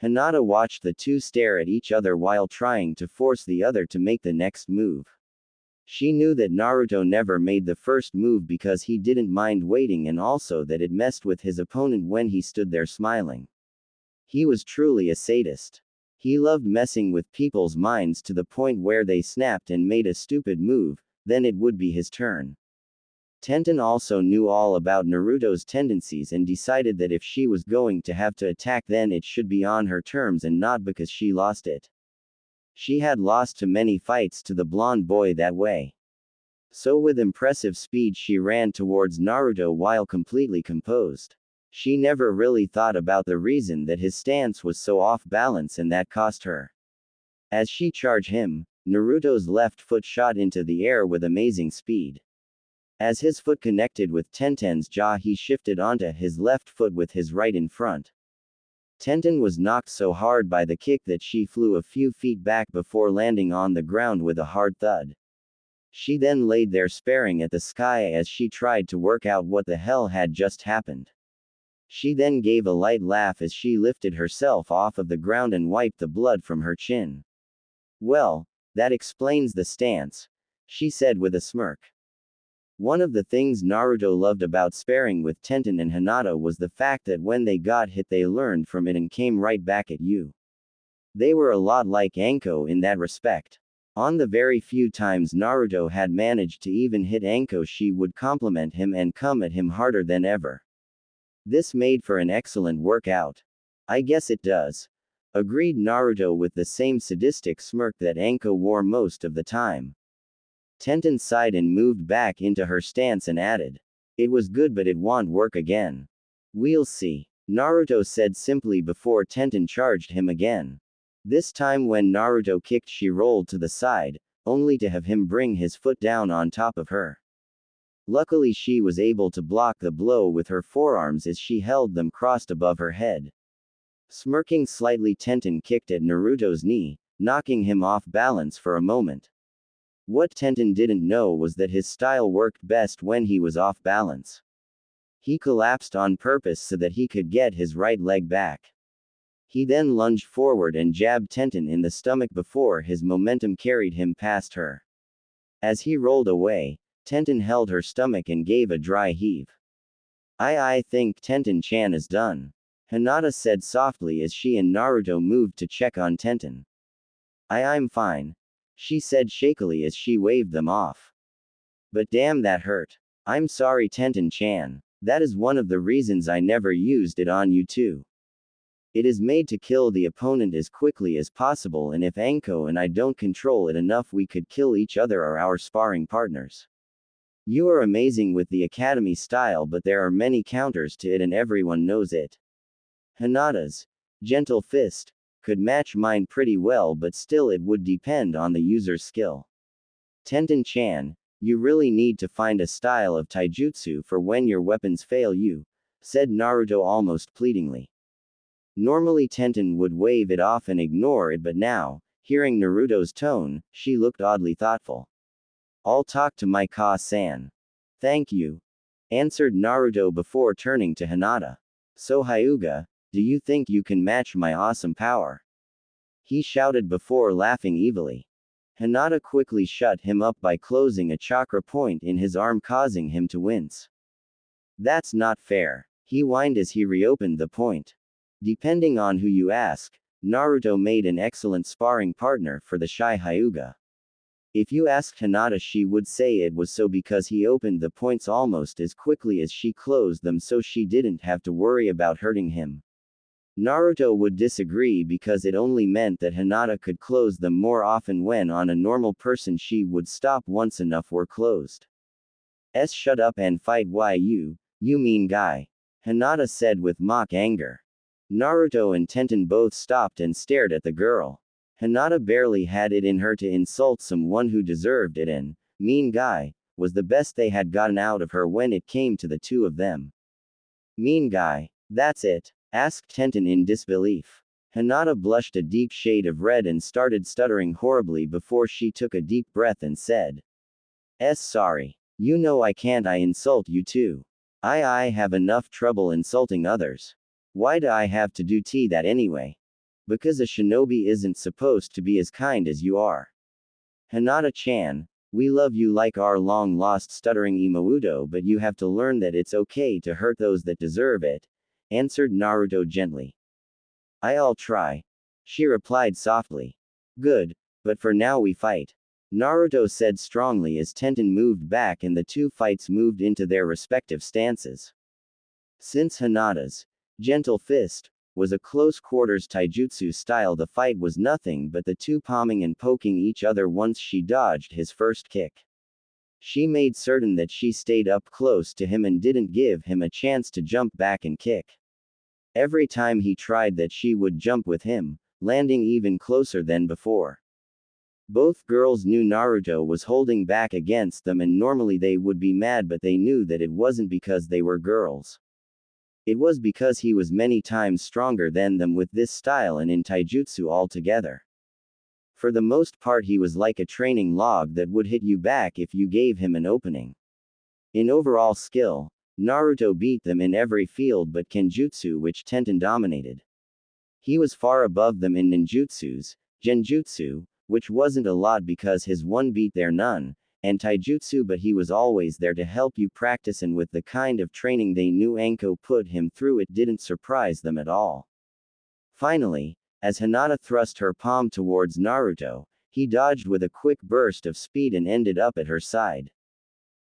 Hinata watched the two stare at each other while trying to force the other to make the next move. She knew that Naruto never made the first move because he didn't mind waiting and also that it messed with his opponent when he stood there smiling. He was truly a sadist. He loved messing with people's minds to the point where they snapped and made a stupid move, then it would be his turn. Tenten also knew all about Naruto's tendencies and decided that if she was going to have to attack then it should be on her terms and not because she lost it. She had lost too many fights to the blonde boy that way. So with impressive speed she ran towards Naruto while completely composed. She never really thought about the reason that his stance was so off balance and that cost her. As she charged him, Naruto's left foot shot into the air with amazing speed. As his foot connected with Tenten's jaw he shifted onto his left foot with his right in front. Tenten was knocked so hard by the kick that she flew a few feet back before landing on the ground with a hard thud. She then laid there staring at the sky as she tried to work out what the hell had just happened. She then gave a light laugh as she lifted herself off of the ground and wiped the blood from her chin. Well, that explains the stance, she said with a smirk. One of the things Naruto loved about sparring with Tenten and Hinata was the fact that when they got hit they learned from it and came right back at you. They were a lot like Anko in that respect. On the very few times Naruto had managed to even hit Anko, she would compliment him and come at him harder than ever. This made for an excellent workout. I guess it does, agreed Naruto with the same sadistic smirk that Anko wore most of the time. Tenten sighed and moved back into her stance and added, "It was good but it won't work again." "We'll see," Naruto said simply before Tenten charged him again. This time when Naruto kicked, she rolled to the side, only to have him bring his foot down on top of her. Luckily she was able to block the blow with her forearms as she held them crossed above her head. Smirking slightly, Tenten kicked at Naruto's knee, knocking him off balance for a moment. What Tenten didn't know was that his style worked best when he was off balance. He collapsed on purpose so that he could get his right leg back. He then lunged forward and jabbed Tenten in the stomach before his momentum carried him past her. As he rolled away, Tenten held her stomach and gave a dry heave. I think Tenten-chan is done," Hinata said softly as she and Naruto moved to check on Tenten. I'm fine," she said shakily as she waved them off. "But damn, that hurt. I'm sorry Tenten-chan. That is one of the reasons I never used it on you too. It is made to kill the opponent as quickly as possible, and if Anko and I don't control it enough we could kill each other or our sparring partners. You are amazing with the academy style, but there are many counters to it and everyone knows it. Hinata's gentle fist could match mine pretty well, but still it would depend on the user's skill. Tenten-chan, you really need to find a style of taijutsu for when your weapons fail you," said Naruto almost pleadingly. Normally Tenten would wave it off and ignore it, but now, hearing Naruto's tone, she looked oddly thoughtful. "I'll talk to my Ka-san. Thank you," answered Naruto before turning to Hinata. "So Hyuga, do you think you can match my awesome power?" he shouted before laughing evilly. Hinata quickly shut him up by closing a chakra point in his arm, causing him to wince. "That's not fair," he whined as he reopened the point. Depending on who you ask, Naruto made an excellent sparring partner for the shy Hyuga. If you asked Hinata, she would say it was so because he opened the points almost as quickly as she closed them, so she didn't have to worry about hurting him. Naruto would disagree because it only meant that Hinata could close them more often, when on a normal person she would stop once enough were closed. Shut up and fight. Why you mean guy," Hinata said with mock anger. Naruto and Tenten both stopped and stared at the girl. Hinata barely had it in her to insult someone who deserved it, and mean guy was the best they had gotten out of her when it came to the two of them. "Mean guy, that's it?" asked Tenten in disbelief. Hinata blushed a deep shade of red and started stuttering horribly before she took a deep breath and said, Sorry. You know I can't insult you too. I have enough trouble insulting others. Why do I have to do that anyway? Because a shinobi isn't supposed to be as kind as you are. Hinata-chan, we love you like our long-lost stuttering Imauto, but you have to learn that it's okay to hurt those that deserve it," answered Naruto gently. "I'll try," she replied softly. "Good, but for now we fight," Naruto said strongly as Tenten moved back and the two fights moved into their respective stances. Since Hinata's gentle fist was a close-quarters taijutsu style, the fight was nothing but the two palming and poking each other once she dodged his first kick. She made certain that she stayed up close to him and didn't give him a chance to jump back and kick. Every time he tried that, she would jump with him, landing even closer than before. Both girls knew Naruto was holding back against them, and normally they would be mad, but they knew that it wasn't because they were girls. It was because he was many times stronger than them with this style and in taijutsu altogether. For the most part he was like a training log that would hit you back if you gave him an opening. In overall skill, Naruto beat them in every field but Kenjutsu, which Tenten dominated. He was far above them in ninjutsus, genjutsu, which wasn't a lot because his one beat their none, and taijutsu, but he was always there to help you practice, and with the kind of training they knew Anko put him through, it didn't surprise them at all. Finally, as Hinata thrust her palm towards Naruto, he dodged with a quick burst of speed and ended up at her side.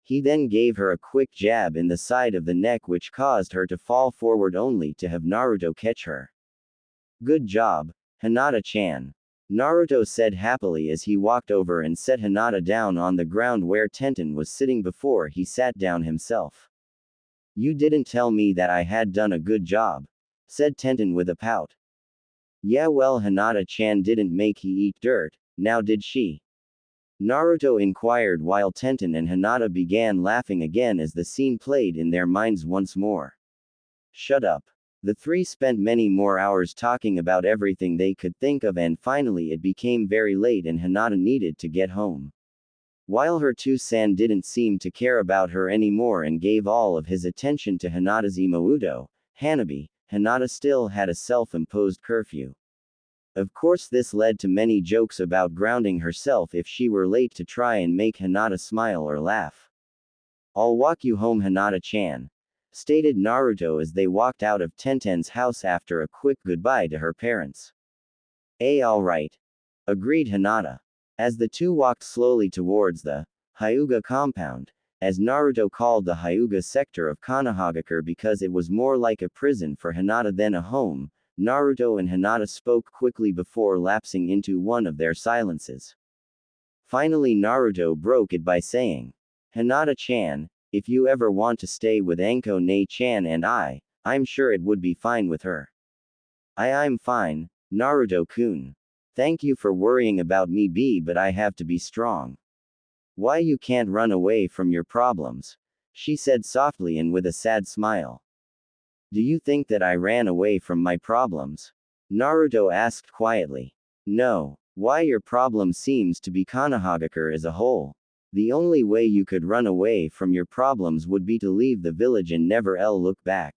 He then gave her a quick jab in the side of the neck, which caused her to fall forward only to have Naruto catch her. Good job, Hinata-chan. Naruto said happily as he walked over and set Hinata down on the ground where Tenten was sitting before he sat down himself. You didn't tell me that I had done a good job, said Tenten with a pout. Yeah, well, Hinata-chan didn't make he eat dirt, now did she? Naruto inquired while Tenten and Hinata began laughing again as the scene played in their minds once more. Shut up. The three spent many more hours talking about everything they could think of, and finally it became very late and Hinata needed to get home. While her two-san didn't seem to care about her anymore and gave all of his attention to Hinata's imouto, Hanabi, Hinata still had a self-imposed curfew. Of course, this led to many jokes about grounding herself if she were late to try and make Hinata smile or laugh. I'll walk you home, Hinata-chan, stated Naruto as they walked out of Tenten's house after a quick goodbye to her parents. Alright, agreed Hinata. As the two walked slowly towards the Hyuga compound, as Naruto called the Hyuga sector of Konohagakure because it was more like a prison for Hinata than a home, Naruto and Hinata spoke quickly before lapsing into one of their silences. Finally Naruto broke it by saying, Hinata-chan, if you ever want to stay with Anko ne-chan and I'm sure it would be fine with her. I'm fine, Naruto-kun. Thank you for worrying about me, but I have to be strong. Why, you can't run away from your problems, she said softly and with a sad smile. Do you think that I ran away from my problems? Naruto asked quietly. No. Why, your problem seems to be Konohagakure as a whole. The only way you could run away from your problems would be to leave the village and never look back.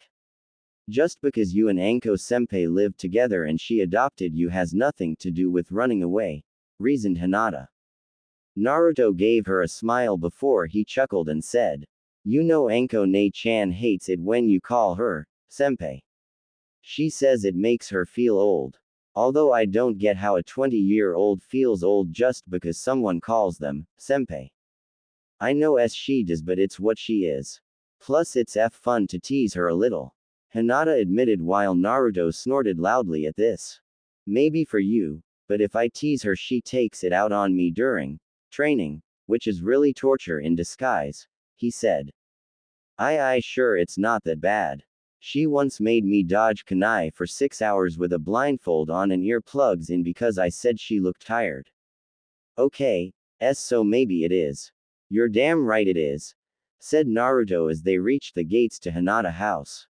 Just because you and Anko senpai lived together and she adopted you has nothing to do with running away, reasoned Hinata. Naruto gave her a smile before he chuckled and said, You know Anko ne-chan hates it when you call her senpai. She says it makes her feel old. Although I don't get how a 20-year-old feels old just because someone calls them senpai. I know as she does, but it's what she is. Plus it's fun to tease her a little, Hinata admitted while Naruto snorted loudly at this. Maybe for you, but if I tease her she takes it out on me during training, which is really torture in disguise, he said. I sure it's not that bad. She once made me dodge kunai for 6 hours with a blindfold on and earplugs in because I said she looked tired. Okay, so maybe it is. You're damn right it is, said Naruto as they reached the gates to Hinata house.